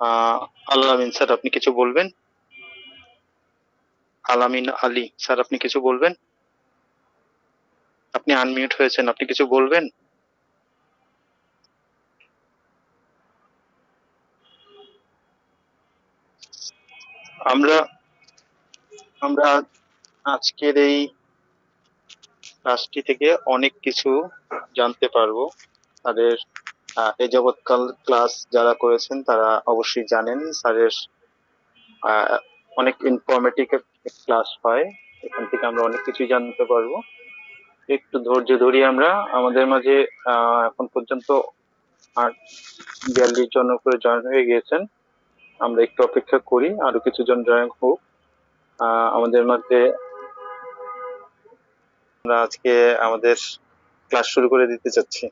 আহ আলামিন স্যার, আপনি কিছু বলবেন? আলামিন আলী স্যার, আপনি কিছু বলবেন? আপনি আনমিউট হয়েছেন, আপনি কিছু বলবেন? আমরা আমরা আজকের এই ক্লাসটি থেকে অনেক কিছু জানতে পারবো। তাদের এ যাবৎকাল ক্লাস যারা করেছেন তারা অবশ্যই জানেন স্যারের অনেক ইনফরমেটিভ ক্লাস হয়। এখান থেকে আমরা অনেক কিছু জানতে পারবো। একটু ধৈর্য ধরি আমরা। আমাদের মাঝে এখন পর্যন্ত 42 জন করে জয়েন হয়ে গিয়েছেন। আমরা একটু অপেক্ষা করি, আরো কিছু জন জয়েন হোক আমাদের মধ্যে। আমরা আজকে আমাদের ক্লাস শুরু করে দিতে চাচ্ছি।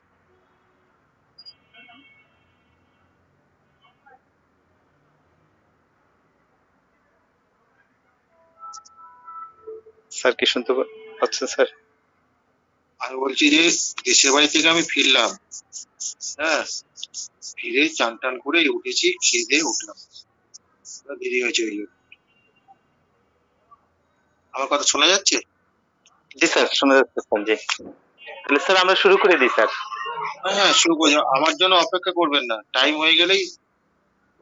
স্যার কি শুনতে পাচ্ছেন স্যার? আমি বলছি যে দেশের বাড়ি থেকে আমি ফিরলাম, হ্যাঁ, ফিরে চান টান করে উঠেছি, খেয়ে দিয়ে উঠলাম, দেরি হয়েছে ওই জন্য। আমার কথা শোনা যাচ্ছে? জি স্যার, শোনা যাচ্ছে স্যার। জি, তাহলে স্যার আমরা শুরু করে দিই স্যার। হ্যাঁ, শুরু করে যাও। আমার জন্য অপেক্ষা করবেন না, টাইম হয়ে গেলেই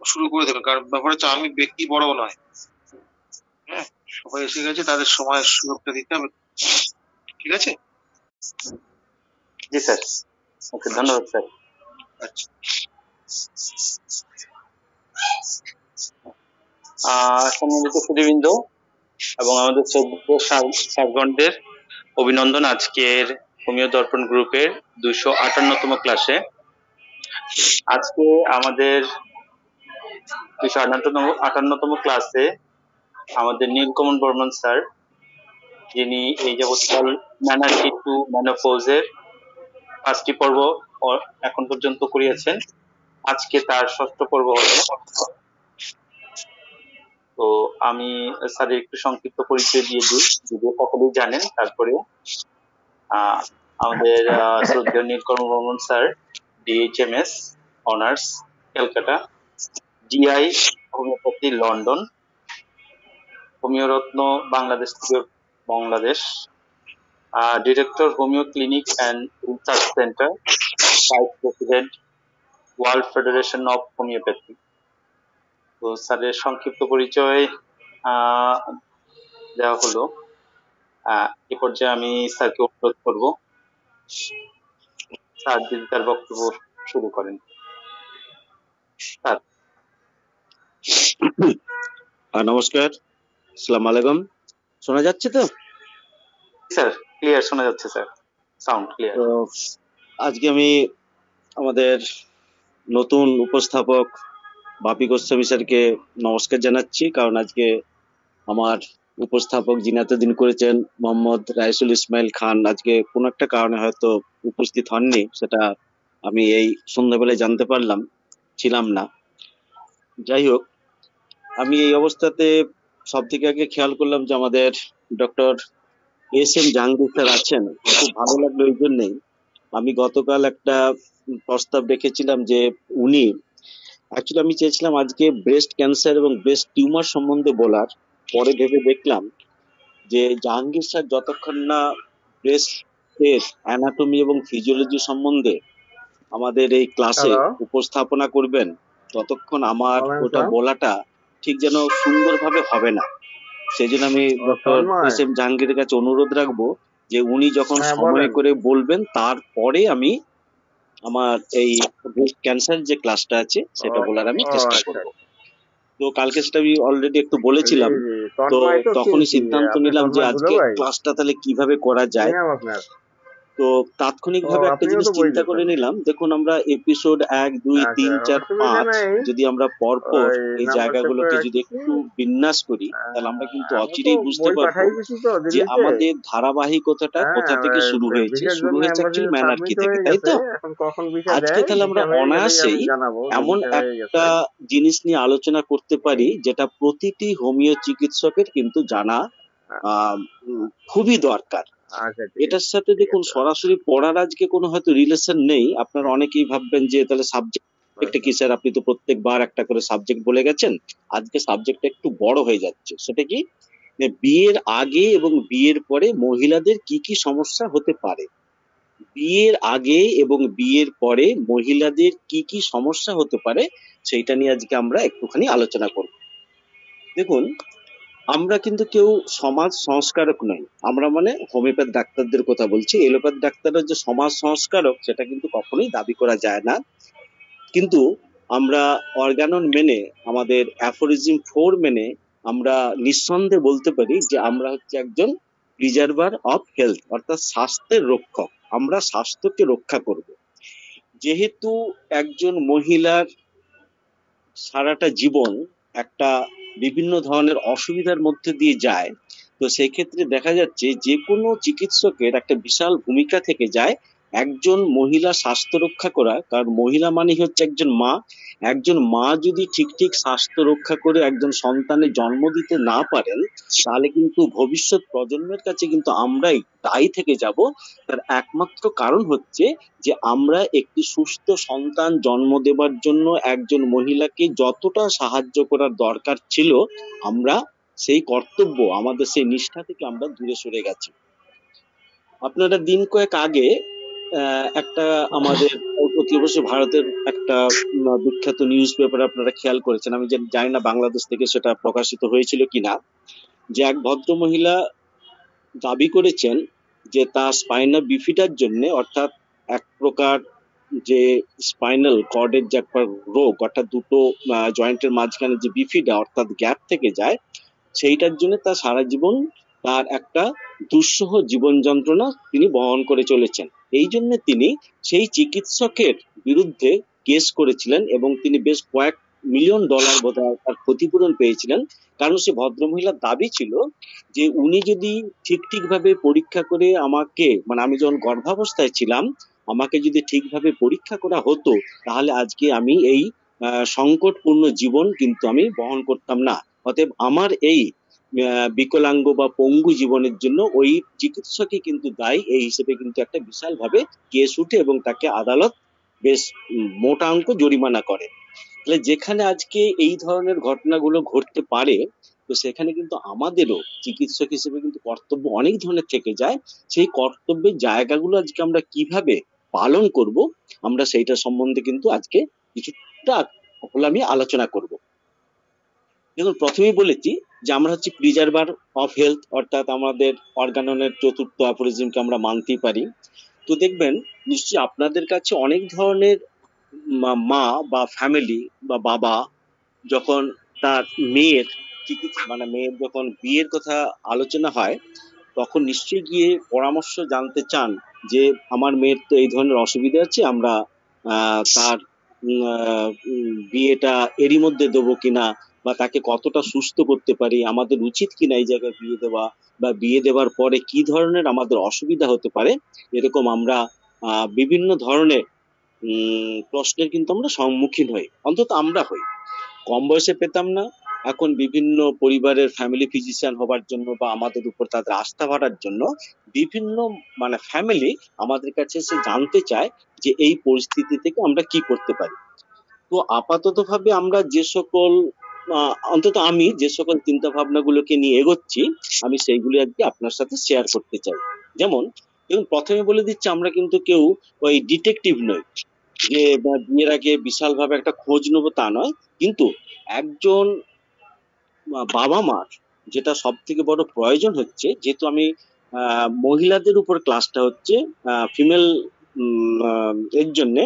শুরু করে দেবেন। কারণ ব্যাপার হচ্ছে আমি ব্যক্তি বড় নয়, হ্যাঁ, সবাই এসে গেছে, তাদের সময়ের সুযোগটা দিতে হবে, ঠিক আছে? জি স্যার, ওকে, ধন্যবাদ স্যার। আচ্ছা, সম্মানিত সুধীবৃন্দ এবং আমাদের সার্ভেন্টদের অভিনন্দন আজকের হোমিও দর্পণ গ্রুপের 258তম ক্লাসে। আজকে আমাদের 258তম ক্লাসে আমাদের নীলকমল বর্মন স্যার, যিনি এই যাবৎকাল ম্যানার্কি টু ম্যানোপোজের 5টি পর্ব এখন পর্যন্ত করিয়েছেন। আজকে তার 6ষ্ঠ পর্ব হলো। তো আমি স্যারের একটু সংক্ষিপ্ত পরিচয় দিয়ে দিই, যদিও সকলেই জানেন। তারপরে আমাদের শ্রদ্ধেয় Nilkamal Barman sir, DHMS honours Calcutta, GI homeopathy London, হোমিওরত্ন বাংলাদেশ থেকে Bangladesh, director homeo clinic and research centre, vice president world federation of homeopathy. তো স্যারের সংক্ষিপ্ত পরিচয় দেওয়া হলো। এ পর্যায়ে আমি স্যারকে অনুরোধ করব স্যার যদি তার বক্তব্য শুরু করেন। স্যার। নমস্কার, আসসালামু আলাইকুম। শোনা যাচ্ছে তো? স্যার ক্লিয়ার শোনা যাচ্ছে স্যার, সাউন্ড ক্লিয়ার। তো আজকে আমি আমাদের নতুন উপস্থাপক বাপি গোস্বামী স্যারকে নমস্কার জানাচ্ছি, কারণ আজকে আমার উপস্থাপক যিনি এতদিন করেছেন মোহাম্মদ রাইসুল ইসমাইল খান আজকে কোনো একটা কারণে হয়তো উপস্থিত হননি, সেটা আমি এই সন্ধ্যাবেলায় জানতে পারলাম, ছিলাম না। যাই হোক, আমি এই অবস্থাতে সব থেকে আগে খেয়াল করলাম যে আমাদের ডক্টর এস.এম. জাহাঙ্গীর স্যার আছেন। খুব ভালো লাগলো এই জন্যেই আমি গতকাল একটা প্রস্তাব রেখেছিলাম যে উনি অ্যাকচুয়ালি, আমি চেয়েছিলাম আজকে ব্রেস্ট ক্যান্সার এবং ব্রেস্ট টিউমার সম্বন্ধে বলার, পরে ভেবে দেখলাম যে জাহাঙ্গীর স্যার যতক্ষণ না ব্রেস্টের অ্যানাটমি এবং ফিজিওলজি সম্বন্ধে আমাদের এই ক্লাসে উপস্থাপনা করবেন, ততক্ষণ আমার ওটা বলাটা ঠিক যেন সুন্দরভাবে হবে না। সেই জন্য আমি ডক্টর এস.এম. জাহাঙ্গীরের কাছে অনুরোধ রাখবো যে উনি যখন সময় করে বলবেন তারপরে আমি আমার এই ব্রেস্ট ক্যান্সার যে ক্লাসটা আছে সেটা বলার আমি চেষ্টা করব। তো কালকে সেটা আমি অলরেডি একটু বলেছিলাম, তো তখনই সিদ্ধান্ত নিলাম যে আজকে ক্লাসটা তাহলে কিভাবে করা যায়। তো তাৎক্ষণিকভাবে একটা জিনিস চিন্তা করে নিলাম, দেখুন আমরা এপিসোড 1, 2, 3, 4, 5 যদি আমরা পরপর এই জায়গাগুলোকে যদি একটু বিন্যাস করি, তাহলে আমরা কিন্তু অচিরেই বুঝতে পারবো যে আমাদের ধারাবাহিকতাটা কোথা থেকে শুরু হয়েছে। শুরু হয়েছে অ্যাকচুয়ালি ম্যানার্কি থেকে, তাই তো? আজকে তাহলে আমরা অনায়াসেই এমন একটা জিনিস নিয়ে আলোচনা করতে পারি যেটা প্রতিটি হোমিও চিকিৎসকের কিন্তু জানা খুবই দরকার। এটার সাথে দেখুন সরাসরি পড়ার আজকে কোনো হয়তো রিলেশন নেই। আপনারা অনেকেই ভাববেন যে তাহলে সাবজেক্ট একটা কি স্যার, আপনি তো প্রত্যেকবার একটা করে সাবজেক্ট বলে গেছেন, আজকে সাবজেক্টটা একটু বড় হয়ে যাচ্ছে। সেটা কি, যে বিয়ের আগে এবং বিয়ের পরে মহিলাদের কি কি সমস্যা হতে পারে। বিয়ের আগে এবং বিয়ের পরে মহিলাদের কি কি সমস্যা হতে পারে, সেইটা নিয়ে আজকে আমরা একটুখানি আলোচনা করব। দেখুন, আমরা কিন্তু কেউ সমাজ সংস্কারক নই। আমরা মানে হোমিওপ্যাথ ডাক্তারদের কথা বলছি। এলোপ্যাথ ডাক্তাররা যে সমাজ সংস্কারক, সেটা কিন্তু কখনোই দাবি করা যায় না। কিন্তু আমরা অর্গানন মেনে, আমাদের অ্যাফোরিজম 4 মেনে আমরা নিঃসন্দেহে বলতে পারি যে আমরা হচ্ছে একজন প্রিজার্ভার অফ হেলথ, অর্থাৎ স্বাস্থ্যের রক্ষক। আমরা স্বাস্থ্যকে রক্ষা করব। যেহেতু একজন মহিলার সারাটা জীবন একটা বিভিন্ন ধরনের অসুবিধার মধ্যে দিয়ে যায়, তো সেই ক্ষেত্রে দেখা যাচ্ছে যে কোনো চিকিৎসকের একটা বিশাল ভূমিকা থেকে যায় একজন মহিলা স্বাস্থ্য রক্ষা করা। কারণ মহিলা মানে হচ্ছে একজন মা। একজন মা যদি ঠিক ঠিক স্বাস্থ্য রক্ষা করে একজন সন্তানের জন্ম দিতে না পারেন, তাহলে কিন্তু ভবিষ্যৎ প্রজন্মের কাছে কিন্তু আমরাই দায়ী থেকে যাব। তার একমাত্র কারণ হচ্ছে যে আমরা একটি সুস্থ সন্তান জন্ম দেবার জন্য একজন মহিলাকে যতটা সাহায্য করার দরকার ছিল, আমরা সেই কর্তব্য, আমাদের সেই নিষ্ঠা থেকে আমরা দূরে সরে গেছি। আপনারা দিন কয়েক আগে একটা আমাদের অতি অবশ্যই ভারতের একটা বিখ্যাত নিউজ পেপার আপনারা খেয়াল করেছেন, আমি জানি না বাংলাদেশ থেকে সেটা প্রকাশিত হয়েছিল কিনা, যে এক ভদ্র মহিলা দাবি করেছেন যে তার স্পাইনা বিফিডার জন্য, অর্থাৎ এক প্রকার যে স্পাইনাল কর্ডের যে একটা রোগ, অর্থাৎ দুটো জয়েন্টের মাঝখানে যে বিফিডা অর্থাৎ গ্যাপ থেকে যায়, সেইটার জন্য তার সারা জীবন তার একটা দুঃসহ জীবন যন্ত্রণা তিনি বহন করে চলেছেন। এই জন্য তিনি সেই চিকিৎসকের বিরুদ্ধে কেস করেছিলেন এবং তিনি বেশ কয়েক মিলিয়ন ডলার বোধহয় তার ক্ষতিপূরণ পেয়েছিলেন। কারণ সে ভদ্রমহিলার দাবি ছিল যে উনি যদি ঠিক ভাবে পরীক্ষা করে আমাকে, মানে আমি যখন গর্ভাবস্থায় ছিলাম, আমাকে যদি ঠিকভাবে পরীক্ষা করা হতো, তাহলে আজকে আমি এই সংকটপূর্ণ জীবন কিন্তু আমি বহন করতাম না। অতএব আমার এই বিকলাঙ্গ বা পঙ্গু জীবনের জন্য ওই চিকিৎসকই কিন্তু দায়ী, এই হিসেবে কিন্তু একটা বিশাল ভাবে কেস উঠে এবং তাকে আদালত বেশ মোটা অঙ্ক জরিমানা করে। তাহলে যেখানে আজকে এই ধরনের ঘটনাগুলো ঘটতে পারে, তো সেখানে কিন্তু আমাদেরও চিকিৎসক হিসেবে কিন্তু কর্তব্য অনেক ধরনের থেকে যায়। সেই কর্তব্যের জায়গাগুলো আজকে আমরা কিভাবে পালন করব, আমরা সেইটা সম্বন্ধে কিন্তু আজকে কিছুটা হলে আমি আলোচনা করব। দেখুন, প্রথমেই বলেছি যে আমরা হচ্ছে প্রিজার্ভার অফ হেলথ, অর্থাৎ আমাদের অর্গাননের চতুর্থ অ্যাফোরিজমকে আমরা মানতেই পারি। তো দেখবেন নিশ্চয়ই আপনাদের কাছে অনেক ধরনের মা বা ফ্যামিলি বা বাবা যখন তার মেয়ের চিকিৎসা, মানে মেয়ের যখন বিয়ের কথা আলোচনা হয়, তখন নিশ্চয়ই গিয়ে পরামর্শ জানতে চান যে আমার মেয়ের তো এই ধরনের অসুবিধা আছে, আমরা তার বিয়েটা এরই মধ্যে দেবো কিনা, বা তাকে কতটা সুস্থ করতে পারি, আমাদের উচিত কিনা এই জায়গায় বিয়ে দেওয়া, বা বিয়ে দেওয়ার পরে কি ধরনের আমাদের অসুবিধা হতে পারে। এরকম আমরা বিভিন্ন ধরনের প্রশ্নের কিন্তু আমরা সম্মুখীন হই, অন্তত আমরা হই। কম বয়সে পেতাম না, এখন বিভিন্ন পরিবারের ফ্যামিলি ফিজিশিয়ান হবার জন্য বা আমাদের উপর তাদের আস্থা বাড়ার জন্য বিভিন্ন মানে ফ্যামিলি আমাদের কাছে এসে জানতে চায় যে এই পরিস্থিতি থেকে আমরা কি করতে পারি। তো আপাতত ভাবে আমরা যে সকল অন্তত আমি যে সকল চিন্তা ভাবনাগুলোকে নিয়ে এগোচ্ছি, আমি সেইগুলি আজকে আপনার সাথে শেয়ার করতে চাই। যেমন দেখুন, প্রথমে বলে দিচ্ছি, আমরা কিন্তু কেউ ওই ডিটেকটিভ নই যে বিয়ের আগে বিশাল ভাবে একটা খোঁজ নেবো, তা নয়। কিন্তু একজন বাবা মার যেটা সব থেকে বড় প্রয়োজন হচ্ছে, যেহেতু আমি মহিলাদের উপর ক্লাসটা হচ্ছে ফিমেল এর জন্য,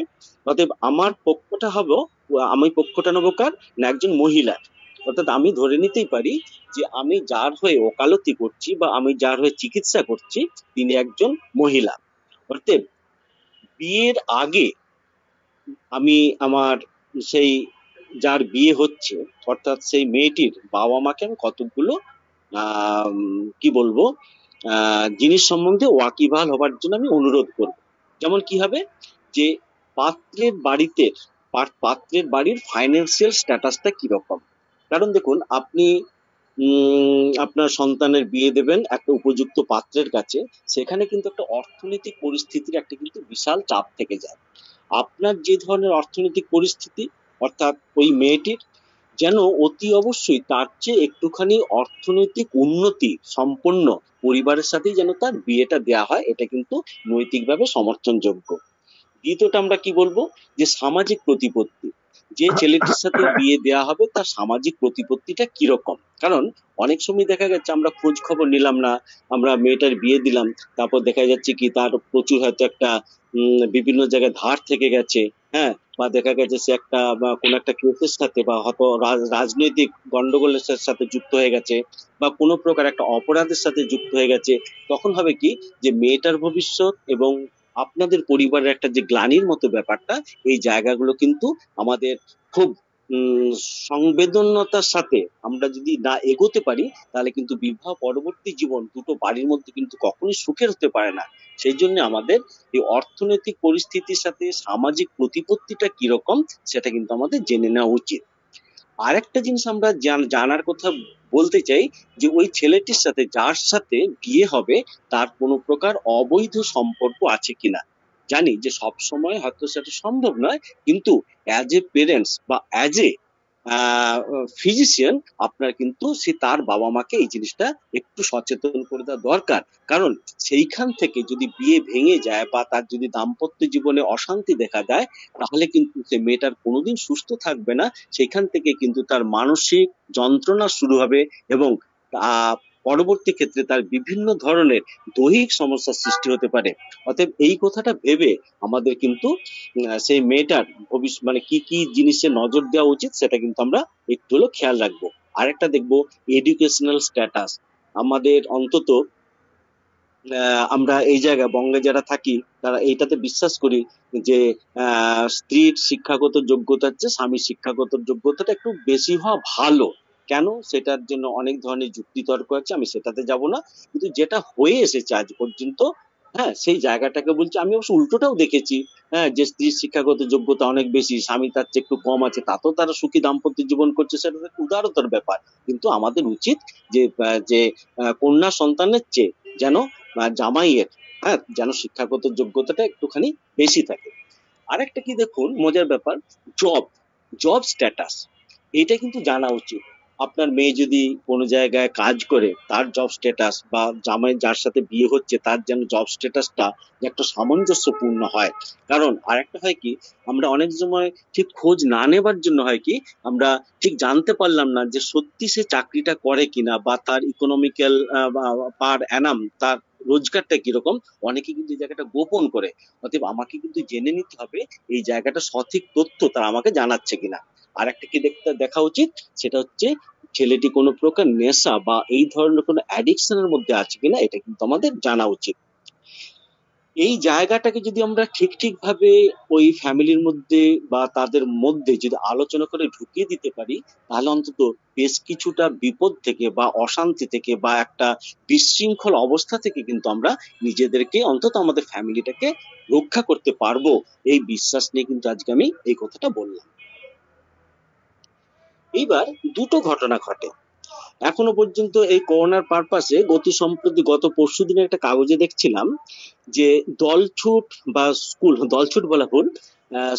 অতএব আমার পক্ষটা হবো, আমি পক্ষটা নেবো কার না, একজন মহিলার। অর্থাৎ আমি ধরে নিতেই পারি যে আমি যার হয়ে ওকালতি করছি বা আমি যার হয়ে চিকিৎসা করছি, তিনি একজন মহিলা। অতএব বিয়ের আগে আমি আমার সেই যার বিয়ে হচ্ছে, অর্থাৎ সেই মেয়েটির বাবা মাকে আমি কতগুলো কি বলবো জিনিস সম্বন্ধে ওয়াকিবহাল হবার জন্য আমি অনুরোধ করব। যেমন কি হবে, যে পাত্রের বাড়িতে পাত্রের বাড়ির ফাইন্যান্সিয়াল স্ট্যাটাসটা কিরকম। কারণ দেখুন, আপনি আপনার সন্তানের বিয়ে দেবেন একটা উপযুক্ত পাত্রের কাছে, সেখানে কিন্তু একটা অর্থনৈতিক পরিস্থিতির একটা কিন্তু বিশাল চাপ থেকে যায়। আপনার যে ধরনের অর্থনৈতিক পরিস্থিতি, অর্থাৎ ওই মেয়েটির যেন অতি অবশ্যই তার চেয়ে একটুখানি অর্থনৈতিক উন্নতি সম্পন্ন পরিবারের সাথেই যেন তার বিয়েটা দেওয়া হয়, এটা কিন্তু নৈতিকভাবে সমর্থনযোগ্য। দ্বিতীয়টা আমরা কি বলবো, যে সামাজিক প্রতিপত্তি, যে ছেলেটির সাথে বিয়ে দেওয়া হবে তার সামাজিক প্রতিপত্তিটা কিরকম। কারণ অনেক সময় দেখা যাচ্ছে আমরা খোঁজ খবর নিলাম না, আমরা মেয়েটার বিয়ে দিলাম, তারপর দেখা যাচ্ছে কি তার প্রচুর হয়তো একটা বিভিন্ন জায়গায় ধার থেকে গেছে, হ্যাঁ, বা দেখা গেছে সে একটা বা কোনো একটা কেসের সাথে বা হয়তো রাজনৈতিক গন্ডগোলের সাথে যুক্ত হয়ে গেছে, বা কোনো প্রকার একটা অপরাধের সাথে যুক্ত হয়ে গেছে। তখন হবে কি, যে মেয়েটার ভবিষ্যৎ এবং আপনাদের পরিবারের একটা যে গ্লানির মতো ব্যাপারটা, এই জায়গাগুলো কিন্তু আমাদের খুব উম সংবেদনতার সাথে আমরা যদি না এগোতে পারি, তাহলে কিন্তু বিবাহ পরবর্তী জীবন দুটো বাড়ির মধ্যে কিন্তু কখনোই সুখের হতে পারে না। সেই জন্য আমাদের এই অর্থনৈতিক পরিস্থিতির সাথে সামাজিক প্রতিপত্তিটা কিরকম, সেটা কিন্তু আমাদের জেনে নেওয়া উচিত। আরেকটা জিনিস আমরা জানার কথা বলতে চাই, যে ওই ছেলেটির সাথে যার সাথে বিয়ে হবে তার কোনো প্রকার অবৈধ সম্পর্ক আছে কিনা। জানি যে সব সময় হয়তো সেটা সম্ভব নয়, কিন্তু অ্যাজ এ পেরেন্টস বা অ্যাজ এ ফিজিশিয়ান আপনার কিন্তু সে তার বাবা মাকে এই জিনিসটা একটু সচেতন করে দেওয়া দরকার। কারণ সেইখান থেকে যদি বিয়ে ভেঙে যায় বা তার যদি দাম্পত্য জীবনে অশান্তি দেখা দেয়, তাহলে কিন্তু সে মেয়েটার কোনোদিন সুস্থ থাকবে না। সেখান থেকে কিন্তু তার মানসিক যন্ত্রণা শুরু হবে, এবং পরবর্তী ক্ষেত্রে তার বিভিন্ন ধরনের দৈহিক সমস্যার সৃষ্টি হতে পারে। অতএব এই কথাটা ভেবে আমাদের কিন্তু সেই মেয়েটার ভবিষ্যৎ মানে কি কি জিনিসে নজর দেওয়া উচিত সেটা কিন্তু আমরা একটু হলেও খেয়াল রাখবো। আরেকটা দেখবো, এডুকেশনাল স্ট্যাটাস। আমাদের অন্তত আমরা এই জায়গায় বঙ্গে যারা থাকি তারা এইটাতে বিশ্বাস করি যে স্ত্রীর শিক্ষাগত যোগ্যতার চেয়ে স্বামীর শিক্ষাগত যোগ্যতাটা একটু বেশি হওয়া ভালো। কেন, সেটার জন্য অনেক ধরনের যুক্তিতর্ক আছে, আমি সেটাতে যাব না। কিন্তু যেটা হয়ে এসেছে আজ পর্যন্ত, হ্যাঁ, সেই জায়গাটাকে বলছি। আমি অবশ্য উল্টোটাও দেখেছি, হ্যাঁ, যে স্ত্রীর শিক্ষাগত যোগ্যতা অনেক বেশি, স্বামী তার চেয়ে একটু কম আছে, তাতেও তারা সুখী দাম্পত্য জীবন করছে, সেটা একটা উদারতার ব্যাপার। কিন্তু আমাদের উচিত যে কন্যা সন্তানের চেয়ে যেন জামাইয়ের, হ্যাঁ, যেন শিক্ষাগত যোগ্যতাটা একটুখানি বেশি থাকে। আরেকটা কি দেখুন মজার ব্যাপার, জব জব স্ট্যাটাস, এটা কিন্তু জানা উচিত। আপনার মেয়ে যদি কোনো জায়গায় কাজ করে তার জব স্ট্যাটাস, বা জামাই যার সাথে বিয়ে হচ্ছে তার যেন জব স্ট্যাটাসটা একটা সামঞ্জস্যপূর্ণ হয়। কারণ আরেকটা হয় কি, আমরা অনেক সময় ঠিক খোঁজ না নেবার জন্য হয় কি, আমরা ঠিক জানতে পারলাম না যে সত্যি সে চাকরিটা করে কিনা, বা তার ইকোনমিক্যাল পার অ্যানাম তার রোজগারটা কিরকম। অনেকে কিন্তু এই জায়গাটা গোপন করে। অতএব আমাকে কিন্তু জেনে নিতে হবে এই জায়গাটা সঠিক তথ্য তারা আমাকে জানাচ্ছে কিনা। আর একটা কি দেখা উচিত, সেটা হচ্ছে ছেলেটি কোনো প্রকার নেশা বা এই ধরনের কোনো অ্যাডিকশনের মধ্যে আছে কিনা, এটা কিন্তু আমাদের জানা উচিত। এই জায়গাটাকে যদি আমরা ঠিক ঠিক ভাবে ওই ফ্যামিলির মধ্যে বা তাদের মধ্যে যদি আলোচনা করে ঢুকিয়ে দিতে পারি, তাহলে অন্তত বেশ কিছুটা বিপদ থেকে বা অশান্তি থেকে বা একটা বিশৃঙ্খল অবস্থা থেকে কিন্তু আমরা নিজেদেরকে, অন্তত আমাদের ফ্যামিলিটাকে রক্ষা করতে পারবো। এই বিশ্বাস নিয়ে কিন্তু আজকে আমি এই কথাটা বললাম। এইবার দুটো ঘটনা ঘটে এখনো পর্যন্ত এই করোনার পারপাসে। সম্প্রতি গত পরশুদিন একটা কাগজে দেখছিলাম যে দলছুট বা দলছুট বলা ভুল,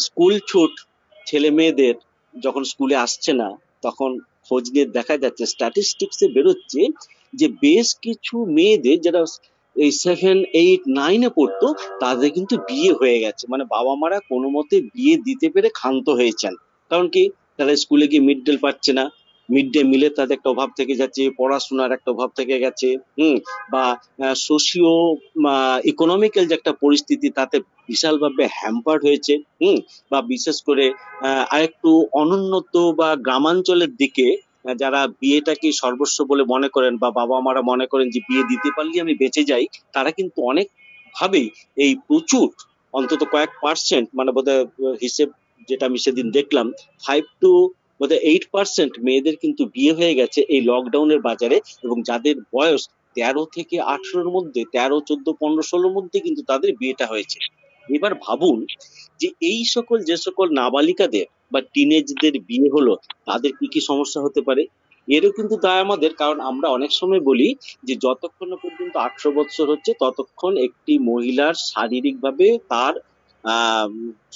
স্কুল ছুট ছেলে মেয়েদের যখন স্কুলে আসছে না, তখন খোঁজ নিয়ে দেখা যাচ্ছে, স্ট্যাটিস্টিক্সে বেরোচ্ছে যে বেশ কিছু মেয়েদের যারা এই 7, 8, 9-এ পড়তো, তাদের কিন্তু বিয়ে হয়ে গেছে। মানে বাবা মারা কোনো মতে বিয়ে দিতে পেরে ক্ষান্ত হয়েছেন। কারণ কি, তারা স্কুলে গিয়ে মিড ডে পাচ্ছে না, মিড ডে মিলের তাদের একটা অভাব থেকে যাচ্ছে, পড়াশোনার একটা অভাব থেকে গেছে, বা সোশিও ইকোনমিক্যাল যে একটা পরিস্থিতি তাতে বিশালভাবে হ্যাম্পার্ড হয়েছে। বা বিশেষ করে আরেকটু অনুন্নত বা গ্রামাঞ্চলের দিকে যারা বিয়েটাকে সর্বস্ব বলে মনে করেন, বা বাবা মারা মনে করেন যে বিয়ে দিতে পারলে আমি বেঁচে যাই, তারা কিন্তু অনেক ভাবেই এই প্রচুর, অন্তত কয়েক পার্সেন্ট, মানে বোধহয় হিসেব যেটা আমি সেদিন দেখলাম, 5 to বোধহয় 8% মেয়েদের কিন্তু বিয়ে হয়ে গেছে এই লকডাউনের বাজারে। এবং যাদের বয়স 13 থেকে 18-র মধ্যে, 13, 14, 15, 16-র মধ্যে কিন্তু তাদের বিয়েটা হয়েছে। এবার ভাবুন যে এই সকল যে সকল নাবালিকাদের বা টিনেজদের বিয়ে হলো, তাদের কি কি সমস্যা হতে পারে। এরও কিন্তু দায় আমাদের। কারণ আমরা অনেক সময় বলি যে যতক্ষণ না পর্যন্ত 18 বছর হচ্ছে ততক্ষণ একটি মহিলার শারীরিকভাবে তার আহ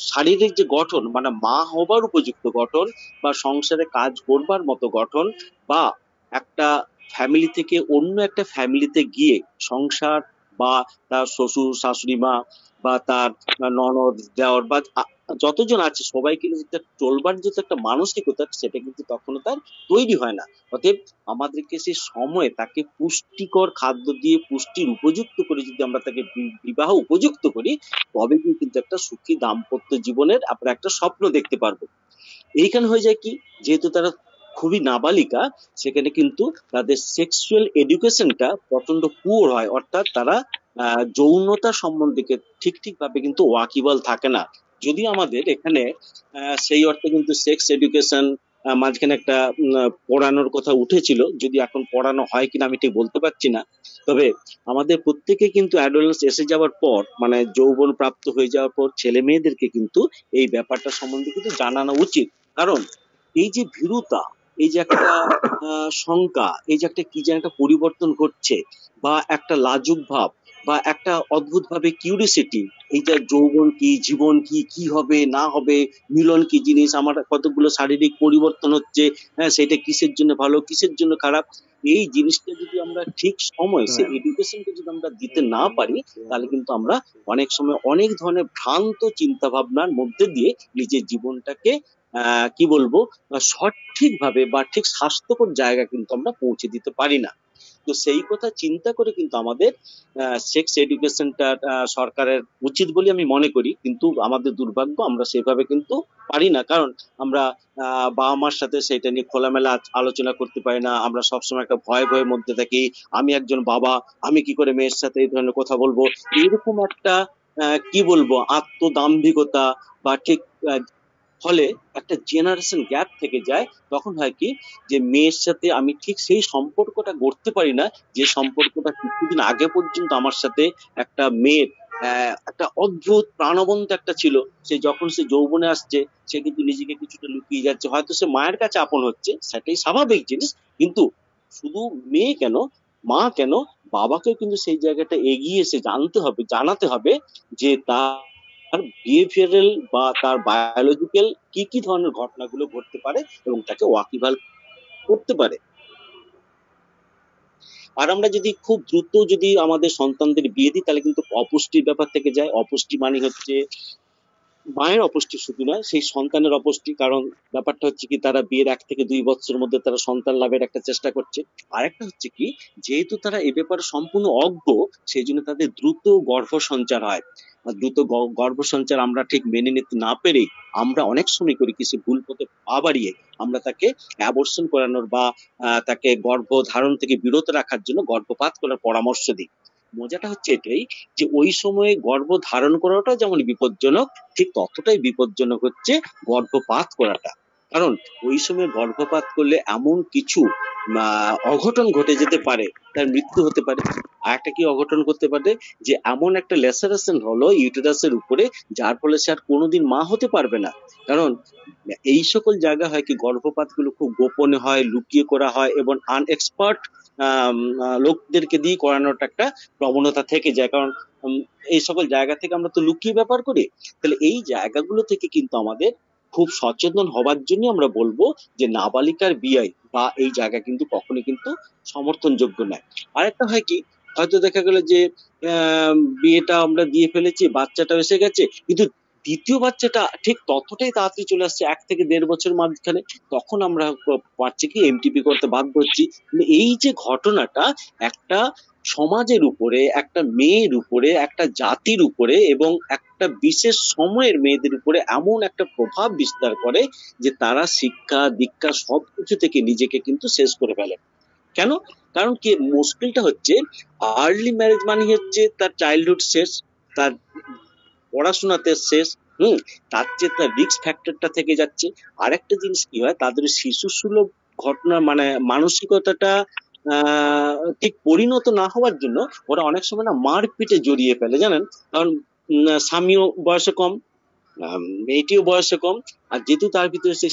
শারীরিক যে গঠন, মানে মা হবার উপযুক্ত গঠন বা সংসারে কাজ করবার মতো গঠন, বা একটা ফ্যামিলি থেকে অন্য একটা ফ্যামিলিতে গিয়ে সংসার, বা তার শ্বশুর শাশুড়ি মা বা তার ননদ দেওর বা যতজন আছে সবাইকে নিয়ে যেটা চলবার যে একটা মানসিকতা, সেটা কিন্তু তখনও তার তৈরি হয় না। অতএব আমাদেরকে সেই সময়ে তাকে পুষ্টিকর খাদ্য দিয়ে পুষ্টির উপযুক্ত করে যদি আমরা তাকে বিবাহ উপযুক্ত করি, তবে কিন্তু একটা সুখী দাম্পত্য জীবনের আমরা একটা স্বপ্ন দেখতে পারবো। এইখানে হয়ে যায় কি, যেহেতু তারা খুবই নাবালিকা, সেখানে কিন্তু তাদের সেক্সুয়াল এডুকেশনটা প্রচন্ড পুয়ার হয়, অর্থাৎ তারা যৌনতা সম্বন্ধে ঠিক ঠিক ভাবে কিন্তু ওয়াকিবল থাকে না। যদি আমাদের এখানে সেই অর্থে কিন্তু সেক্স এডুকেশন মাঝখানে একটা পড়ানোর কথা উঠেছিল, যদি এখন পড়ানো হয় কিনা আমি ঠিক বলতে পারছি না। তবে আমাদের প্রত্যেকে কিন্তু অ্যাডোলেন্স এসে যাওয়ার পর, মানে যৌবন প্রাপ্ত হয়ে যাওয়ার পর ছেলে মেয়েদেরকে কিন্তু এই ব্যাপারটা সম্বন্ধে কিন্তু জানানো উচিত। কারণ এই যে ভীরুতা, এই যে একটা শঙ্কা, এই যে একটা কি যেন একটা পরিবর্তন ঘটছে, বা একটা লাজুক ভাব, বা একটা অদ্ভুত ভাবে কিউরিসিটি, এই যে যৌবন কি, জীবন কি, কি হবে না হবে, মিলন কি জিনিস, আমার কতগুলো শারীরিক পরিবর্তন হচ্ছে, হ্যাঁ সেটা কিসের জন্য ভালো কিসের জন্য খারাপ, এই জিনিসটা যদি আমরা ঠিক সময় সে এডুকেশনকে যদি আমরা দিতে না পারি, তাহলে কিন্তু আমরা অনেক সময় অনেক ধরনের ভ্রান্ত চিন্তা ভাবনার মধ্যে দিয়ে নিজের জীবনটাকে কি বলবো, সঠিকভাবে বা ঠিক স্বাস্থ্যকর জায়গা কিন্তু আমরা পৌঁছে দিতে পারি না। তো সেই কথা চিন্তা করে কিন্তু আমাদের সেক্স এডুকেশনটা সরকারের উচিত বলে আমি মনে করি, কিন্তু আমাদের দুর্ভাগ্য আমরা সেভাবে কিন্তু পারি না। কারণ আমরা বাবা মার সাথে সেটা নিয়ে খোলামেলা আলোচনা করতে পারি না, আমরা সবসময় একটা ভয় ভয়ের মধ্যে থাকি। আমি একজন বাবা, আমি কি করে মেয়ের সাথে এই ধরনের কথা বলবো, এরকম একটা কি বলবো আত্মদাম্ভিকতা, বা ঠিক ফলে একটা জেনারেশন গ্যাপ থেকে যায়। তখন হয় কি, যে মেয়ের সাথে আমি ঠিক সেই সম্পর্কটা গড়তে পারি না, যে সম্পর্কটা কিছুদিন আগে পর্যন্ত আমার সাথে একটা মেয়ের একটা অদ্ভুত প্রাণবন্ত একটা ছিল। সে যখন সে যৌবনে আসছে, সে কিন্তু নিজেকে কিছুটা লুকিয়ে যাচ্ছে, হয়তো সে মায়ের কাছে আপন হচ্ছে, সেটাই স্বাভাবিক জিনিস। কিন্তু শুধু মেয়ে কেন, মা কেন, বাবাকেও কিন্তু সেই জায়গাটা এগিয়ে এসে জানতে হবে, জানাতে হবে যে তার বিহেভিয়ারাল বা তার বায়োলজিক্যাল কি কি ধরনের ঘটনাগুলো ঘটতে পারে এবং তাকে ওয়াকিবহাল করতে পারে। আর আমরা যদি খুব দ্রুত যদি আমাদের সন্তানদের বিয়ে দিই, তাহলে কিন্তু অপুষ্টির ব্যাপার থেকে যায়। অপুষ্টি মানে হচ্ছে মায়ের অপুষ্টি শুধু নয়, সেই সন্তানের অপুষ্টি। কারণ ব্যাপারটা হচ্ছে কি, তারা বিয়ের 1 থেকে 2 বছরের মধ্যে তারা সন্তান লাভের একটা চেষ্টা করছে। আর একটা হচ্ছে কি, যেহেতু তারা এ ব্যাপারে সম্পূর্ণ অজ্ঞ, সেই জন্য তাদের দ্রুত গর্ভ সঞ্চার হয়। আর দ্রুত গর্ভ সঞ্চার আমরা ঠিক মেনে নিতে না পেরে আমরা অনেক সময় করি কিছু ভুল পথে পা বাড়িয়ে আমরা তাকে অ্যাবর্শন করানোর বা তাকে গর্ভ ধারণ থেকে বিরত রাখার জন্য গর্ভপাত করার পরামর্শ দিই। মজাটা হচ্ছে এটাই, যে ওই সময়ে গর্ভ ধারণ করাটা যেমন বিপজ্জনক, ঠিক ততটাই বিপজ্জনক হচ্ছে গর্ভপাত করাটা। কারণ ওই সময় গর্ভপাত করলে এমন কিছু অঘটন ঘটে যেতে পারে, তার মৃত্যু হতে পারে। আর একটা কি অঘটন করতে পারে, যে এমন একটা ল্যাসারেশন হলো ইউটেরাসের উপরে, যার ফলে সে আর কোনোদিন মা হতে পারবে না। কারণ এই সকল জায়গা হয় কি, গর্ভপাত গুলো খুব গোপনে হয়, লুকিয়ে করা হয়, এবং আনএক্সপার্ট লোকদেরকে দিয়ে করানোটা একটা প্রবণতা থেকে যায়। কারণ উম, এই সকল জায়গা থেকে আমরা তো লুকিয়ে ব্যাপার করি। তাহলে এই জায়গাগুলো থেকে কিন্তু আমাদের খুব সচেতন হবার জন্য আমরা বলবো যে নাবালিকার বিয়ে বা এই জায়গা কিন্তু কখনোই কিন্তু সমর্থনযোগ্য নয়। আরেকটা হয় কি, হয়তো দেখা গেল যে বিয়েটা আমরা দিয়ে ফেলেছি, বাচ্চাটা এসে গেছে, কিন্তু দ্বিতীয় বাচ্চাটা ঠিক ততটাই তাড়াতাড়ি চলে আসছে, 1 থেকে 1.5 বছর মাঝখানে। তখন আমরা পারছি কি এমটিপি করতে বাধ্য হচ্ছি। মানে এই যে ঘটনাটা একটা সমাজের উপরে, একটা মেয়ের উপরে, একটা জাতির উপরে, এবং একটা বিশেষ সময়ের মেয়েদের উপরে এমন একটা প্রভাব বিস্তার করে, যে তারা শিক্ষা দীক্ষা সবকিছু থেকে নিজেকে কিন্তু শেষ করে ফেলে। কেন? কারণ কি, মুশকিলটা হচ্ছে আর্লি ম্যারেজ মানে হচ্ছে তার চাইল্ডহুড শেষ, তার পড়াশোনাতে শেষ। হুম। তার চেয়ে তার রিস্ক ফ্যাক্টরটা থেকে যাচ্ছে। আরেকটা জিনিস কি হয়, তাদের শিশু সুলভ ঘটনা, মানে মানসিকতাটা ঠিক পরিণত না হওয়ার জন্য ওরা অনেক সময় না মারপিটে জড়িয়ে ফেলে, জানেন। কারণ স্বামীও বয়সে কম, মেয়েটিও বয়সে কম, আর যেহেতু তার ভিতরে সে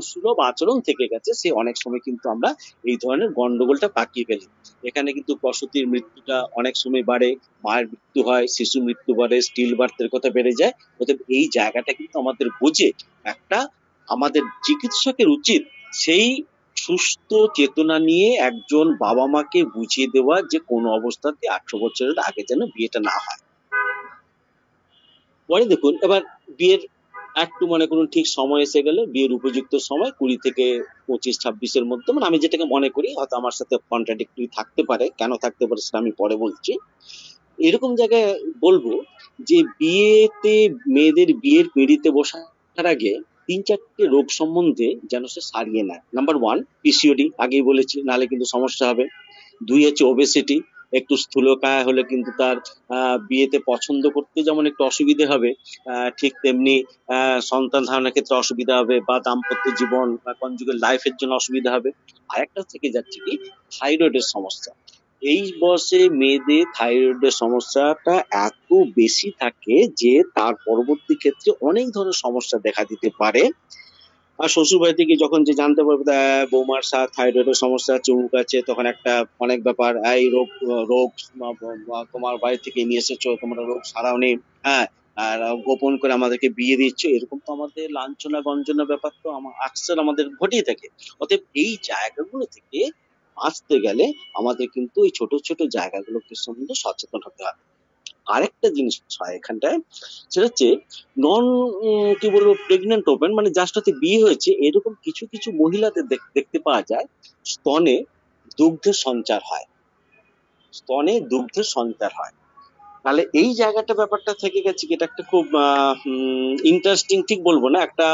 সুলভ আচরণ থেকে গেছে, সে অনেক সময় কিন্তু আমরা এই ধরনের গন্ডগোলটা পাকিয়ে ফেলি। এখানে কিন্তু প্রসূতির মৃত্যুটা অনেক সময় বাড়ে, মায়ের মৃত্যু হয়, শিশু মৃত্যু বাড়ে, স্টিল বার্থের কথা বেড়ে যায়। অতএব এই জায়গাটা কিন্তু আমাদের বুঝে একটা আমাদের চিকিৎসকের উচিত সেই সুস্থ চেতনা নিয়ে একজন বাবা মাকে বুঝিয়ে দেওয়া যে কোনো অবস্থাতে 18 বছরের আগে যেন বিয়েটা না হয়। পরে দেখুন এবার বিয়ের একটু মনে করুন ঠিক সময় এসে গেলে, বিয়ের উপযুক্ত সময় 20 থেকে 25-26-এর মধ্যে, মানে আমি যেটাকে মনে করি, হয়তো আমার সাথে কন্ট্রাডিক্টরি থাকতে পারে, কেন থাকতে পারে সেটা আমি পরে বলছি। এরকম জায়গায় বলবো যে বিয়েতে, মেয়েদের বিয়ের পিঁড়িতে বসার আগে 3-4টে রোগ সম্বন্ধে যেন সে সারিয়ে নেয়। নাম্বার 1 পিসিওডি, আগেই বলেছি, নাহলে কিন্তু সমস্যা হবে। 2 হচ্ছে ওবেসিটি, একটু স্থূলকায় হলে কিন্তু তার বিয়েতে পছন্দ করতে যেমন একটু অসুবিধে হবে, ঠিক তেমনি সন্তান ধারণের ক্ষেত্রে অসুবিধা হবে, বা দাম্পত্য জীবন বা কনজুগাল লাইফের জন্য অসুবিধা হবে। আরেকটা থেকে যাচ্ছে কি, থাইরয়েডের সমস্যা। এই বয়সে মেয়েদের থাইরয়েডের সমস্যাটা এত বেশি থাকে যে তার পরবর্তী ক্ষেত্রে অনেক ধরনের সমস্যা দেখা দিতে পারে। আর শ্বশুর বাড়ি থেকে যখন যে জানতে পারবে বৌমার থাইরয়েডের সমস্যা আছে, উক আছে, তখন একটা অনেক ব্যাপার, এই রোগ রোগ তোমার বাড়ি থেকে নিয়ে এসেছো, তোমরা রোগ সারাওনি, হ্যাঁ, আর গোপন করে আমাদেরকে বিয়ে দিচ্ছ, এরকম তো আমাদের লাঞ্ছনা গঞ্জনা ব্যাপার তো আকসার আমাদের ঘটিয়ে থাকে। অতএব এই জায়গাগুলো থেকে বাঁচতে গেলে আমাদের কিন্তু এই ছোট ছোট জায়গাগুলোকে সম্বন্ধে সচেতন হতে হবে। আরেকটা জিনিস হয় এখানটায়, সেটা হচ্ছে নন কি বলবো প্রেগনেন্ট ওমেন, মানে যার সাথে বিয়ে হয়েছে এরকম কিছু কিছু মহিলাদের দেখতে পাওয়া যায় স্তনে দুগ্ধের সঞ্চার হয়, স্তনে দুগ্ধের সঞ্চার হয়। তাহলে এই জায়গাটা ব্যাপারটা থেকে গেছে কি, এটা একটা খুব ইন্টারেস্টিং, ঠিক বলবো না, একটা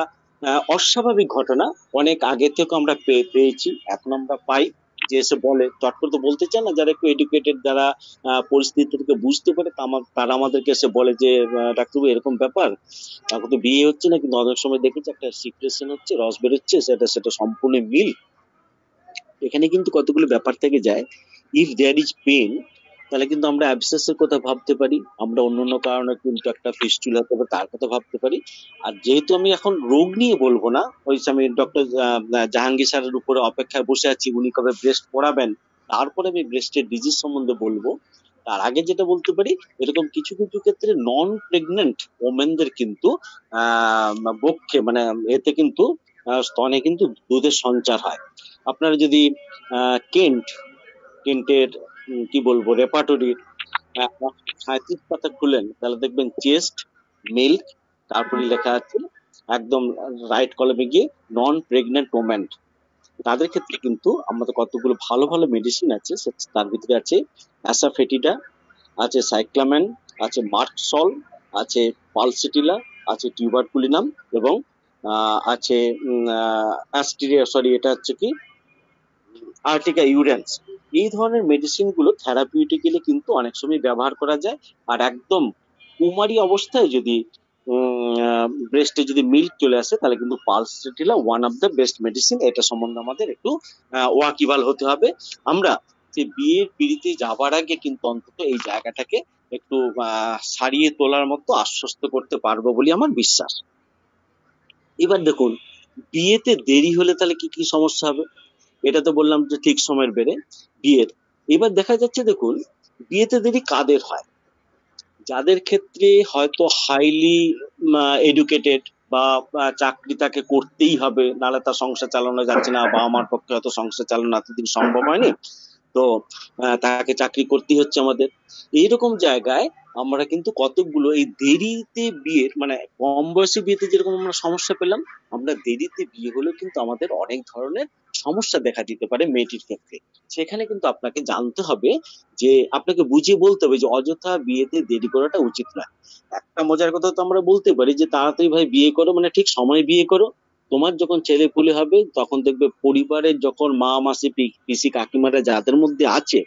অস্বাভাবিক ঘটনা। অনেক আগে থেকে আমরা পেয়েছি, এখন আমরা পাই, যে এসে বলে, চট করে তো বলতে চান না, যারা একটু এডুকেটেড, যারা পরিস্থিতিটাকে বুঝতে পারে, তারা আমাদেরকে এসে বলে যে ডাক্তারবাবু এরকম ব্যাপার, এখন তো বিয়ে হচ্ছে না, কিন্তু অনেক সময় দেখেছি একটা সিক্রেশন হচ্ছে, রস বেরোচ্ছে, সেটা সেটা সম্পূর্ণ মিল। এখানে কিন্তু কতগুলো ব্যাপার থেকে যায়। ইফ দেয়ার ইজ পেন, তাহলে কিন্তু আমরা অ্যাবসেসের কথা ভাবতে পারি, আমরা অন্যান্য কারণে কিন্তু একটা ফিস্টুলা হতে পারে তার কথা ভাবতে পারি। আর যেহেতু আমি এখন রোগ নিয়ে বলবো না, ওই আমি ডক্টর জাহাঙ্গীর স্যারের উপরে অপেক্ষায় বসে আছি, উনি কবে ব্রেস্ট পড়াবেন, তারপরে আমি ব্রেস্টের ডিজিজ সম্বন্ধে বলবো। তার আগে যেটা বলতে পারি, এরকম কিছু কিছু ক্ষেত্রে নন প্রেগনেন্ট ওমেনদের কিন্তু বক্ষে, মানে এতে কিন্তু স্তনে কিন্তু দুধের সঞ্চার হয়। আপনারা যদি কেন্টের কি বলবো রেপার্টরির 37 পাতা খুলেন, তাহলে দেখবেন চেস্ট মিল্ক, তারপরে লেখা আছে একদম রাইট কলমে গিয়ে নন প্রেগনেন্ট ওমেন। তাদের ক্ষেত্রে কিন্তু আমাদের কতগুলো ভালো ভালো মেডিসিন আছে, তার ভিতরে আছে অ্যাসাফেটিডা, আছে সাইক্লামেন, আছে মার্কসল, আছে পালসিটিলা, আছে টিউবারকুলিনাম, এবং আছে অ্যাস্টিরিয়া, সরি এটা হচ্ছে কি আর্টিকা ইউরেন্স। এই ধরনের মেডিসিন গুলো থেরাপিউটিক্যালি কিন্তু অনেক সময় ব্যবহার করা যায়। আর একদম কুমারী অবস্থায় যদি ব্রেস্টে যদি মিল্ক চলে আসে, তাহলে কিন্তু pulsatilla one of the best medicine. এটা সম্বন্ধে আমাদের একটু ওয়াকিবহাল হতে হবে। আমরা যে বিয়ের পিড়িতে যাবার আগে কিন্তু অন্তত এই জায়গাটাকে একটু সারিয়ে তোলার মতো আশ্বস্ত করতে পারবো বলে আমার বিশ্বাস। এবার দেখুন, বিয়েতে দেরি হলে তাহলে কি কি সমস্যা হবে। এটা তো বললাম যে ঠিক সময়ের বেড়ে বিয়ের। এবার দেখা যাচ্ছে, দেখুন বিয়েতে দেরি কাদের হয়, যাদের ক্ষেত্রে হয়তো হাইলি এডুকেটেড, বা চাকরি তাকে করতেই হবে, নাহলে তার সংসার চালানো যাচ্ছে না, বা আমার পক্ষে হয়তো সংসার চালানো এতদিন সম্ভব হয়নি, তো তাকে চাকরি করতেই হচ্ছে আমাদের। এইরকম জায়গায় আমরা কিন্তু কতগুলো এই দেরিতে বিয়ের, মানে কম বয়সী বিয়েতে যেরকম আমরা সমস্যা পেলাম, আমরা দেরিতে বিয়ে হলেও কিন্তু আমাদের অনেক ধরনের সমস্যা দেখা দিতে পারে মেয়েটির ক্ষেত্রে। সেখানে কিন্তু আপনাকে জানতে হবে, যে আপনাকে বুঝিয়ে বলতে হবে যে অযথা বিয়েতে দেরি করাটা উচিত নয়। একটা মজার কথা তো আমরা বলতে পারি যে তাড়াতাড়ি ভাই বিয়ে করো, মানে ঠিক সময় বিয়ে করো। তোমার যখন ছেলে পুলে হবে, তখন দেখবে পরিবারের যখন মা মাসি পিসি কাকিমারা যাদের মধ্যে আছে,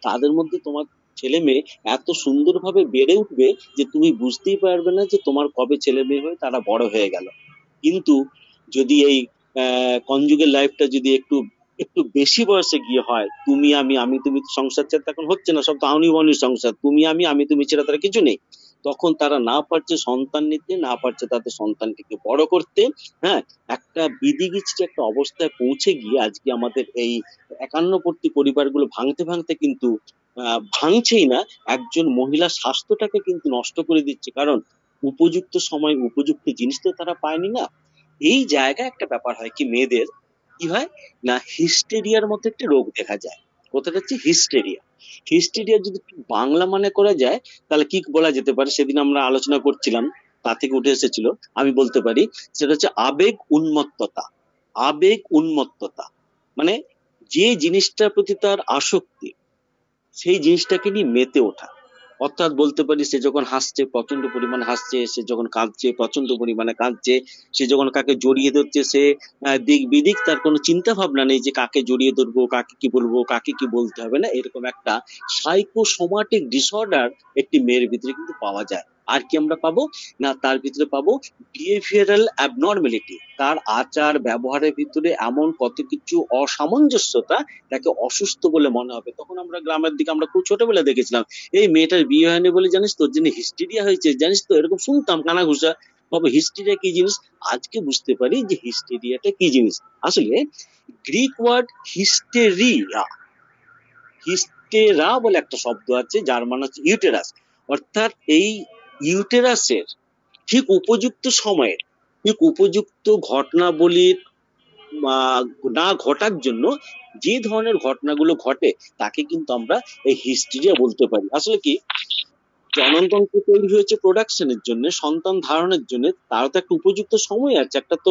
তাদের মধ্যে তোমার ছেলে মেয়ে এত সুন্দরভাবে বেড়ে উঠবে যে তুমি বুঝতেই পারবে না যে তোমার কবে ছেলে মেয়ে হয়ে তারা বড় হয়ে গেল। কিন্তু যদি এই কনজুগেল লাইফটা যদি একটু একটু বেশি বয়সে গিয়ে হয়, তুমি আমি আমি তুমি, সংসার ছাড়া এখন হচ্ছে না, সব তো আউনি বাউনি সংসার, তুমি আমি আমি তুমি ছাড়া তারা কিছু নেই। তখন তারা না পারছে সন্তান নিতে, না পারছে তাদের সন্তানটিকে বড় করতে। হ্যাঁ, একটা বিদিকিচ্ছির একটা অবস্থায় পৌঁছে গিয়ে আজকে আমাদের এই একান্নবর্তী পরিবারগুলো ভাঙতে ভাঙতে কিন্তু ভাঙছেই না, একজন মহিলার স্বাস্থ্যটাকে কিন্তু নষ্ট করে দিচ্ছে, কারণ উপযুক্ত সময় উপযুক্ত জিনিস তো তারা পায়নি না। এই জায়গায় একটা ব্যাপার হয় কি, মেয়েদের কি হয় না, হিস্টেরিয়ার মতো একটা রোগ দেখা যায়। কথাটা হচ্ছে হিস্টেরিয়া। হিস্টেরিয়া যদি বাংলা মানে করা যায় তাহলে কি বলা যেতে পারে, সেদিন আমরা আলোচনা করছিলাম, তা থেকে উঠে এসেছিল, আমি বলতে পারি সেটা হচ্ছে আবেগ উন্মত্ততা। আবেগ উন্মত্ততা মানে যে জিনিসটার প্রতি তার আসক্তি, সেই জিনিসটাকে নিয়ে মেতে ওঠা। অর্থাৎ বলতে পারি, সে যখন হাসছে প্রচন্ড পরিমাণে হাসছে, সে যখন কাঁদছে প্রচন্ড পরিমাণে কাঁদছে, সে যখন কাকে জড়িয়ে ধরছে, সে দিক বিদিক তার কোনো চিন্তা ভাবনা নেই যে কাকে জড়িয়ে ধরবো, কাকে কি বলবো, কাকে কি বলতে হবে না, এরকম একটা সাইকোসোমাটিক ডিসঅর্ডার একটি মেয়ের ভিতরে কিন্তু পাওয়া যায়। আর কি আমরা পাবো না, তার ভিতরে পাবো বিহেভিয়ারাল অ্যাবনর্মালিটি, তার আচার ব্যবহারের ভিতরে এমন কত কিছু অসামঞ্জস্যতা, তাকে অসুস্থ বলে মনে হবে। তখন আমরা গ্রামের দিকে আমরা খুব ছোটবেলায় দেখেছিলাম, এই মেয়েটার বিয়ে হয়নি বলে জানিস তো, ওর জন্য হিস্টেরিয়া হয়েছে জানিস তো, এরকম শুনতাম কানাঘুষা। বাবা, হিস্টেরিয়া কি জিনিস আজকে বুঝতে পারি যে হিস্টেরিয়াটা কি জিনিস। আসলে গ্রিক ওয়ার্ড হিস্টেরিয়া, হিস্টেরা বলে একটা শব্দ আছে, যার মানে হচ্ছে ইউটেরাস। অর্থাৎ এই ইউটেরাসের ঠিক উপযুক্ত সময়ে ঠিক উপযুক্ত ঘটনাবলীর না ঘটার জন্য যে ধরনের ঘটনাগুলো ঘটে তাকে কিন্তু আমরা এই হিস্টেরিয়া বলতে পারি। আসলে কি, জননতন্ত্র তৈরি হয়েছে প্রোডাকশনের জন্য, সন্তান ধারণের জন্য, তারও তো একটা উপযুক্ত সময় আছে, একটা তো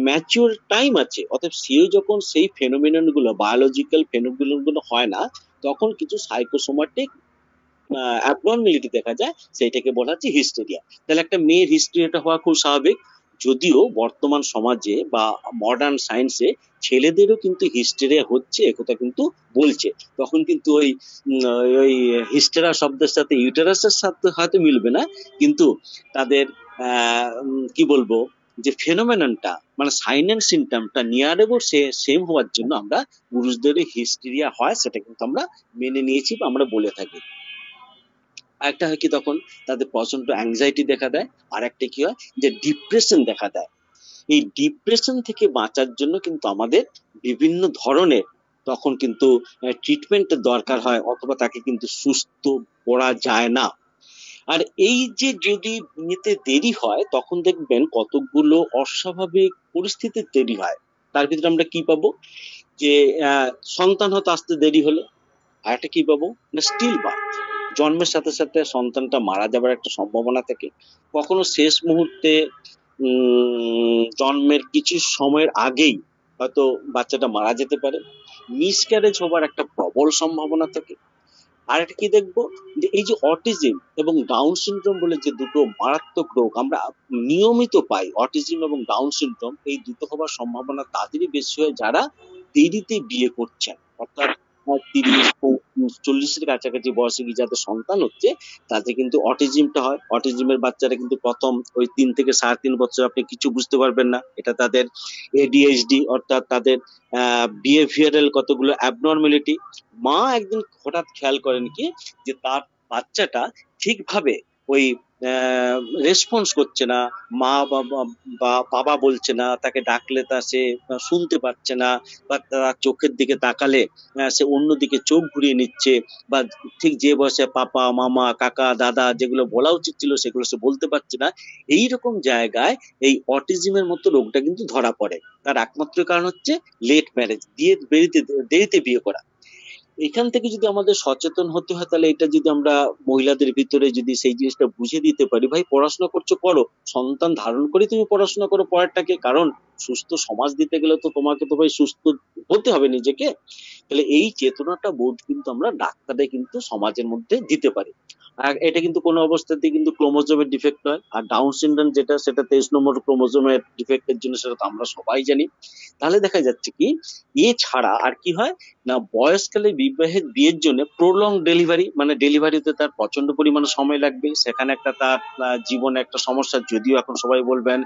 ম্যাচিওর টাইম আছে। অতএব সেও যখন সেই ফেনোমেনন গুলো, বায়োলজিক্যাল ফেনোমেনন গুলো হয় না, তখন কিছু সাইকোসোমাটিক অ্যাবনর্মালিটি দেখা যায়, সেইটাকে বলা হচ্ছে হিস্টেরিয়া। তাহলে একটা মেয়ের হিস্টেরিয়াটা হওয়া খুব স্বাভাবিক। যদিও বর্তমান সমাজে বা মডার্ন সায়েন্সে ছেলেদেরও কিন্তু হিস্টেরিয়া হচ্ছে, একথা কিন্তু বলছে। তখন কিন্তু ওই হিস্টেরা শব্দের সাথে ইউটেরাসের সাথে হয়তো মিলবে না, কিন্তু তাদের কি বলবো, যে ফেনোমেননটা মানে সাইন এন্ড সিমটমটা নিয়ার এবং সেম হওয়ার জন্য আমরা পুরুষদের হিস্টেরিয়া হয় সেটা কিন্তু আমরা মেনে নিয়েছি বা আমরা বলে থাকি। আরেকটা হয় কি, তখন তাদের প্রচন্ড অ্যাংজাইটি দেখা দেয়, আর একটা কি হয় যে ডিপ্রেশন দেখা দেয়। এই ডিপ্রেশন থেকে বাঁচার জন্য কিন্তু আমাদের বিভিন্ন ধরনের তখন কিন্তু ট্রিটমেন্টের দরকার হয়, অথবা তাকে কিন্তু সুস্থ করা যায় না। আর এই যে যদি বিয়েতে দেরি হয়, তখন দেখবেন কতগুলো অস্বাভাবিক পরিস্থিতির দেরি হয়। তার ভিতরে আমরা কি পাবো, যে সন্তান হতে আসতে দেরি হলে। আর একটা কি পাবো না, স্টিল বার্থ, জন্মের সাথে সাথে সন্তানটা মারা যাবার একটা সম্ভাবনা থাকে। কখনো শেষ মুহূর্তে জন্মের কিছু সময়ের আগেই হয়তো বাচ্চাটা মারা যেতে পারে। মিসক্যারেজ হবার একটা প্রবল সম্ভাবনা থাকে। আর একটা কি দেখবো, যে এই যে অটিজম এবং ডাউন সিনড্রোম বলে যে দুটো মারাত্মক রোগ আমরা নিয়মিত পাই, অটিজম এবং ডাউন সিনড্রোম, এই দুটো হবার সম্ভাবনা তাদেরই বেশি হয় যারা দেরিতে বিয়ে করছেন। অর্থাৎ 30-40-এর কাছাকাছি বয়সে গিয়ে যাদের সন্তান হচ্ছে, তাতে কিন্তু অটিজমটা হয়। অটিজমের বাচ্চারা কিন্তু প্রথম ওই 3 থেকে 3.5 বছর আপনি কিছু বুঝতে পারবেন না, এটা তাদের এডিএইচডি, অর্থাৎ তাদের বিহেভিয়ারাল কতগুলো অ্যাবনর্মালিটি। মা একদিন হঠাৎ খেয়াল করেন কি, যে তার বাচ্চাটা ঠিকভাবে ওই রেসপন্স করছে না, মা বাবা বা বাবা বলছে না, তাকে ডাকলে তা সে শুনতে পাচ্ছে না, বা তার চোখের দিকে তাকালে সে অন্যদিকে চোখ ঘুরিয়ে নিচ্ছে, বা ঠিক যে বয়সে পাপা মামা কাকা দাদা যেগুলো বলা উচিত ছিল সেগুলো সে বলতে পারছে না। এইরকম জায়গায় এই অটিজমের মতো রোগটা কিন্তু ধরা পড়ে। তার একমাত্র কারণ হচ্ছে লেট ম্যারেজ, দেরিতে বিয়ে করা। এখান থেকে যদি আমাদের সচেতন হতে হয়, তাহলে এটা যদি আমরা মহিলাদের ভিতরে যদি সেই জিনিসটা বুঝে দিতে পারি, ভাই পড়াশোনা করছো করো, সন্তান ধারণ করে তুমি পড়াশোনা করো পরেরটাকে, কারণ সুস্থ সমাজ দিতে গেলে তো তোমাকে তো ভাই সুস্থ হতে হবে নিজেকে। তাহলে এই চেতনাটা বোধ কিন্তু আমরা ডাক্তারে কিন্তু সমাজের মধ্যে দিতে পারি। আর এটা কিন্তু কোনো অবস্থাতেই কিন্তু ক্রোমোজোমের ডিফেক্ট নয়। আর ডাউন সিনড্রোম যেটা, সেটা 23 নম্বর ক্রোমোজোমের ডিফেক্টের জন্য, সেটা তো আমরা সবাই জানি। তাহলে দেখা যাচ্ছে কি, এছাড়া আর কি হয় না, বয়সকালে বিয়ের জন্য প্রলং ডেলিভারি, মানে ডেলিভারিতে তার প্রচন্ড পরিমাণে সময় লাগবে, সেখানে একটা তার জীবনে একটা সমস্যা। যদিও এখন সবাই বলবেন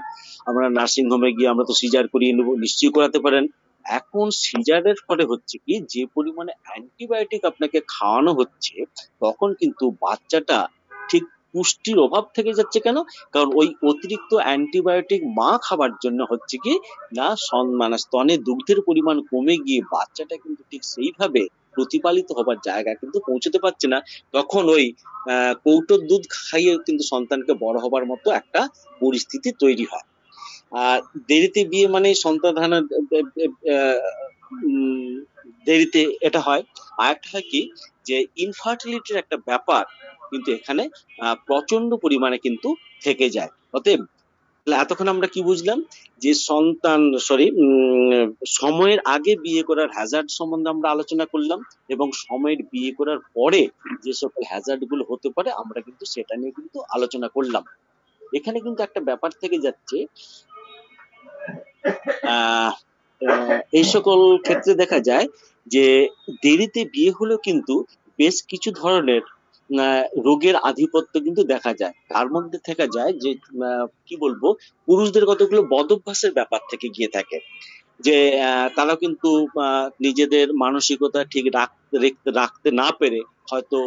আমরা নার্সিং হোমে গিয়ে আমরা তো সিজার করিয়ে নেবো, নিশ্চয়ই করাতে পারেন। এখন সিজারের ফলে হচ্ছে কি, যে পরিমাণে অ্যান্টিবায়োটিক আপনাকে খাওয়ানো হচ্ছে, তখন কিন্তু বাচ্চাটা ঠিক পুষ্টির অভাব থেকে যাচ্ছে। কেন? কারণ ওই অতিরিক্ত অ্যান্টিবায়োটিক মা খাবার জন্য হচ্ছে কি না, মানে স্তনে দুগ্ধের পরিমাণ কমে গিয়ে বাচ্চাটা কিন্তু ঠিক সেইভাবে প্রতিপালিত হবার জায়গা কিন্তু পৌঁছতে পারছে না। তখন ওই কৌটোর দুধ খাইয়ে কিন্তু সন্তানকে বড় হবার মতো একটা পরিস্থিতি তৈরি হয়। আর দেরিতে বিয়ে মানে সন্তান ধারণের দেরিতে এটা হয়। আর একটা হয় কি, যে ইনফার্টিলিটির একটা ব্যাপার কিন্তু এখানে প্রচন্ড পরিমাণে কিন্তু থেকে যায়। অতএব এতক্ষণ আমরা কি বুঝলাম, যে সন্তান সরি সময়ের আগে বিয়ে করার হ্যাজার্ড সম্বন্ধে আমরা আলোচনা করলাম, এবং সময়ের বিয়ে করার পরে যে সকল হ্যাজার্ড গুলো হতে পারে আমরা কিন্তু সেটা নিয়ে কিন্তু আলোচনা করলাম। এখানে কিন্তু একটা ব্যাপার থেকে যাচ্ছে, এই সকল ক্ষেত্রে দেখা যায় যে দেরিতে বিয়ে হলেও কিন্তু বেশ কিছু ধরনের রোগের আধিপত্য কিন্তু দেখা যায়। তার মধ্যে থেকে যায় যে কি বলবো, পুরুষদের কতগুলো বদভ্যাসের ব্যাপার থেকে গিয়ে থাকে, যে তারা কিন্তু নিজেদের মানসিকতা ঠিক রাখতে না পেরে হয়তো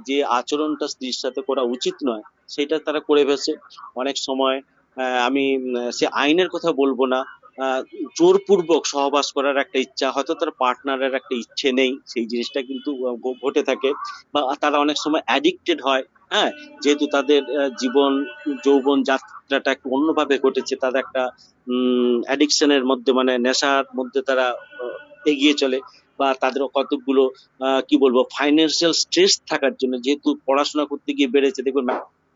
যে আচরণটা স্ত্রীর সাথে করা উচিত নয় সেটা তারা করে ফেলছে। অনেক সময় আমি সে আইনের কথা বলবো না, জোরপূর্বক সহবাস করার একটা ইচ্ছা, হয়তো তার পার্টনারের একটা ইচ্ছে নেই, সেই জিনিসটা কিন্তু ঘটে থাকে। বা তারা অনেক সময় অ্যাডিক্টেড হয়, হ্যাঁ, যেহেতু তাদের জীবন যৌবন যাত্রাটা একটু অন্যভাবে ঘটেছে, তাদের একটা অ্যাডিকশনের মধ্যে মানে নেশার মধ্যে তারা এগিয়ে চলে। বা তাদের কতগুলো কি বলবো ফাইন্যান্সিয়াল স্ট্রেস থাকার জন্য, যেহেতু পড়াশোনা করতে গিয়ে বেড়েছে, দেখবেন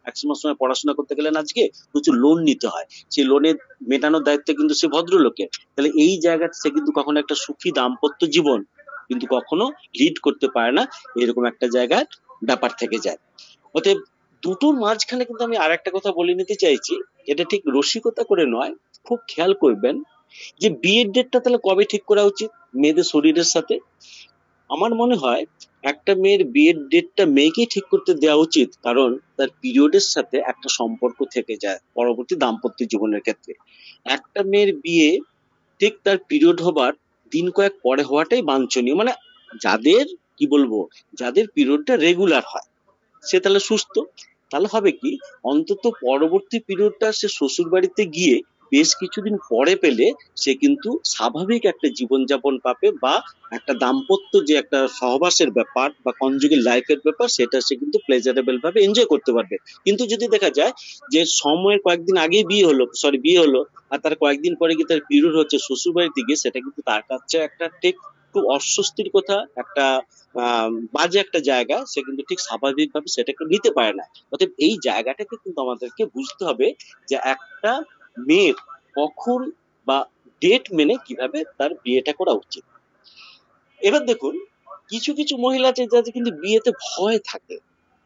ম্যাক্সিমাম সময় পড়াশোনা করতে গেলে আজকে প্রচুর লোন নিতে হয়, সেই লোনের মেটানোর দায়িত্ব কিন্তু সে ভদ্রলোকের। তাহলে এই জায়গাতে সে কিন্তু কখনো একটা সুখী দাম্পত্য জীবন কিন্তু কখনো লিড করতে পারে না, এরকম একটা জায়গায় ব্যাপার থেকে যায়। অতএব দুটোর মাঝখানে কিন্তু আমি আর একটা কথা বলে নিতে চাইছি, এটা ঠিক রসিকতা করে নয়, খুব খেয়াল করবেন যে বিয়ের ডেটটা তাহলে কবে ঠিক করা উচিত মেয়েদের শরীরের সাথে। আমার মনে হয় একটা মেয়ের বিয়ের ডেটটা মেয়েকেই ঠিক করতে দেওয়া উচিত, কারণ তার পিরিয়ডের সাথে একটা সম্পর্ক থেকে যায় পরবর্তী দাম্পত্য জীবনের ক্ষেত্রে। একটা মেয়ের বিয়ে ঠিক তার পিরিয়ড হবার দিন কয়েক পরে হওয়াটাই বাঞ্ছনীয়। মানে যাদের কি বলবো, যাদের পিরিয়ডটা রেগুলার হয় সে তাহলে সুস্থ। তাহলে হবে কি, অন্তত পরবর্তী পিরিয়ডটা সে শ্বশুর বাড়িতে গিয়ে বেশ কিছুদিন পরে পেলে সে কিন্তু স্বাভাবিক একটা জীবনযাপন পাবে, বা একটা দাম্পত্য যে একটা সহবাসের ব্যাপার বা কনজুগেল লাইফের ব্যাপার সেটা সে কিন্তু প্লেজারেবল ভাবে এনজয় করতে পারবে। কিন্তু যদি দেখা যায় যে সময়ের কয়েকদিন আগে বিয়ে হলো আর তার কয়েকদিন পরে গিয়ে তার পিরিয়ড হচ্ছে শ্বশুর বাড়িতে গিয়ে, সেটা কিন্তু তার কাছে একটা ঠিক খুব অস্বস্তির কথা, একটা বাজে একটা জায়গা, সে কিন্তু ঠিক স্বাভাবিকভাবে সেটাকে নিতে পারে না। অতএব এই জায়গাটাকে কিন্তু আমাদেরকে বুঝতে হবে যে একটা মেয়ের কখন বা ডেট মেনে কিভাবে তার বিয়েটা করা উচিত। এবার দেখুন, কিছু কিছু মহিলা আছে যাদের কিন্তু বিয়েতে ভয় থাকে।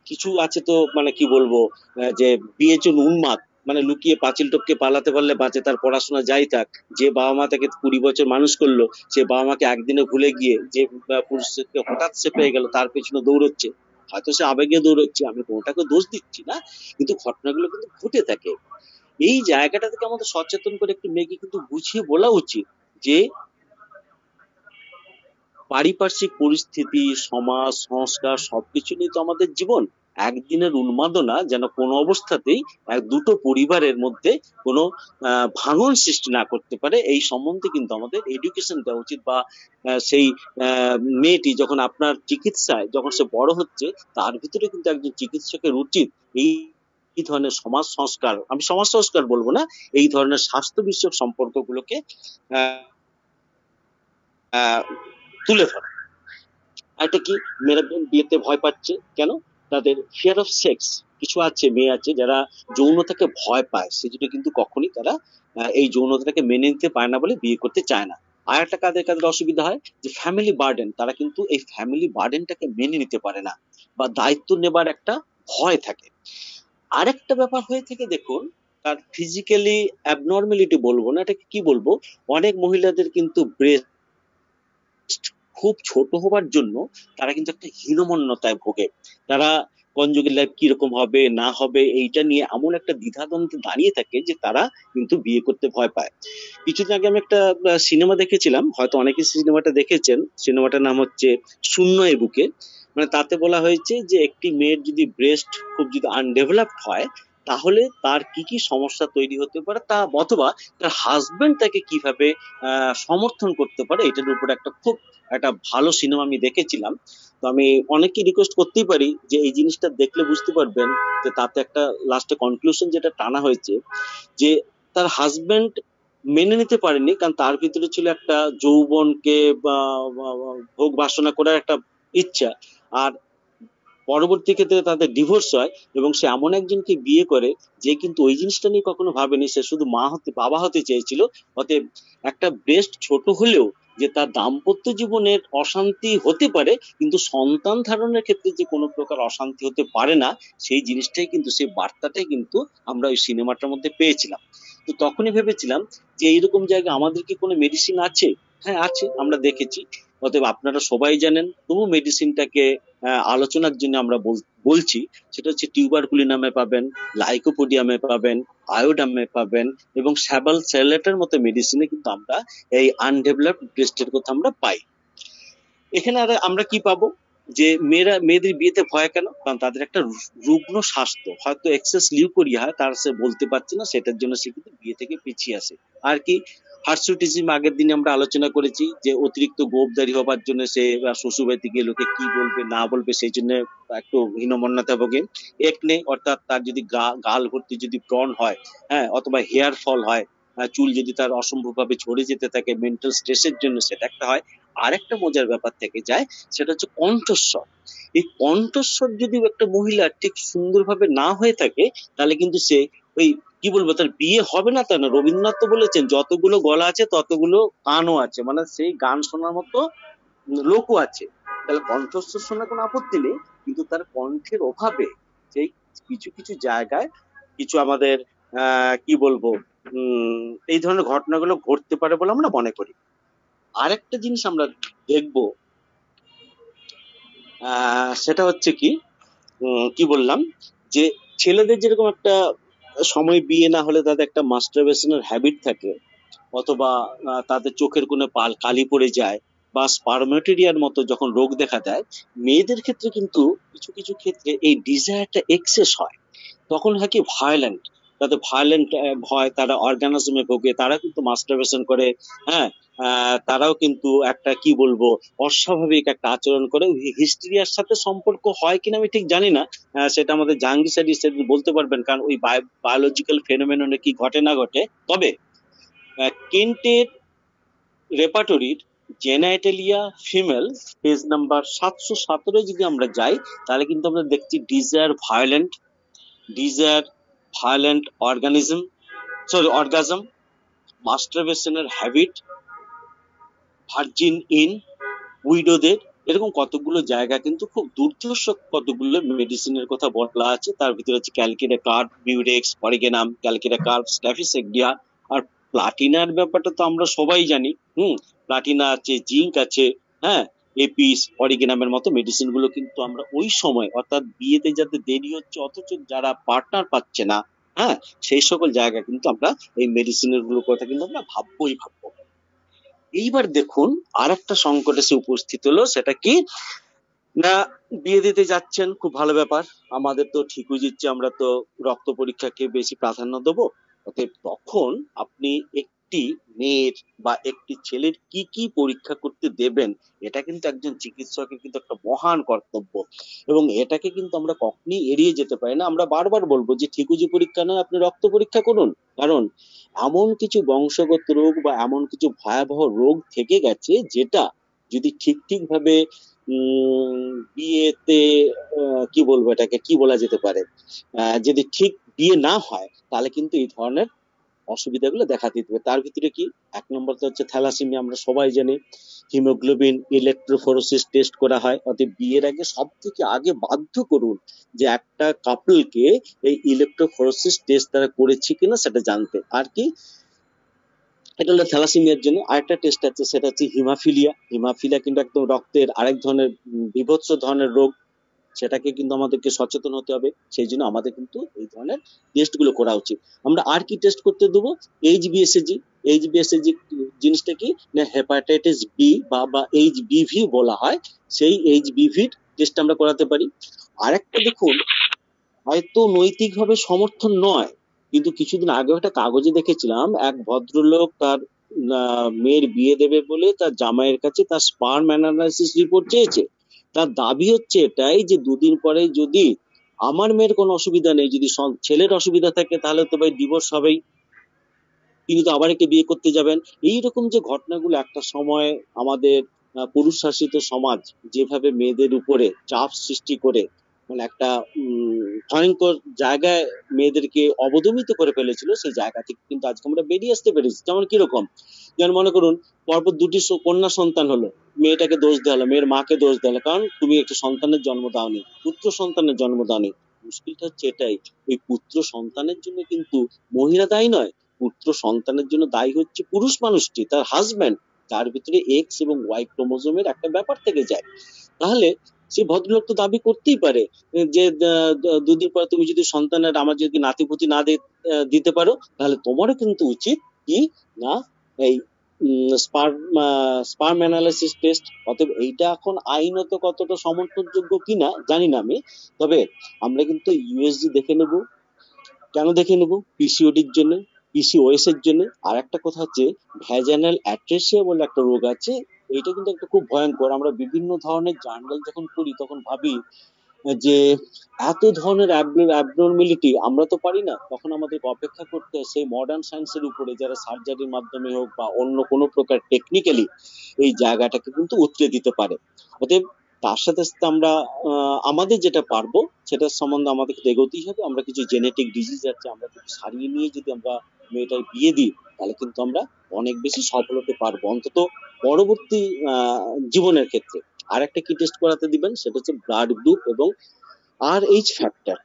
কিছু আছে তো মানে কি বলবো, যে বিয়ের জন্য উন্মাদ, মানে লুকিয়ে পাঁচিল টপকে পালাতে পারলে বাঁচে, তার পড়াশোনা যাই থাক। যে বাবা মা তাকে 20 বছর মানুষ করলো, সে বাবা মাকে একদিনে ভুলে গিয়ে যে পুরুষকে হঠাৎ সে পেয়ে গেল তার পেছনে দৌড়চ্ছে। হয়তো সে আবেগে দৌড়চ্ছে, আমি কোনোটাকে দোষ দিচ্ছি না, কিন্তু ঘটনাগুলো কিন্তু ঘটে থাকে। এই জায়গাটা থেকে আমাদের সচেতন করে একটি মেয়েকে কিন্তু বুঝিয়ে বলা উচিত যে পারিপার্শ্বিক পরিস্থিতি, সমাজ, সংস্কার সবকিছু নিয়ে তো আমাদের জীবন। একদিনের উন্মাদনা যেন কোনো অবস্থাতেই দুটো পরিবারের মধ্যে কোনো ভাঙন সৃষ্টি না করতে পারে, এই সম্বন্ধে কিন্তু আমাদের এডুকেশন দেওয়া উচিত। বা সেই মেয়েটি যখন আপনার চিকিৎসায় যখন সে বড় হচ্ছে, তার ভিতরে কিন্তু একজন চিকিৎসকের উচিত এই ধরনের সমাজ সংস্কার, আমি সমাজ সংস্কার বলবো না, এই ধরনের স্বাস্থ্য বিষয়ক সম্পর্কগুলোকে আহ আহ তুলে ধরা। একটা কি, মেয়েরা বিয়েতে ভয় পাচ্ছে কেন? তাদের ফিয়ার অফ সেক্স। কিছু আছে মেয়ে আছে যারা যৌনতাকে ভয় পায়, সেজন্য কিন্তু কখনই তারা এই যৌনতাকে মেনে নিতে পারে না বলে বিয়ে করতে চায় না। আর একটা কাদের কাদের অসুবিধা হয়, যে ফ্যামিলি বার্ডেন, তারা কিন্তু এই ফ্যামিলি বার্ডেনটাকে মেনে নিতে পারে না, বা দায়িত্ব নেবার একটা ভয় থাকে। আরেকটা ব্যাপার হয়ে থেকে দেখুন, তার ফিজিক্যালি অ্যাবনর্মালিটি বলবো না, এটাকে কি বলবো, অনেক মহিলাদের কিন্তু ব্রেস্ট খুব ছোট হবার জন্য তারা কিন্তু একটা হীনমন্যতায় ভোগে। তারা কনজুগেল লাইফ কিরকম হবে না হবে এইটা নিয়ে এমন একটা দ্বিধাদ্বন্দ্বে দাঁড়িয়ে থাকে যে তারা কিন্তু বিয়ে করতে ভয় পায়। কিছুদিন আগে আমি একটা সিনেমা দেখেছিলাম, হয়তো অনেকে সিনেমাটা দেখেছেন, সিনেমাটার নাম হচ্ছে শূন্য এ বুকে। মানে তাতে বলা হয়েছে যে একটি মেয়ের যদি ব্রেস্ট খুব যদি আনডেভেলপড হয় তাহলে তার কি কি সমস্যা তৈরি হতে পারে, তা অথবা তার হাজবেন্ড তাকে কিভাবে সমর্থন করতে পারে, এটার উপর একটা ভালো সিনেমা আমি দেখেছিলাম। তো আমি অনেককে রিকোয়েস্ট করতেই পারি যে এই জিনিসটা দেখলে বুঝতে পারবেন যে তাতে একটা লাস্টে কনক্লুশন যেটা টানা হয়েছে যে তার হাজবেন্ড মেনে নিতে পারেনি, কারণ তার ভিতরে ছিল একটা যৌবনকে ভোগ বাসনা করার একটা ইচ্ছা। আর পরবর্তী ক্ষেত্রে তাদের ডিভোর্স হয় এবং সে এমন একজনকে বিয়ে করে যে কিন্তু ওই জিনিসটা নিয়ে কখনো ভাবেনি, সে শুধু বাবা হতে চেয়েছিল। অতএব একটা ব্রেস্ট ছোট হলেও যে তার দাম্পত্য জীবনের অশান্তি হতে পারে, কিন্তু সন্তান ধারণের ক্ষেত্রে যে কোনো প্রকার অশান্তি হতে পারে না, সেই জিনিসটাই কিন্তু, সেই বার্তাটাই কিন্তু আমরা ওই সিনেমাটার মধ্যে পেয়েছিলাম। তো তখনই ভেবেছিলাম যে এইরকম জায়গায় আমাদের কি কোনো মেডিসিন আছে? হ্যাঁ আছে, আমরা দেখেছি। অতএব আপনারা সবাই জানেন, তবু মেডিসিনটাকে আলোচনার জন্য আমরা বলছি। সেটা হচ্ছে টিউবারকুলিনামে পাবেন, লাইকোপোডিয়ামে পাবেন, আয়োডামে পাবেন, এবং স্যাবাল সেলেটের মতো মেডিসিনে কিন্তু আমরা এই আনডেভেলপড ব্রেস্টের কথা আমরা পাই। এখানে আর আমরা কি পাবো, যে মেয়েদের বিয়েতে ভয় কেন? কারণ তাদের একটা রুগ্ন স্বাস্থ্য, হয়তো এক্সেস লিউকোরিয়া হয়, তার সে বলতে পারছে না, সেটার জন্য সে কিন্তু বিয়ে থেকে পিছিয়ে আসে। আর কি হার্সুটিজম, আগের দিনে আমরা আলোচনা করেছি যে অতিরিক্ত গোঁফদারি হবার জন্য সে শ্বশুরবাড়িতে গিয়ে লোকে কি বলবে না বলবে সেই জন্য একটু হীনমন্যতা ভোগে। একনে, অর্থাৎ তার যদি গাল ভর্তি যদি ব্রণ হয়, হ্যাঁ, অথবা হেয়ার ফল হয়, চুল যদি তার অসম্ভব ভাবে ঝরে যেতে থাকে মেন্টাল স্ট্রেসের জন্য, সেটা একটা হয়। আরেকটা মজার ব্যাপার থেকে যায়, সেটা হচ্ছে কণ্ঠস্বর। এই কণ্ঠস্বর যদি একটা মহিলার ঠিক সুন্দরভাবে না হয়ে থাকে, তাহলে কিন্তু সে ওই কি বলবো, তার বিয়ে হবে না তা না। রবীন্দ্রনাথ তো বলেছেন যতগুলো গলা আছে ততগুলো কানও আছে, মানে সেই গান শোনার মতো লোকও আছে। তাহলে কণ্ঠস্বর শোনার কোনো আপত্তি নেই, কিন্তু তার কণ্ঠের অভাবে সেই কিছু কিছু জায়গায় কিছু আমাদের কি বলবো এই ধরনের ঘটনাগুলো ঘটতে পারে বলে আমরা মনে করি। আরেকটা জিনিস আমরা দেখবো, সেটা হচ্ছে কি, কি বললাম, যে ছেলেদের যেরকম একটা সময় বিয়ে না হলে তাদের একটা মাস্টারবেশনের হ্যাবিট থাকে, অথবা তাদের চোখের কোণে কালি পড়ে যায়, বা স্পারমেটেরিয়ার মতো যখন রোগ দেখা দেয়, মেয়েদের ক্ষেত্রে কিন্তু কিছু কিছু ক্ষেত্রে এই ডিজায়ারটা এক্সেস হয়। তখন হয় কি ভায়োলেন্ট, তাদের ভায়োলেন্ট হয়, তারা অর্গানাজমে ভোগে, তারা কিন্তু মাস্টারবেশন করে। হ্যাঁ, তারাও কিন্তু একটা কি বলবো অস্বাভাবিক একটা আচরণ করে। হিস্টেরিয়ার সাথে সম্পর্ক হয় কিনা আমি ঠিক জানি না, সেটা আমাদের জাহাঙ্গীর স্যার বলতে পারবেন, কারণ ওই বায়োলজিক্যাল ফেনোমেননে কি ঘটে না ঘটে। তবে কেন্টের রেপার্টরির জেনাইটেলিয়া ফিমেল পেজ নাম্বার 717 যদি আমরা যাই, তাহলে কিন্তু আমরা দেখছি ডিজায়ার ভায়োলেন্ট অর্গাজম, মাস্টারবেশনের হ্যাবিট, ভার্জিন ইন উইডোদের, এরকম কতগুলো জায়গা কিন্তু খুব দুর্ধর্ষ কতগুলো মেডিসিনের কথা বলা আছে। তার ভিতরে আছে ক্যালকিরা কার্ব, বিউরেক্স, অরিগেনাম, ক্যালকিরা কার্ব, স্ট্যাফিসেগডিয়া। আর প্লাটিনার ব্যাপারটা তো আমরা সবাই জানি। প্লাটিনা আছে, জিঙ্ক আছে, হ্যাঁ, এপিস, অরিগেনামের মতো মেডিসিন গুলো কিন্তু আমরা ওই সময়, অর্থাৎ বিয়েতে যাতে দেরি হচ্ছে অথচ যারা পার্টনার পাচ্ছে না, হ্যাঁ, সেই সকল জায়গা কিন্তু আমরা এই মেডিসিনের গুলোর কথা কিন্তু আমরা ভাববো। এইবার দেখুন আর একটা সংকট এসে উপস্থিত হলো, সেটা কি না, বিয়ে দিতে যাচ্ছেন, খুব ভালো ব্যাপার, আমাদের তো ঠিকই দিচ্ছে, আমরা তো রক্ত পরীক্ষাকে বেশি প্রাধান্য দেবো। অতএব তখন আপনি একটি মেয়ের বা একটি ছেলের কি কি পরীক্ষা করতে দেবেন, এটা কিন্তু একজন চিকিৎসকের কিন্তু একটা মহান কর্তব্য, এবং এটাকে কিন্তু আমরা কখনই এড়িয়ে যেতে পারি না। আমরা বারবার বলবো যে ঠিকুজি পরীক্ষা নয়, আপনি রক্ত পরীক্ষা করুন। কারণ এমন কিছু বংশগত রোগ বা এমন কিছু ভয়াবহ রোগ থেকে গেছে, যেটা যদি ঠিক ভাবে বিয়েতে কি বলবো, এটাকে কি বলা যেতে পারে, যদি ঠিক বিয়ে না হয় তাহলে কিন্তু এই ধরনের অসুবিধাগুলো দেখা দিতে পারে। তার ভিতরে কি, এক নম্বর তো হচ্ছে থ্যালাসেমিয়া, আমরা সবাই জানি। হিমোগ্লোবিন ইলেকট্রোফোরেসিস টেস্ট করা হয়। অতএব বিয়ের আগে সব থেকে আগে বাধ্য করুন যে একটা কাপলকে এই ইলেকট্রোফোরেসিস টেস্ট তারা করেছে কিনা সেটা জানতে। আর কি, এটা হলো থ্যালাসেমিয়ার জন্য। আরেকটা টেস্ট আছে, সেটা হচ্ছে হিমাফিলিয়া কিন্তু একদম রক্তের আরেক ধরনের বিভৎস ধরনের রোগ, সেটাকে কিন্তু আমাদেরকে সচেতন হতে হবে। সেই জন্য আমাদের কিন্তু এই ধরনের টেস্ট গুলো করা উচিত। আমরা আর কি টেস্ট করতে দেবো, এইচবিএসএজি জিনিসটা কি না, হেপাটাইটিস বি বা এইচবিভি বলা হয়, সেই এইচবিভির টেস্ট আমরা করাতে পারি। আরেকটা দেখুন, হয়তো নৈতিকভাবে সমর্থন নয়, কিন্তু কিছুদিন আগে একটা কাগজে দেখেছিলাম এক ভদ্রলোক তার মেয়ের বিয়ে দেবে বলে তার জামাইয়ের কাছে তার স্পার্ম অ্যানালাইসিস রিপোর্ট চেয়েছে। তার দাবি হচ্ছে এটাই যে 2 দিন পরে যদি আমার মেয়ের কোনো অসুবিধা নেই, যদি ছেলের অসুবিধা থাকে তাহলে তো ভাই ডিভোর্স হবেই, তিনি তো আবার একে বিয়ে করতে যাবেন। এইরকম যে ঘটনাগুলো একটা সময় আমাদের পুরুষ শাসিত সমাজ যেভাবে মেয়েদের উপরে চাপ সৃষ্টি করে মানে একটা ভয়ঙ্কর জায়গায় মেয়েদেরকে অবদমিত করে ফেলেছিল, সেই জায়গা থেকে কিন্তু আজকে আমরা বেরিয়ে আসতে পেরেছি। যেমন কিরকম, যেমন মনে করুন পরপর 2টি কন্যা সন্তান হলো, মেয়েটাকে দোষ দেওয়া হলো, মেয়ের মাকে দোষ দেওয়া হলো, কারণ তুমি একটা সন্তানের জন্ম দাওনি, পুত্র সন্তানের জন্ম দাওনি। মুশকিলটা হচ্ছে এটাই, ওই পুত্র সন্তানের জন্য কিন্তু মহিলা দায়ী নয়, পুত্র সন্তানের জন্য দায়ী হচ্ছে পুরুষ মানুষটি, তার হাজবেন্ড, যার ভিতরে এক্স এবং ওয়াই ক্রোমোজোমের একটা ব্যাপার থেকে যায়। তাহলে সে ভদ্রলোক তো দাবি করতেই পারে যে 2 দিন পর তুমি যদি সন্তানের আমার যদি নাতিপুতি না দিতে পারো, তাহলে তোমারও কিন্তু উচিত কি না এই স্পার্ম অ্যানালাইসিস টেস্ট। অতএব এইটা এখন আইনত কতটা সমর্থনযোগ্য কিনা জানি না আমি, তবে আমরা কিন্তু ইউএসজি দেখে নেব। কেন দেখে নেব? পিসিওডির জন্য, পিসিওএস এর জন্য। আর একটা কথা হচ্ছে ভ্যাজানাল অ্যাট্রেসিয়া বলে একটা রোগ আছে, এটা কিন্তু একটা খুব ভয়ঙ্কর। আমরা বিভিন্ন ধরনের জার্নাল যখন পড়ি তখন ভাবি যে এত ধরনের অ্যাবনর্মালিটি আমরা তো পারি না, তখন আমাদেরকে অপেক্ষা করতে হয় সেই মডার্ন সায়েন্সের উপরে, যারা সার্জারির মাধ্যমে হোক বা অন্য কোনো প্রকার টেকনিক্যালি এই জায়গাটাকে কিন্তু উতরে দিতে পারে। অতএব তার সাথে সাথে আমরা আমাদের যেটা পারবো সেটার সম্বন্ধে আমাদেরকে এগোতেই হবে। আমরা কিছু জেনেটিক ডিজিজ আছে আমরা কিছু সারিয়ে নিয়ে যদি আমরা মেয়েটার বিয়ে দিই, তাহলে কিন্তু আমরা অনেক বেশি সফল হতে পারবো, অন্তত পরবর্তী জীবনের ক্ষেত্রে। আর একটা কি টেস্ট করাতে দিবেন, সেটা হচ্ছে ব্লাড গ্রুপ এবং RH ফ্যাক্টর।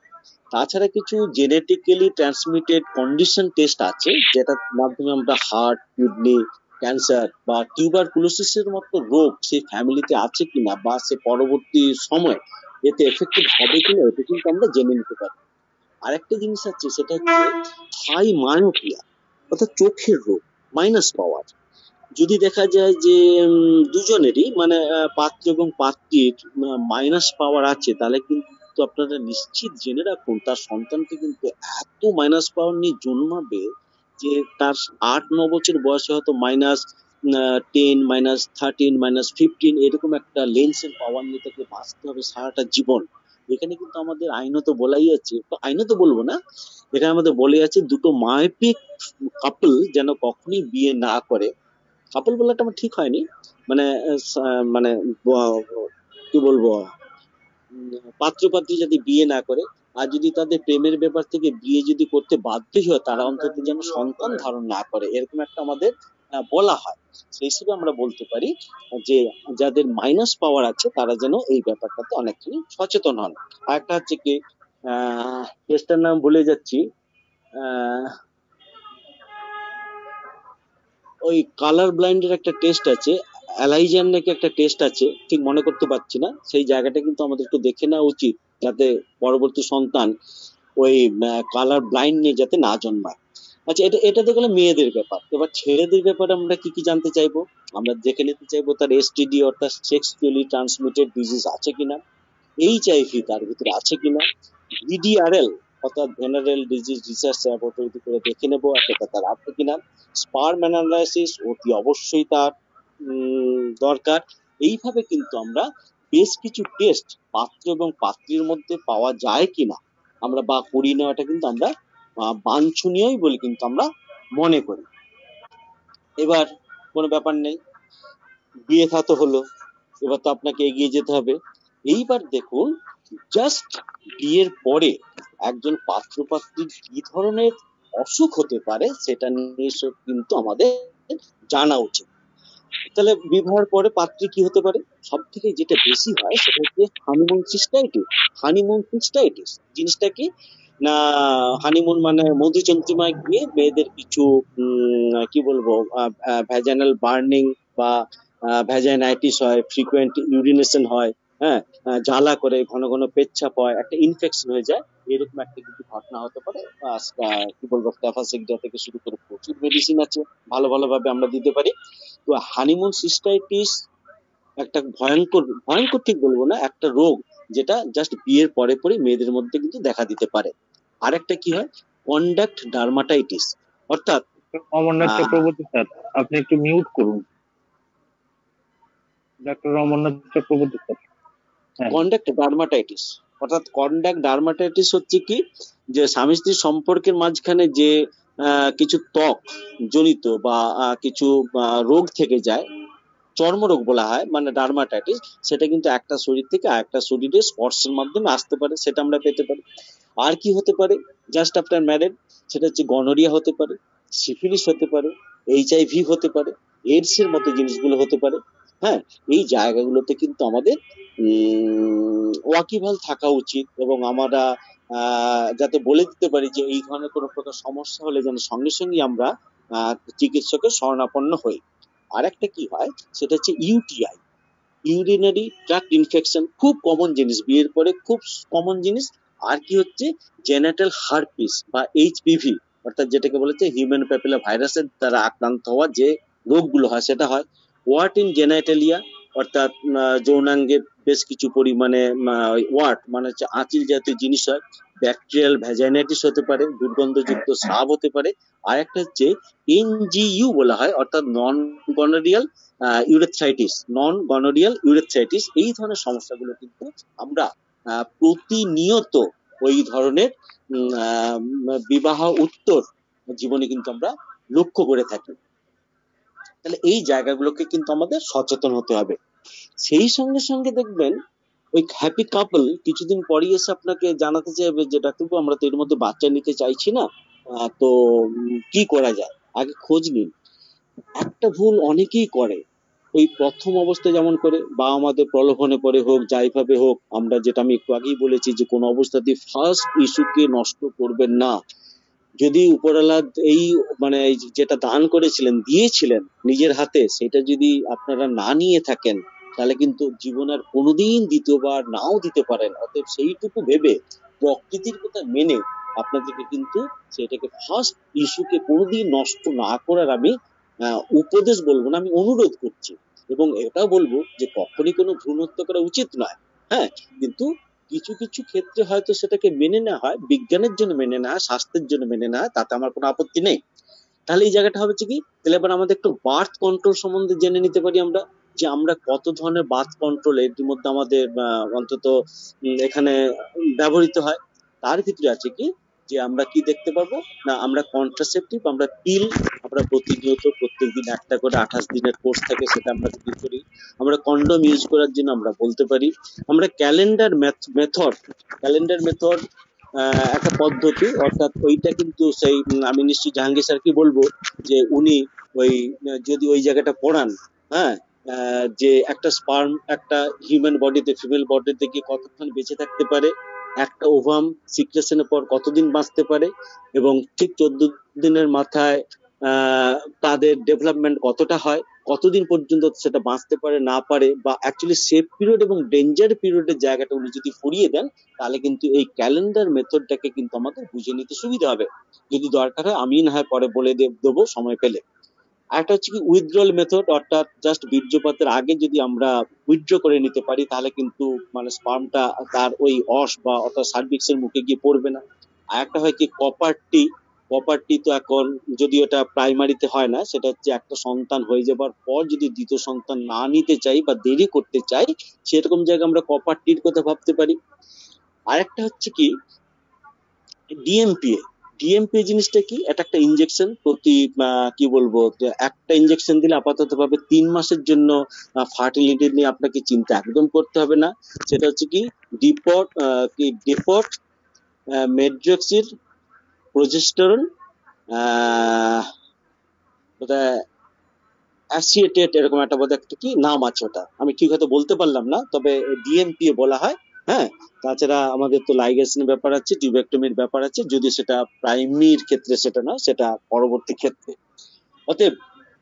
তাছাড়া কিছু জেনেটিক্যালি ট্রান্সমিটেড কন্ডিশন টেস্ট আছে, যেটার মাধ্যমে আমরা হার্ট, কিডনি ক্যান্সার বা টিউবারকুলোসিসের মতো রোগ সেই ফ্যামিলিতে আছে কিনা বা সে পরবর্তী সময় এতে এফেক্টেড হবে কিনা, এটা কিন্তু আমরা জেনে নিতে পারি। আরেকটা জিনিস আছে, সেটা হচ্ছে হাই মায়োপিয়া, অর্থাৎ চোখের রোগ, মাইনাস পাওয়ার। যদি দেখা যায় যে দুজনেরই মানে পাত্র এবং পাত্রীর মাইনাস পাওয়ার আছে, তাহলে কিন্তু আপনারা নিশ্চিত জেনে রাখুন তার সন্তানকে কিন্তু এত মাইনাস পাওয়ার নিয়ে জন্মাবে যে তার 8-9 বছর বয়সে হয়তো -10, -13, -15 এরকম একটা লেন্সের পাওয়ার নিয়ে তাকে বাঁচতে হবে সারাটা জীবন। এখানে কিন্তু আমাদের আইনত বলাই আছে, তো আইনত বলবো না, এখানে আমাদের বলে আছে দুটো মায়োপিক কাপল যেন কখনই বিয়ে না করে। কাপল বলাটা আমার ঠিক হয়নি, মানে মানে কি বলবো, পাত্র পাত্রী যদি বিয়ে না করে, আর যদি তাদের প্রেমের ব্যাপার থেকে বিয়ে যদি করতে বাধ্যই হয়, তারা অন্তত যেন সন্তান ধারণ না করে, এরকম একটা আমাদের বলা হয়। সেই হিসেবে আমরা বলতে পারি যে যাদের মাইনাস পাওয়ার আছে তারা যেন এই ব্যাপারটাতে অনেকখানি সচেতন হন। আর একটা হচ্ছে কি, টেস্টার নাম ভুলে যাচ্ছি, আহ ওই কালার ব্লাইন্ডের একটা টেস্ট আছে, অ্যালাইজার নাকি একটা টেস্ট আছে, ঠিক মনে করতে পারছি না। সেই জায়গাটা কিন্তু আমাদের একটু দেখে নেওয়া উচিত, যাতে পরবর্তী সন্তান ওই কালার ব্লাইন্ড নিয়ে যাতে না জন্মায়। আচ্ছা, এটাতে গেলে মেয়েদের ব্যাপার। এবার ছেলেদের ব্যাপারে আমরা কি কি জানতে চাইবো? আমরা দেখে নিতে চাইবো তার এসটিডি অর্থাৎ সেক্সুয়ালি ট্রান্সমিটেড ডিজিজ আছে কিনা, HIV তার ভিতরে আছে কিনা, VDRL অর্থাৎ ভেনারেল ডিজিজ রিসার্চ ল্যাবরেটরি করে দেখে নেবো একটা তার আছে কিনা, স্পার্ম অ্যানালাইসিস অতি অবশ্যই তার দরকার। এইভাবে কিন্তু আমরা বেশ কিছু টেস্ট পাত্র এবং পাত্রীর মধ্যে পাওয়া যায় কিনা আমরা বা করিয়ে নেওয়াটা কিন্তু আমরা বাঞ্ছনীয়ই বলে কিন্তু আমরা মনে করি। এবার কোনো ব্যাপার নেই, বিয়ে থা তো হলো, এবার তো আপনাকে এগিয়ে যেতে হবে। এইবার দেখুন, জাস্ট বিয়ের পরে একজন পাত্র পাত্রীর কি ধরনের অসুখ হতে পারে সেটা নিয়ে কিন্তু আমাদের জানা উচিত। তাহলে বিবাহের পরে পাত্রী কি হতে পারে? সব থেকে যেটা বেশি হয় সেটা হচ্ছে হানিমুন সিস্টাইটিস। হানিমুন সিস্টাইটিস জিনিসটা কি না, হানিমুন মানে মধুচন্দ্রিমায় গিয়ে মেয়েদের কিছু কি বলবো ভ্যাজানাল বার্নিং বা ভ্যাজানাইটিস হয়, ফ্রিকুয়েন্ট ইউরিনেশন হয়, হ্যাঁ, জ্বালা করে, ঘন ঘন পেচ্ছাপ হয়, একটা ইনফেকশন হয়ে যায়, এরকম একটা কিছু ঘটনা হতে পারে। কি বলবো, স্ট্যাফাসিডিয়া থেকে শুরু করে প্রচুর মেডিসিন আছে, ভালো ভালো ভাবে আমরা দিতে পারি। তো হানিমুন সিস্টাইটিস একটা ভয়ঙ্কর, ভয়ঙ্কর ঠিক বলবো না, একটা রোগ যেটা জাস্ট বিয়ের পরে পরে মেয়েদের মধ্যে কিন্তু দেখা দিতে পারে। আরেকটা কি হয়, কন্ডাক্ট ডার্মাটাইটিস, অর্থাৎ অমরনাথ চক্রবর্তী স্যার, আপনি একটু মিউট করুন। Doctor Amarnath Chakraborty sir. হ্যাঁ, কন্ডাক্ট ডার্মাটাইটিস, অর্থাৎ কন্ডাক্ট ডার্মাটাইটিস হচ্ছে কি, যে স্বামী স্ত্রী সম্পর্কের মাঝখানে যে কিছু ত্বক জনিত বা কিছু রোগ থেকে যায়, চর্মরোগ বলা হয়, মানে ডার্মাটাইটিস, সেটা কিন্তু একটা শরীর থেকে আরেকটা শরীরে স্পর্শের মাধ্যমে আসতে পারে, সেটা আমরা পেতে পারি। আর কি হতে পারে জাস্ট আফটার ম্যারেড, সেটা হচ্ছে গনোরিয়া হতে পারে, সিফিলিস হতে পারে, এইচআইভি হতে পারে, এইডস এর মতো জিনিসগুলো হতে পারে। হ্যাঁ, এই জায়গাগুলোতে কিন্তু আমাদের ওয়াকিবহাল থাকা উচিত, এবং আমরা যাতে বলে দিতে পারি যে এই ধরনের কোনো প্রকার সমস্যা হলে যেন সঙ্গে সঙ্গে আমরা চিকিৎসকের শরণাপন্ন হই। আর একটা কি হয়, সেটা হচ্ছে ইউটিআই, ইউরিনারি ট্র্যাক্ট ইনফেকশন, খুব কমন জিনিস, বিয়ের পরে খুব কমন জিনিস। আর কি হচ্ছে, জেনারেটাল হার্পিস বা এইচপিভি, অর্থাৎ যেটাকে বলেছে হিউম্যান প্যাপিলা ভাইরাসের দ্বারা আক্রান্ত হওয়া যে রোগগুলো হয়, সেটা হয়। ওয়ার্ট ইন জেনাইটালিয়া, অর্থাৎ যৌনাঙ্গে বেশ কিছু পরিমাণে ওয়ার্ট মানে হচ্ছে আঁচিল জাতীয় জিনিস হয়। ব্যাকটেরিয়াল ভ্যাজাইনাইটিস হতে পারে, দুর্গন্ধযুক্ত স্রাব হতে পারে। আর একটা হচ্ছে এনজিইউ বলা হয়, অর্থাৎ নন গনোরিয়াল ইউরেথ্রাইটিস, নন গনোরিয়াল ইউরেথ্রাইটিস। এই ধরনের সমস্যাগুলো কিন্তু আমরা প্রতিনিয়ত ওই ধরনের বিবাহ উত্তর জীবনে কিন্তু আমরা লক্ষ্য করে থাকি। তাহলে এই জায়গাগুলোকে কিন্তু আমাদের সচেতন হতে হবে। সেই সঙ্গে সঙ্গে দেখবেন ওই হ্যাপি কাপল কিছুদিন পরই এসে আপনাকে জানাতে চাইবে যে ডাক্তারবাবু, আমরা তো এর মধ্যে বাচ্চা নিতে চাইছি না, তো কি করা যায়, আগে খোঁজ নিন। একটা ভুল অনেকেই করে, ওই প্রথম অবস্থায় যেমন করে, বা আমাদের প্রলোভনে পরে হোক, যাইভাবে হোক, আমরা যেটা আমি একটু আগেই বলেছি যে কোনো অবস্থাতেই ফার্স্ট ইস্যুকে নষ্ট করবেন না। যদি উপরওয়ালা এই মানে যেটা দান করেছিলেন, দিয়েছিলেন নিজের হাতে, সেটা যদি আপনারা না নিয়ে থাকেন, তাহলে কিন্তু জীবনের কোনোদিন দ্বিতীয়বার নাও দিতে পারেন। অতএব সেইটুকু ভেবে, প্রকৃতির কথা মেনে আপনাদেরকে কিন্তু সেটাকে ফার্স্ট ইস্যুকে কোনোদিন নষ্ট না করার আমি উপদেশ বলবো না, আমি অনুরোধ করছি। এবং এটাও বলবো যে কখনই কোনো ভ্রূণ হত্যা করা উচিত নয়। হ্যাঁ, কিন্তু কিছু কিছু ক্ষেত্রে হয়তো সেটাকে মেনে নেওয়া হয়, বিজ্ঞানের জন্য মেনে নেওয়া হয়, স্বাস্থ্যের জন্য মেনে নেওয়া হয়, তাতে আমার কোনো আপত্তি নেই। তাহলে এই জায়গাটা হবে কি, তাহলে এবার আমাদের একটু বার্থ কন্ট্রোল সম্বন্ধে জেনে নিতে পারি আমরা, যে আমরা কত ধরনের বার্থ কন্ট্রোল এর মধ্যে আমাদের অন্তত এখানে ব্যবহৃত হয়। তার ভিতরে আছে কি, যে আমরা কি দেখতে পাবো না, আমরা কন্ট্রাসেপটিভ, আমরা পিল, আমরা প্রতিনিয়ত প্রত্যেকদিন একটা করে 28 দিনের কোর্স থাকে, সেটা আমরা কি করি, আমরা কন্ডম ইউজ করার জন্য আমরা বলতে পারি, আমরা ক্যালেন্ডার মেথড একটা পদ্ধতি, অর্থাৎ ওইটা কিন্তু সেই আমি নিশ্চয়ই জাহাঙ্গীর স্যারকে বলবো যে উনি ওই যদি ওই জায়গাটা পড়ান, হ্যাঁ, যে একটা স্পার্ম একটা হিউম্যান বডিতে, ফিমেল বডিতে গিয়ে কতক্ষণ বেঁচে থাকতে পারে, একটা ওভাম সিক্রেশনের পর কতদিন বাঁচতে পারে, এবং ঠিক 14 দিনের মাথায় তাদের ডেভেলপমেন্ট কতটা হয়, কতদিন পর্যন্ত সেটা বাঁচতে পারে না পারে, বা অ্যাকচুয়ালি সেফ পিরিয়ড এবং ডেঞ্জার পিরিয়ডের জায়গাটা উনি যদি ফুরিয়ে দেন, তাহলে কিন্তু এই ক্যালেন্ডার মেথডটাকে কিন্তু আমাদের বুঝে নিতে সুবিধা হবে। যদি দরকার হয় আমি না হয় পরে বলে দেবো সময় পেলে। আরেকটা হচ্ছে কি উইথড্রল মেথড, অর্থাৎ জাস্ট বীর্যপাতের আগে যদি আমরা উইথড্র করে নিতে পারি, তাহলে কিন্তু মানে স্পার্মটা তার ওই অস বা অর্থাৎ সার্ভিক্সের মুখে গিয়ে পড়বে না। আর একটা হয় কি কপার টি তো এখন যদি ওটা প্রাইমারিতে হয় না, সেটা হচ্ছে একটা সন্তান হয়ে যাবার পর যদি দ্বিতীয় সন্তান না নিতে চাই বা দেরি করতে চাই, সেরকম জায়গায় আমরা কপার টির কথা ভাবতে পারি। আরেকটা হচ্ছে কি ডিএমপিএ। ডিএমপিএ জিনিসটা কি, এটা একটা ইনজেকশন, প্রতি কি বলবো, একটা ইনজেকশন দিলে আপাতত ভাবে 3 মাসের জন্য ফার্টিলিটি নিয়ে আপনাকে চিন্তা একদম করতে হবে না। সেটা হচ্ছে কি ডেপট মেড্রক্সির প্রজেস্টেরন, ওটা অ্যাসিয়েটেট, এরকম একটা বোধ একটা কি নাম আছে, ওটা আমি ঠিক হয়তো বলতে পারলাম না, তবে ডিএমপিএ বলা হয়। হ্যাঁ, তাছাড়া আমাদের তো লাইগেশনের ব্যাপার আছে, টিউবেক্টমির ব্যাপার আছে, যদি সেটা প্রাইমারির ক্ষেত্রে সেটা না, সেটা পরবর্তী ক্ষেত্রে। অতএব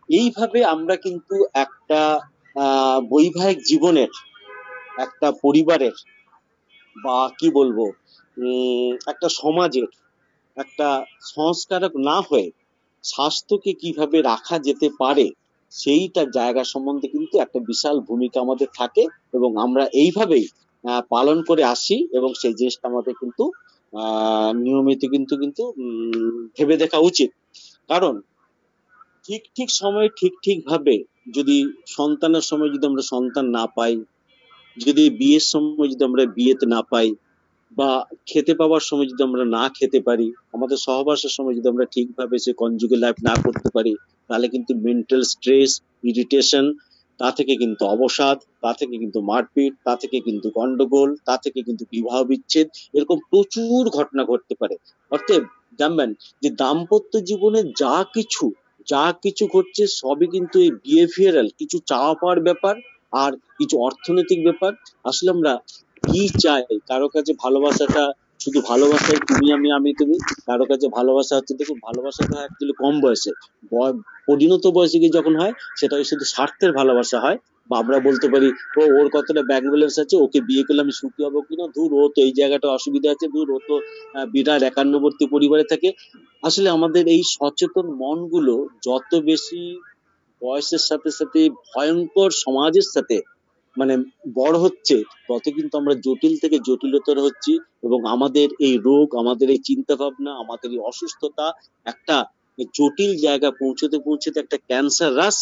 এইভাবে আমরা কিন্তু একটা বৈবাহিক জীবনের, একটা পরিবারের, বা কি বলবো, একটা সমাজের একটা সংস্কারক না হয়ে স্বাস্থ্যকে কিভাবে রাখা যেতে পারে, সেইটা জায়গা সম্বন্ধে কিন্তু একটা বিশাল ভূমিকা আমাদের থাকে, এবং আমরা এইভাবেই পালন করে আসি, এবং সেই জিনিসটা আমাদের কিন্তু নিয়মিত কিন্তু কিন্তু ভেবে দেখা উচিত। কারণ ঠিক ঠিক সময়ে ঠিক ঠিক ভাবে যদি সন্তানের সময় যদি আমরা সন্তান না পাই, যদি বিয়ের সময় যদি আমরা বিয়েতে না পাই, বা খেতে পাওয়ার সময় যদি আমরা না খেতে পারি, আমাদের সহবাসের সময় যদি আমরা ঠিকভাবে সে কনজুগাল লাইফ না করতে পারি, তাহলে কিন্তু মেন্টাল স্ট্রেস, ইরিটেশন, তা থেকে কিন্তু অবসাদ, তা থেকে কিন্তু মারপিট, তা থেকে কিন্তু গন্ডগোল, তা থেকে কিন্তু বিবাহ বিচ্ছেদ, এরকম প্রচুর ঘটনা ঘটতে পারে। অতএব জানবেন যে দাম্পত্য জীবনে যা কিছু ঘটছে সবই কিন্তু এই বিহেভিয়ারাল কিছু চাওয়া পাওয়ার ব্যাপার, আর কিছু অর্থনৈতিক ব্যাপার। আসলে আমরা কি চাই, কারো কাছে ভালোবাসাটা শুধু ভালোবাসায় তুমি আমি আমি তুমি, কারো কাছে ভালোবাসা হচ্ছে, দেখুন ভালোবাসাটা হয় অ্যাকচুয়ালি কম বয়সে, পরিণত বয়সে গিয়ে যখন হয় সেটা শুধু স্বার্থের ভালোবাসা হয়। বা আমরা বলতে পারি ওর কতটা ব্যাংক ব্যালেন্স আছে, ওকে বিয়ে করলে আমি সুখী হবো কিনা, ধুর ও তো এই জায়গাটা অসুবিধা আছে, ধুর ও তো বিরাট একান্নবর্তী পরিবারে থাকে। আসলে আমাদের এই সচেতন মনগুলো যত বেশি বয়সের সাথে সাথে ভয়ঙ্কর সমাজের সাথে মানে বড় হচ্ছে, তত কিন্তু আমরা জটিল থেকে জটিলতর হচ্ছি, এবং আমাদের এই রোগ, আমাদের এই চিন্তা ভাবনা, আমাদের এই অসুস্থতা একটা জটিল জায়গা পৌঁছতে পৌঁছতে একটা ক্যান্সার রাস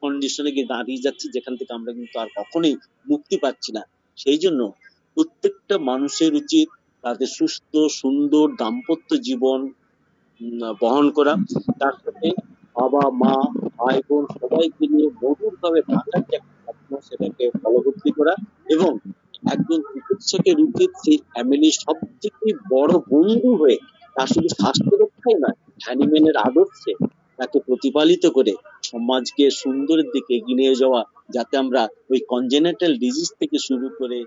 কন্ডিশনে গিয়ে দাঁড়িয়ে যাচ্ছে, যেখান থেকে আমরা কিন্তু আর কখনোই মুক্তি পাচ্ছি না। সেই জন্য প্রত্যেকটা মানুষের উচিত তাদের সুস্থ সুন্দর দাম্পত্য জীবন বহন করা, তার সাথে বাবা মা ভাই বোন সবাইকে নিয়ে মধুর ভাবে বাঁচার যে একটা স্বপ্ন, সেটাকে ফলবর্তী করা। এবং একজন চিকিৎসকের উচিত সেই ফ্যামিলির সব থেকে বড় বন্ধু হয়ে, তার শুধু স্বাস্থ্য রক্ষাই নয়, হ্যানিম্যানের আদর্শে তাকে প্রতিপালিত করে সমাজকে সুন্দরের দিকে এগিয়ে নিয়ে যাওয়া, যাতে আমরা ওই কনজেনিটাল ডিজিজ থেকে শুরু করে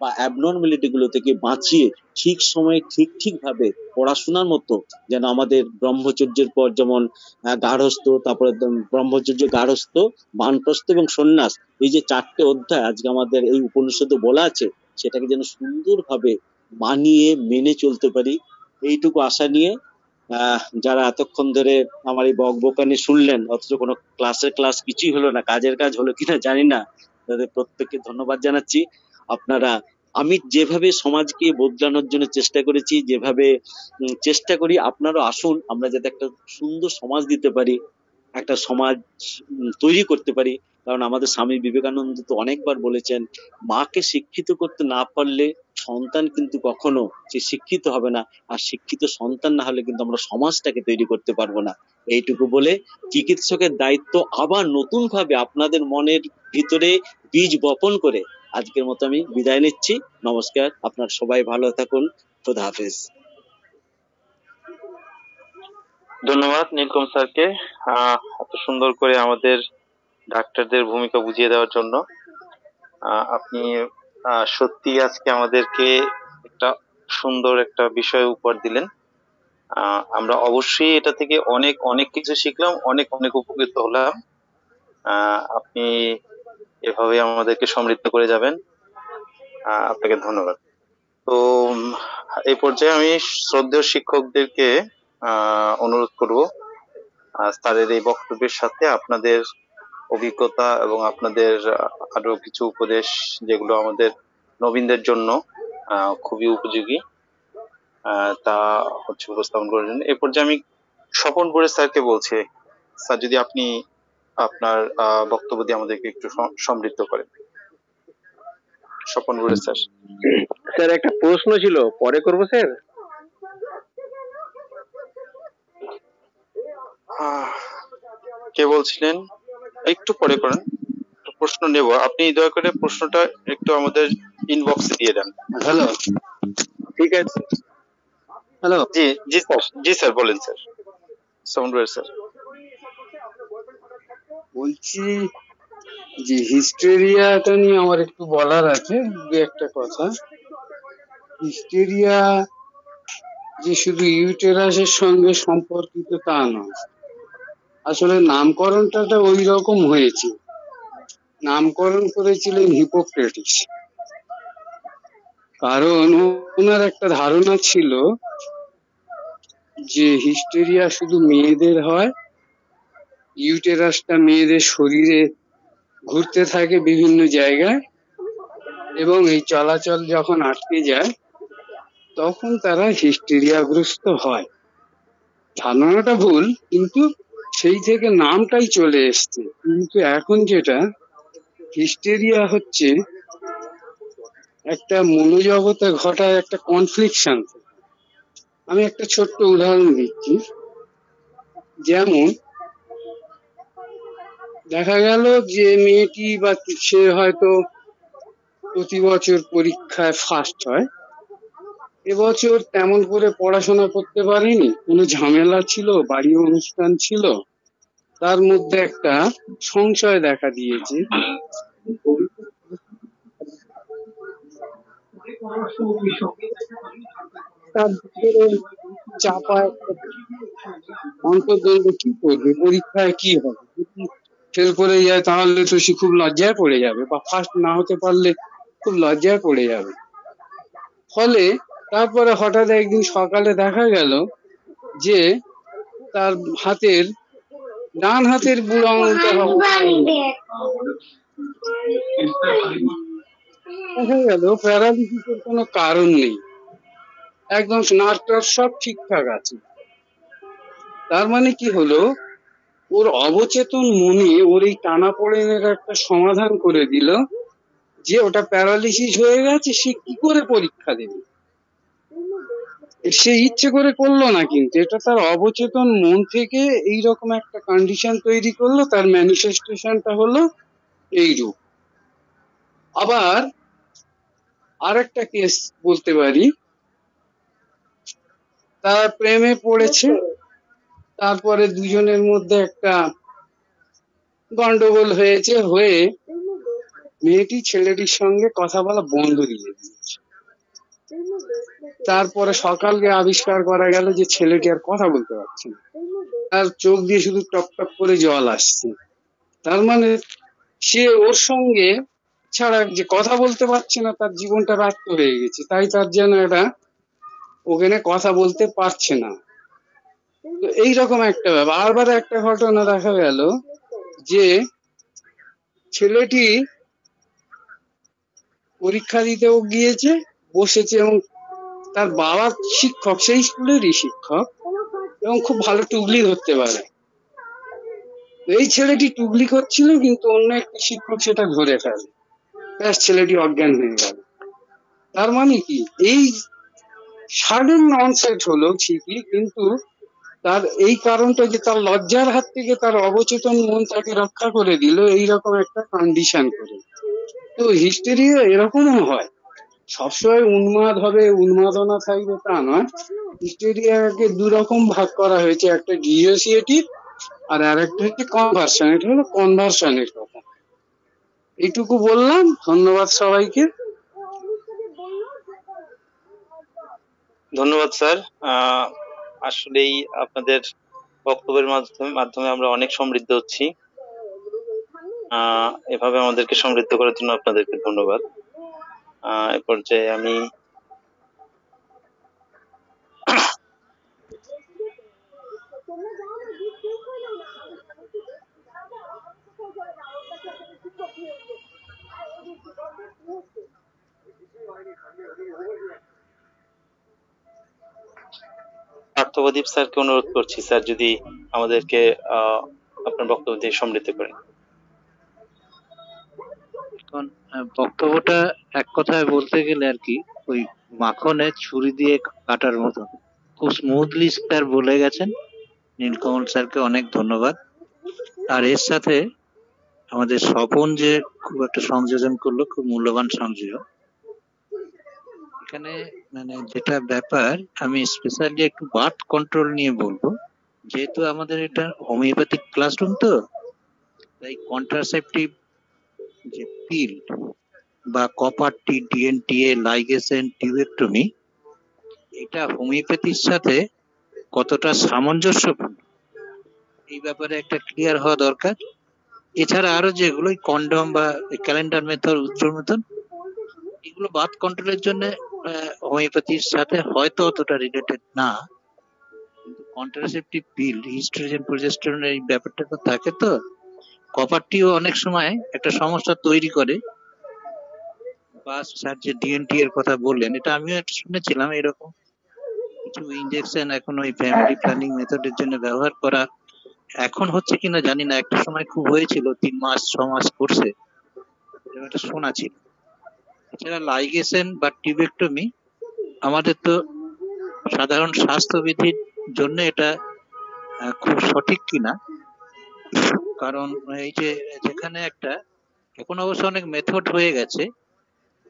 বা অ্যাবনর্মালিটি গুলো থেকে বাঁচিয়ে ঠিক সময়ে ঠিক ঠিক ভাবে পড়াশোনার মতো, যেন আমাদের ব্রহ্মচর্যের পর যেমন গার্হস্থ, তারপরে ব্রহ্মচর্য, গার্হস্থ, বানপ্রস্থ এবং সন্ন্যাস, এই যে 4টে অধ্যায় আজকে আমাদের এই উপনিষদে বলা আছে, সেটাকে যেন সুন্দরভাবে মানিয়ে মেনে চলতে পারি, এইটুকু আশা নিয়ে যারা এতক্ষণ ধরে আমার এই বকবকানি শুনলেন, অথচ কোনো ক্লাস কিছুই হলো না, কাজের কাজ হলো কিনা জানি না, তাদের প্রত্যেককে ধন্যবাদ জানাচ্ছি। আপনারা, আমি যেভাবে সমাজকে বদলানোর জন্য চেষ্টা করেছি, যেভাবে চেষ্টা করি, আপনারা আসুন, আমরা যাতে একটা সুন্দর সমাজ দিতে পারি, একটা সমাজ তৈরি করতে পারি। কারণ আমাদের স্বামী বিবেকানন্দ তো অনেকবার বলেছেন, মাকে শিক্ষিত করতে না পারলে সন্তান কিন্তু কখনো সে শিক্ষিত হবে না, আর শিক্ষিত সন্তান না হলে কিন্তু আমরা সমাজটাকে তৈরি করতে পারবো না। এইটুকু বলে চিকিৎসকের দায়িত্ব আবার নতুন ভাবে আপনাদের মনের ভিতরে বীজ বপন করে আজকের মতো আমি বিদায় নিচ্ছি। নমস্কার, আপনার সবাই ভালো থাকুন। খোদা হাফেজ। ধন্যবাদ নীলকম স্যারকে এত সুন্দর করে আমাদের ডাক্তারদের ভূমিকা বুঝিয়ে দেওয়ার জন্য। আপনি সত্যি আজকে আমাদেরকে একটা সুন্দর একটা বিষয় উপহার দিলেন। আমরা অবশ্যই এটা থেকে অনেক অনেক কিছু শিখলাম, অনেক অনেক উপকৃত হলাম। আপনি এভাবে আমাদেরকে সমৃদ্ধ করে যাবেন। আপনাকে ধন্যবাদ। তো এই পর্যায়ে আমি শ্রদ্ধেয় শিক্ষকদেরকে অনুরোধ করব স্যারের এই বক্তব্যের সাথে আপনাদের অভিজ্ঞতা এবং আপনাদের আরো কিছু উপদেশ, যেগুলো আমাদের নবীনদের জন্য খুবই উপযোগী, তা হচ্ছে উপস্থাপন করার জন্য। এরপর যে আমি স্বপন বড়ে স্যারকে বলছি, স্যার যদি আপনি আপনার বক্তব্য দিয়ে আমাদেরকে একটু সমৃদ্ধ করেন। স্বপন বড়ে স্যার। স্যার একটা প্রশ্ন ছিল, পরে করবো স্যার? কে বলছিলেন? একটু পরে করেন, প্রশ্ন নেব। আপনি দয়া করে প্রশ্নটা একটু আমাদের ইনবক্সে দিয়ে দেন। হ্যালো, ঠিক আছে। হ্যালো, জি জি স্যার, জি স্যার বলেন স্যার। সাউন্ডওয়্যার স্যার বলছি যে হিস্টেরিয়াটা নিয়ে আমার একটু বলার আছে, দু একটা কথা। হিস্টেরিয়া যে শুধু ইউটেরাসের সঙ্গে সম্পর্কিত তা নয়, আসলে নামকরণটা ওই রকম হয়েছে। নামকরণ করেছিলেন হিপোক্রেটিস, কারণ ওনার একটা ধারণা ছিল যে হিস্টেরিয়া শুধু মেয়েদের হয় ইউটেরাসটা মেয়েদের শরীরে ঘুরতে থাকে বিভিন্ন জায়গায়, এবং এই চলাচল যখন আটকে যায় তখন তারা হিস্টেরিয়াগ্রস্ত হয়। ধারণাটা ভুল, কিন্তু সেই থেকে নামটাই চলে এসছে। কিন্তু এখন যেটা হিস্টেরিয়া হচ্ছে একটা মনোজগতে ঘটা একটা কনফ্লিকশন। আমি একটা ছোট্ট উদাহরণ দিচ্ছি। যেমন দেখা গেল যে মেয়েটি বা সে হয়তো প্রতি বছর পরীক্ষায় ফার্স্ট হয়, এবছর তেমন করে পড়াশোনা করতে পারেনি, কোনো ঝামেলা ছিল, বাড়ি অনুষ্ঠান ছিল, তার মধ্যে একটা সংশয় দেখা দিয়েছে। তার ভিতরে চাপা অন্তর্দ্বন্দ্ব কি করবে, পরীক্ষায় কি হবে, যদি ফেল করে যায় তাহলে তো সে খুব লজ্জায় পড়ে যাবে, বা ফার্স্ট না হতে পারলে খুব লজ্জায় পড়ে যাবে। ফলে তারপরে হঠাৎ একদিন সকালে দেখা গেল যে তার ডান হাতের বুড়ো আঙুলটা দেখা গেল প্যারালিসিসের কোনো কারণ নেই, একদম নার্ভ সব ঠিকঠাক আছে। তার মানে কি হলো, ওর অবচেতন মনে ওর এই টানাপোড়েনের একটা সমাধান করে দিল যে ওটা প্যারালিসিস হয়ে গেছে, সে কি করে পরীক্ষা দেবে। সে ইচ্ছে করে করলো না, কিন্তু এটা তার অবচেতন মন থেকে এইরকম একটা কন্ডিশন তৈরি করলো, তার ম্যানিফেস্টেশনটা হলো এইরূপ। আবার আরেকটা কেস বলতে পারি, তারা প্রেমে পড়েছে, তারপরে দুজনের মধ্যে একটা গন্ডগোল হয়েছে, হয়ে মেয়েটি ছেলেটির সঙ্গে কথা বলা বন্ধ দিয়ে দিয়েছে। তারপরে সকালে আবিষ্কার করা গেল যে ছেলেটি আর কথা বলতে পারছে না, তার চোখ দিয়ে শুধু টপ টপ করে জল আসছে। তার মানে সে ওর সঙ্গে ছাড়া যে কথা বলতে পারছে না, তার জীবনটা ব্যর্থ হয়ে গেছে, তাই তার যেন এটা ওখানে কথা বলতে পারছে না। তো এইরকম একটা ব্যাপার। আবার একটা ঘটনা দেখা গেল যে ছেলেটি পরীক্ষা দিতেও গিয়েছে, বসেছে, এবং তার বাবা শিক্ষক, সেই স্কুলেরই শিক্ষক, এবং খুব ভালো টুগলি ধরতে পারে। এই ছেলেটি টুগলি করছিল, কিন্তু অন্য একটি শিক্ষক সেটা ধরে ফেলে, ব্যাস ছেলেটি অজ্ঞান হয়ে গেল। তার মানে কি, এই সাডেন অনসেট হলো ঠিকই, কিন্তু তার এই কারণটা যে তার লজ্জার হাত থেকে তার অবচেতন মন তাকে রক্ষা করে দিল, এইরকম একটা কন্ডিশন করে। তো হিস্টেরিয়া এরকমও হয়, সবসময় উন্মাদ হবে, উন্মাদনা থাকবে তা নয়। হিস্টেরিয়াকে দুরকম ভাগ করা হয়েছে, একটা ডিসোসিয়েটিভ আর আরেকটা হচ্ছে কনভার্সন। এটা হলো কনভার্সনের কথা। এইটুকু বললাম, ধন্যবাদ সবাইকে। ধন্যবাদ স্যার। আসলেই আপনাদের বক্তব্যের মাধ্যমে আমরা অনেক সমৃদ্ধ হচ্ছি। এভাবে আমাদেরকে সমৃদ্ধ করার জন্য আপনাদেরকে ধন্যবাদ। এ পর্যায়ে আমি পার্থপ্রদীপ স্যারকে অনুরোধ করছি, স্যার যদি আমাদেরকে আপনার বক্তব্য দিয়ে সমৃদ্ধ করেন। এখন বক্তব্যটা এক কথায় বলতে গেলে আর কি ওই মাখনে ছুরি দিয়ে কাটার মতো খুব স্মুথলি স্যার বলে গেছেন। নীলকমল স্যারকে অনেক ধন্যবাদ। আর এর সাথে আমাদের স্বপন যে খুব একটা সংযোজন করলো, খুব মূল্যবান সংযোজন। এখানে মানে যেটা ব্যাপার, আমি স্পেশালি একটু বার্থ কন্ট্রোল নিয়ে বলবো, যেহেতু আমাদের এটা হোমিওপ্যাথিক ক্লাসরুম, তো তাই কন্ট্রাসেপটিভ যে পিল বা কপার টি, ডিএনটিএ, লাইগেশন, টিউবেক্টমি, এটা হোমিওপ্যাথির সাথে কতটা সামঞ্জস্যপূর্ণ এই ব্যাপারে একটা ক্লিয়ার হওয়া দরকার। এছাড়া আরো যেগুলো কন্ডম বা ক্যালেন্ডার মেথড, উত্তর মেথড, এগুলো বার্থ কন্ট্রোলের জন্য হোমিওপ্যাথির সাথে হয়তো অতটা রিলেটেড না, কিন্তু কন্ট্রাসেপটিভ পিল, হিস্ট্রোজেন প্রজেস্টেরন, এই ব্যাপারটা তো থাকে। তো কপারটিও অনেক সময় একটা সমস্যা তৈরি করে। বা স্যার যে ডিএনটি এর কথা বললেন, এটা আমিও একটা শুনেছিলাম, এরকম কিছু ইনজেকশন এখন ওই ফ্যামিলি প্ল্যানিং মেথডের জন্য ব্যবহার করা এখন হচ্ছে কিনা জানি না, একটা সময় খুব হয়েছিল, 3 মাস 6 মাস করছে, এরকম একটা শোনা ছিল। এছাড়া লাইগেশন বা টিউবেক্টমি আমাদের তো সাধারণ স্বাস্থ্যবিধির জন্য এটা খুব সঠিক কিনা, কারণ এই যে যেখানে একটা, এখন অবশ্য অনেক মেথড হয়ে গেছে,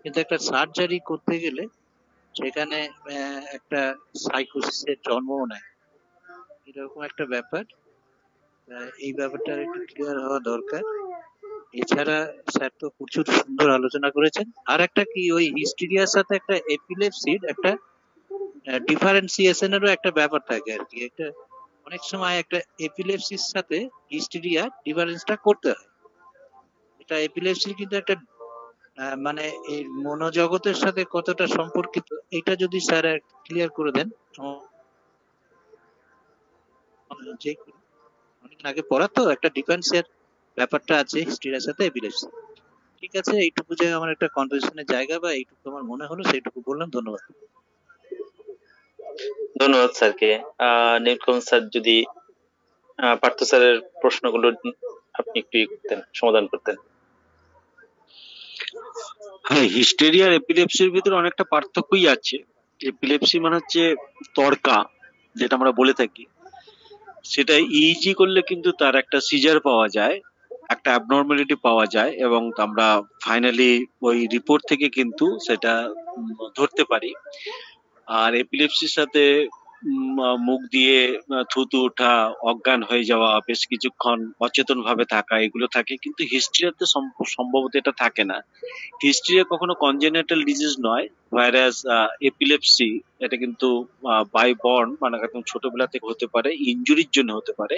কিন্তু একটা সার্জারি করতে গেলে সেখানে একটা সাইকোসিসের জন্মও নেয়, এরকম একটা ব্যাপার। এই ব্যাপারটা একটু ক্লিয়ার হওয়া দরকার। এছাড়া স্যার তো প্রচুর সুন্দর আলোচনা করেছেন। আর একটা কি, ওই হিস্টেরিয়ার সাথে একটা এপিলেপসির একটা ডিফারেন্সিয়েশনেরও একটা ব্যাপার থাকে আর কি। একটা অনেক সময় একটা এপিলেপসির সাথে হিস্টেরিয়া ডিফারেন্সটা করতে হয়। এটা এপিলেপসি কিন্তু একটা মানে এই মনোজগতের সাথে কতটা সম্পর্কিত, এটা যদি স্যার ক্লিয়ার করে দেন। যে অনেক আগে পড়া তো, একটা ডিফারেন্সের ব্যাপারটা আছে হিস্টেরিয়ার সাথে এপিলেপসি। ঠিক আছে, এইটুকু যে আমার একটা কনভারসেশনের জায়গা বা এইটুকু আমার মনে হলো, সেইটুকু বললাম। ধন্যবাদ। ধন্যবাদ স্যারকে। নীলকমল স্যার, যদি পার্থ স্যারের প্রশ্নগুলো আপনি একটু করতেন, সমাধান করতেন। হ্যাঁ, হিস্টেরিয়া আর এপিলেপসির ভিতরে অনেকটা পার্থক্যই আছে। এপিলেপসি মানে হচ্ছে তড়কা, যেটা আমরা বলে থাকি, সেটা ইইজি করলে কিন্তু তার একটা সিজার পাওয়া যায়, একটা অ্যাবনর্মালিটি পাওয়া যায়, এবং আমরা ফাইনালি ওই রিপোর্ট থেকে কিন্তু সেটা ধরতে পারি। আর এপিলেপসির সাথে মুখ দিয়ে থুতু ওঠা, অজ্ঞান হয়ে যাওয়া, বেশ কিছুক্ষণ অচেতন ভাবে থাকা, এগুলো থাকে। কিন্তু হিস্ট্রিয়াতে সম্ভবত এটা থাকে না। হিস্ট্রিয়া কখনো কনজেনিটাল ডিজিজ নয়, ভাইরাস এপিলেপসি এটা কিন্তু বাই বর্ন, মানে একদম ছোটবেলা থেকে হতে পারে, ইনজুরির জন্য হতে পারে।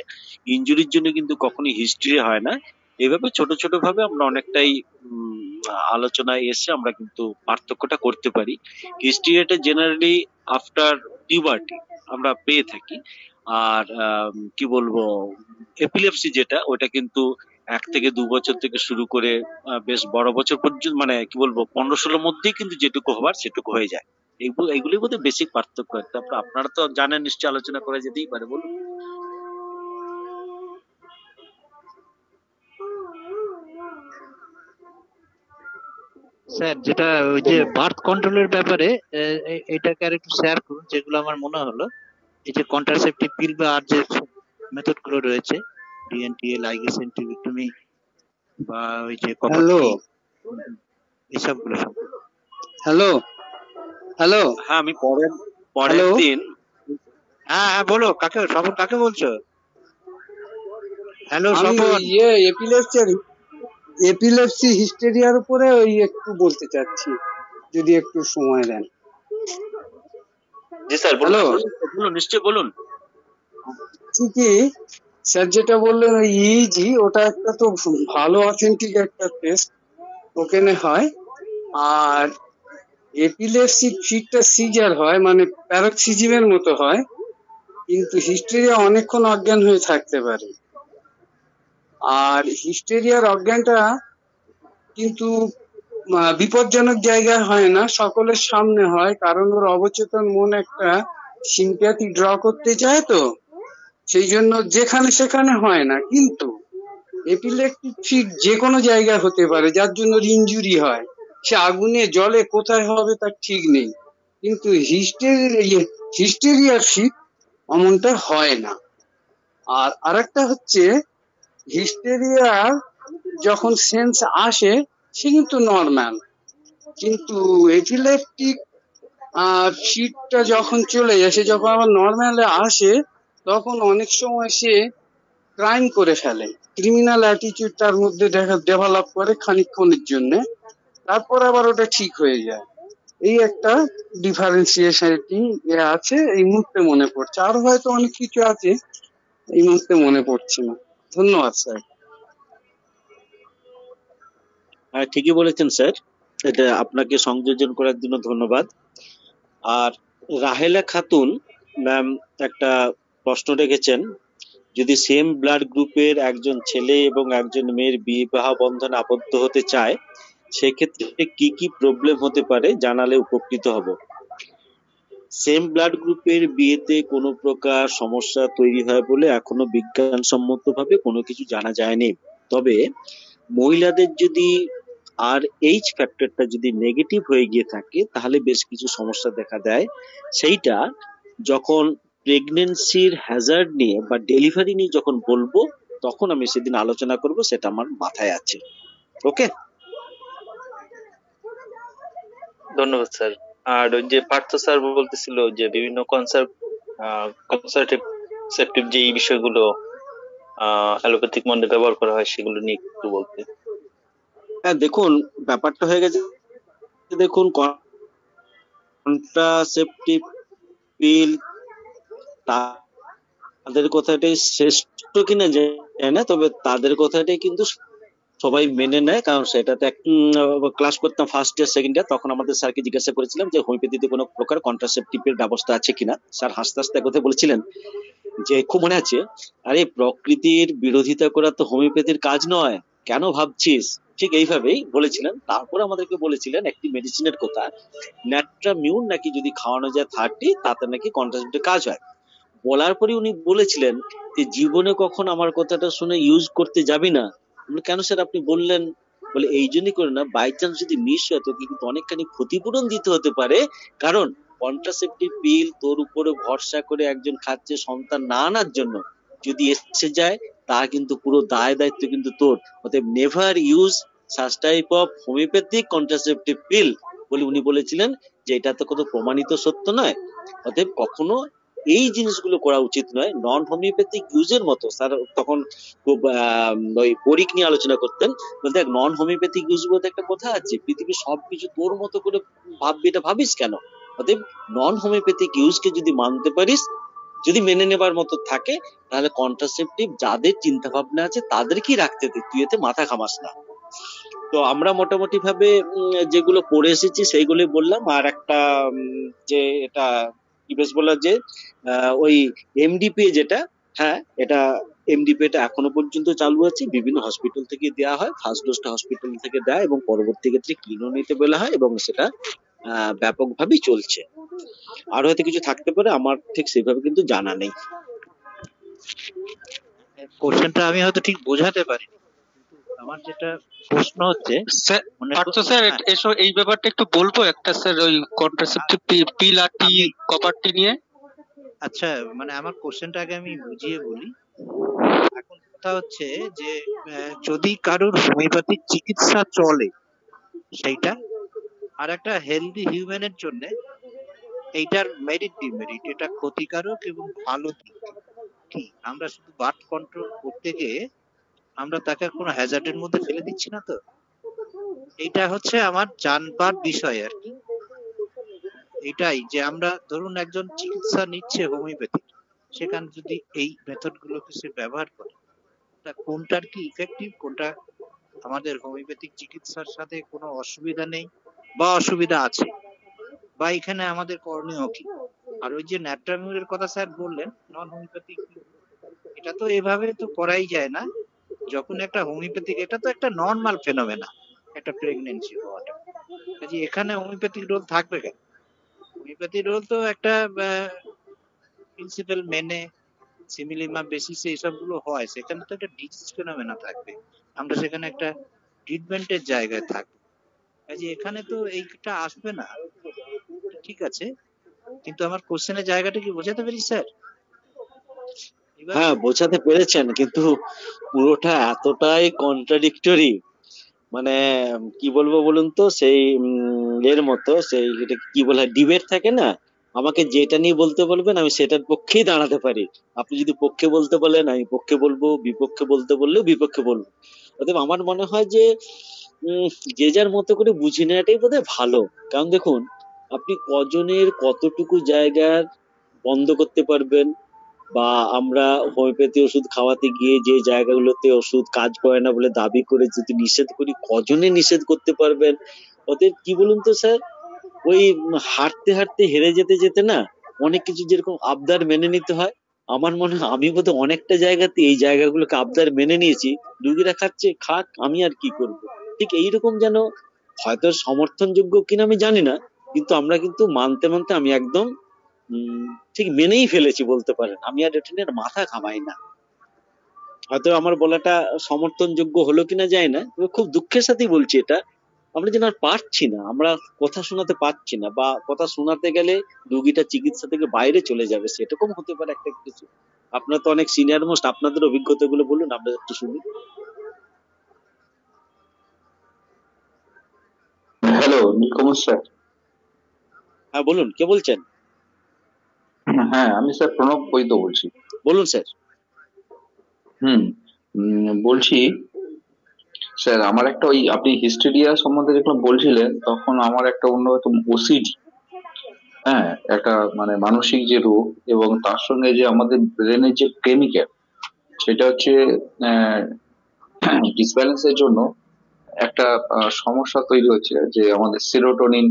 ইনজুরির জন্য কিন্তু কখনোই হিস্ট্রি হয় না। এভাবে ছোট ছোট ভাবে আমরা অনেকটাই আলোচনায় এসে আমরা কিন্তু পার্থক্যটা করতে পারি। হিস্ট্রিয়াটা জেনারেলি আফটার পিউবার্টি আমরা পেয়ে থাকি। আর কি বলবো, এপিলেপসি যেটা, ওটা কিন্তু 1 থেকে 2 বছর থেকে শুরু করে বেশ বড় বছর পর্যন্ত, মানে কি বলবো, 15-16 মধ্যেই কিন্তু যেটুকু হবার সেটুকু হয়ে যায়। এইগুলি বোধহয় বেসিক পার্থক্য। তারপর আপনারা তো জানেন, নিশ্চয়ই আলোচনা করা যেতেই পারে, বলুন। স্যার, যেটা ওই যে বার্থ কন্ট্রোলের ব্যাপারে এটাকে আর একটু শেয়ার করুন, যেগুলো আমার মনে হলো। এই যে কন্ট্রাসেপটিভ পিল বা আর যে মেথড গুলো রয়েছে, ডিএনটিএ, লাইগেশন, টিউবেক্টমি বা ওই যে হ্যালো এইসব গুলো সম্পর্কে। হ্যালো হ্যালো হ্যাঁ, আমি পরের হ্যালো দিন। হ্যাঁ হ্যাঁ, বলো, কাকে, স্বপন কাকে বলছো? হ্যালো আমি স্বপন। এপিলেপসি হিস্টেরিয়ার উপরে ওই একটু বলতে চাচ্ছি, যদি একটু সময় দেন। জি স্যার, হ্যালো, বলুন, নিশ্চয়ই বলুন। ঠিকই স্যার যেটা বললেন, ওই ইইজি, ওটা একটা তো ভালো অথেন্টিক একটা টেস্ট ওখানে হয়। আর এপিলেপসি ফিটটা সিজার হয়, মানে প্যারক্সিজিমের মতো হয়, কিন্তু হিস্টেরিয়া অনেকক্ষণ অজ্ঞান হয়ে থাকতে পারে। আর হিস্টেরিয়ার অজ্ঞানটা কিন্তু বিপজ্জনক জায়গায় হয় না, সকলের সামনে হয়, কারণ ওর অবচেতন মন একটা সিম্প্যাথি ড্র করতে চায়, তো সেই জন্য যেখানে সেখানে হয় না। কিন্তু এপিলেপটিক ফিট যে কোনো জায়গায় হতে পারে, যার জন্য ইনজুরি হয়, সে আগুনে জলে কোথায় হবে তার ঠিক নেই। কিন্তু হিস্টেরিয়ার ফিট অমনটা হয় না। আর আরেকটা হচ্ছে, হিস্টেরিয়ার যখন সেন্স আসে সে কিন্তু নর্মাল, কিন্তু এপিলেপটিক ফিটটা যখন চলে যায়, সে যখন আবার নর্মালে আসে, তখন অনেক সময় সে ক্রাইম করে ফেলে, ক্রিমিনাল অ্যাটিটিউড তার মধ্যে ডেভেলপ করে খানিকক্ষণের জন্য, তারপর আবার ওটা ঠিক হয়ে যায়। এই একটা ডিফারেন্সিয়েশন আছে, এই মুহূর্তে মনে পড়ছে। আরো হয়তো অনেক কিছু আছে, এই মুহূর্তে মনে পড়ছে না। ধন্যবাদ স্যার। হ্যাঁ, ঠিকই বলেছেন স্যার, এটা আপনাকে সংযোজন করার জন্য ধন্যবাদ। আর রাহেলা খাতুন ম্যাম একটা প্রশ্ন রেখেছেন, যদি সেম ব্লাড গ্রুপের একজন ছেলে এবং একজন মেয়ের বিবাহ বন্ধনে আবদ্ধ হতে চায়, সেক্ষেত্রে কি কি প্রবলেম হতে পারে জানালে উপকৃত হব। সেম ব্লাড গ্রুপের বিয়েতে কোনো প্রকার সমস্যা তৈরি হয় বলে এখনো বিজ্ঞানসম্মতভাবে কোনো কিছু জানা যায়নি। তবে মহিলাদের যদি RH ফ্যাক্টরটা যদি নেগেটিভ হয়ে গিয়ে থাকে তাহলে বেশ কিছু সমস্যা দেখা দেয়। সেইটা যখন প্রেগনেন্সির হ্যাজার্ড নিয়ে বা ডেলিভারি নিয়ে যখন বলবো তখন আমি সেদিন আলোচনা করব, সেটা আমার মাথায় আছে। ওকে, ধন্যবাদ স্যার। আর ওই যে পার্থ স্যার বলতেছিল যে বিভিন্ন কনসারভেটিভ যে এই বিষয়গুলো অ্যালোপ্যাথিক মডেল ব্যবহার করা হয় সেগুলো নিয়ে একটু বলতে। হ্যাঁ দেখুন, ব্যাপারটা হয়ে গেছে, দেখুন কন্ট্রাসেপটিভ পিল তাদের কথাটাই শ্রেষ্ঠ কিনা জানি না, তবে তাদের কথাটাই কিন্তু সবাই মেনে নেয়, কারণ সেটাতে ক্লাস করতাম ফার্স্ট ইয়ার সেকেন্ড ইয়ার, তখন আমাদের স্যারকে জিজ্ঞাসা করেছিলাম যে হোমিওপ্যাথিতে কোনো প্রকার কন্ট্রাসেপটিভের ব্যবস্থা আছে কিনা। স্যার হাসতে হাসতে কথা বলেছিলেন যে, খুব মনে আছে, আরে প্রকৃতির বিরোধিতা করা তো হোমিওপ্যাথির কাজ নয়, কেন ভাবছিস, ঠিক এইভাবেই বলেছিলেন। তারপর আমাদেরকে বলেছিলেন একটি মেডিসিনের কথা, ন্যাট্রামিউন নাকি যদি খাওয়ানো যায় 30, তাতে নাকি কন্ট্রাসেপটিভ কাজ হয়। বলার পরে উনি বলেছিলেন যে জীবনে কখন আমার কথাটা শুনে ইউজ করতে যাবি না। কেন স্যার আপনি বললেন? বলে এই জন্যই করে না, বাই চান্স যদি মিস হয় তোকে কিন্তু অনেকখানি ক্ষতিপূরণ দিতে হতে পারে, কারণ কন্ট্রাসেপটিভ পিল তোর উপরে ভরসা করে একজন খাচ্ছে সন্তান না আনার জন্য, যদি এসে যায় তা কিন্তু পুরো দায় দায়িত্ব কিন্তু তোর। অতএব never use such type of homeopathic contraceptive pill বলে উনি বলেছিলেন যে এটা তো কোনো প্রমাণিত সত্য নয়, অতএব কখনো এই জিনিসগুলো করা উচিত নয়। নন হোমিওপ্যাথিক ইউজের মতো স্যার তখন খুব ওই পরীক নিয়ে আলোচনা করতেন, বলতে নন হোমিওপ্যাথিক ইউজ বলতে একটা কথা আছে, পৃথিবীর সবকিছু তোর মতো করে ভাববি, এটা ভাবিস কেন? অতএব নন হোমিওপ্যাথিক ইউজকে যদি মানতে পারিস, যদি মেনে নেবার মতো থাকে, তাহলে কন্ট্রাসেপটিভ যাদের চিন্তা ভাবনা আছে তাদেরকেই রাখতে দে, তুই এতে মাথা ঘামাস না। তো আমরা মোটামুটি ভাবে যেগুলো পড়ে এসেছি সেইগুলোই বললাম। আর একটা যে এটা কি বেশ বলা যে ওই MDPA যেটা, হ্যাঁ এটা MDPA টা এখনো পর্যন্ত চালু আছে, বিভিন্ন হসপিটাল থেকে দেওয়া হয়, ফার্স্ট ডোজটা হসপিটাল থেকে দেয় এবং পরবর্তী ক্ষেত্রে কিনো নিতে বলা হয়, এবং সেটা ব্যাপকভাবেই চলছে। আর হয়তো কিছু থাকতে পারে, আমার ঠিক সেভাবে কিন্তু জানা নেই। কোশ্চেনটা আমি হয়তো ঠিক বোঝাতে পারি, আমার যেটা প্রশ্ন হচ্ছে পার্থ স্যার, এসো এই ব্যাপারটা একটু বলবো একটা স্যার, ওই কন্ট্রাসেপটিভ পিল আর টি কপারটি নিয়ে। আচ্ছা, মানে আমার কোশ্চেনটা আগে আমি বুঝিয়ে বলি। এখন কথা হচ্ছে যে যদি কারোর হোমিওপ্যাথিক চিকিৎসা চলে সেইটা, আর একটা হেলদি হিউম্যানের জন্য এইটার মেরিট ডিমেরিট, এটা ক্ষতিকারক এবং ভালো দিক কি, আমরা শুধু বার্থ কন্ট্রোল করতে গিয়ে আমরা তাকে কোনো হ্যাজার্ডের মধ্যে ফেলে দিচ্ছি না তো? এইটা হচ্ছে আমার জানবার বিষয় আর কি। এটাই যে আমরা ধরুন একজন চিকিৎসা নিচ্ছে হোমিওপ্যাথি, সেখানে যদি এই মেথড গুলোকে সে ব্যবহার করে, তা কোনটার কি ইফেক্টিভ, কোনটা আমাদের হোমিওপ্যাথিক চিকিৎসার সাথে কোনো অসুবিধা নেই বা অসুবিধা আছে, বা এখানে আমাদের করণীয় কি। আর ওই যে ন্যাট্রামিউরের কথা স্যার বললেন, নন হোমিওপ্যাথিক, এটা তো এভাবে তো করাই যায় না। যখন একটা হোমিওপ্যাথিক, এটা তো একটা নর্মাল ফেনোমেনা, একটা প্রেগনেন্সি হওয়াটা, কাজে এখানে হোমিওপ্যাথিক রোল থাকবে কেন? হোমিওপ্যাথি রোল তো একটা প্রিন্সিপাল মেনে সিমিলিমা বেসিসে এইসব গুলো হয়, সেখানে তো একটা ডিজিজ ফেনোমেনা থাকবে, আমরা সেখানে একটা ট্রিটমেন্টের জায়গায় থাকবো, কাজে এখানে তো এইটা আসবে না। ঠিক আছে, কিন্তু আমার কোশ্চেনের জায়গাটা কি বোঝাতে পেরেছি স্যার? হ্যাঁ বোঝাতে পেরেছেন, কিন্তু পুরোটা এতটাই কন্ট্রাডিক্টরি, মানে কি বলবো বলুন তো, সেই এর মতো, সেই এটা কি বলা হয়, ডিবেট থাকে না, আমাকে যেটা নিয়ে বলতে বলবেন আমি সেটার পক্ষেই দাঁড়াতে পারি, আপনি যদি পক্ষে বলতে বলেন আমি পক্ষে বলবো, বিপক্ষে বলতে বললেও বিপক্ষে বলবো। অতএব আমার মনে হয় যে যে যার মতো করে বুঝে নেওয়াটাই বোধহয় ভালো। কারণ দেখুন, আপনি কজনের কতটুকু জায়গার বন্ধ করতে পারবেন, বা আমরা হোমিওপ্যাথি ওষুধ খাওয়াতে গিয়ে যে জায়গাগুলোতে ওষুধ কাজ করে না বলে দাবি করে যদি নিষেধ করি, কজনে নিষেধ করতে পারবেন? অতএব কি বলুন তো স্যার, ওই হাঁটতে হাঁটতে হেরে যেতে যেতে না, অনেক কিছু যেরকম আবদার মেনে নিতে হয়, আমার মনে হয় আমি বোধহয় অনেকটা জায়গাতে এই জায়গাগুলোকে আবদার মেনে নিয়েছি, রুগীরা খাচ্ছে খাক, আমি আর কি করব। ঠিক এইরকম যেন, হয়তো সমর্থনযোগ্য কিনা আমি জানি না, কিন্তু আমরা কিন্তু মানতে মানতে আমি একদম ঠিক মেনেই ফেলেছি বলতে পারেন। আমি আর এটা নিয়ে আর মাথা ঘামাই না। হয়তো আমার বলাটা সমর্থনযোগ্য হলো কিনা যায় না, তবে খুব দুঃখের সাথেই বলছি এটা, আমরা যেন আর পারছি না, আমরা কথা শোনাতে পারছি না, বা কথা শোনাতে গেলে রুগীটা চিকিৎসা থেকে বাইরে চলে যাবে, সেরকম হতে পারে একটা কিছু। আপনার তো অনেক সিনিয়র মোস্ট, আপনাদের অভিজ্ঞতা গুলো বলুন, আমরা একটু শুনি। Hello Nilkamal sir. হ্যাঁ বলুন, কে বলছেন? হ্যাঁ আমি স্যার প্রণব বৈদ্য বলছি। বলুন স্যার। বলছি স্যার, আমার একটা ওই আপনি হিস্টেরিয়া সম্বন্ধে যখন বলছিলেন তখন আমার একটা অন্যরকম ওসিডি, হ্যাঁ একটা মানে মানসিক যে রোগ, এবং তার সঙ্গে যে আমাদের ব্রেনের যে কেমিক্যাল, সেটা হচ্ছে ডিসব্যালেন্সের জন্য একটা সমস্যা তৈরি হচ্ছে, যে আমাদের সেরোটোনিন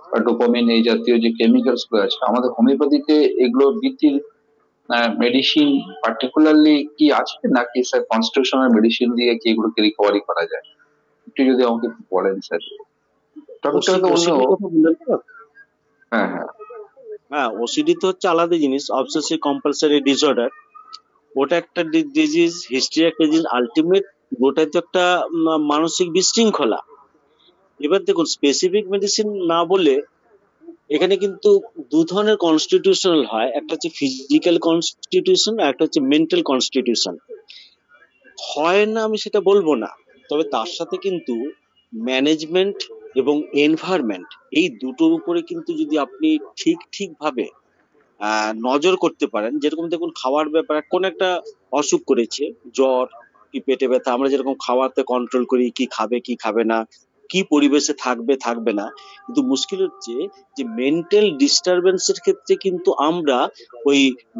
বা ডোপামিন এই জাতীয় যে কেমিক্যালস গুলো আছে আমাদের হোমিওপ্যাথিতে, এগুলো বৃদ্ধির মেডিসিন পার্টিকুলারলি কি আছে, নাকি স্যার কনস্টিটিউশনাল মেডিসিন দিয়ে কি এগুলোকে রিকভারি করা যায়? একটু যদি আমাকে একটু বলেন স্যার। টপিকটা তো অন্য। হ্যাঁ হ্যাঁ হ্যাঁ, ওসিডি তো হচ্ছে আলাদা জিনিস, অবসেসিভ কম্পালসারি ডিসঅর্ডার। ওটা একটা ডিজিজ, হিস্ট্রি একটা ডিজিজ, আলটিমেট ওটা তো একটা মানসিক বিশৃঙ্খলা। এবার দেখুন, স্পেসিফিক মেডিসিন না বলে এখানে কিন্তু দু ধরনের কনস্টিটিউশনাল হয়, একটা হচ্ছে ফিজিক্যাল কনস্টিটিউশন আর একটা হচ্ছে মেন্টাল কনস্টিটিউশন। হয় না আমি সেটা বলবো না, তবে তার সাথে কিন্তু ম্যানেজমেন্ট এবং এনভায়রনমেন্ট, এই দুটোর উপরে কিন্তু যদি আপনি ঠিক ভাবে নজর করতে পারেন, যেরকম দেখুন খাওয়ার ব্যাপারে কোন একটা অসুখ করেছে, জ্বর কি পেটে ব্যথা, আমরা যেরকম খাওয়াতে কন্ট্রোল করি কি খাবে কি খাবে না, কি পরিবেশে থাকবে না, কিন্তু মুশকিল হচ্ছে যে মেন্টাল ডিস্টারবেন্সের ক্ষেত্রে কিন্তু আমরা ওই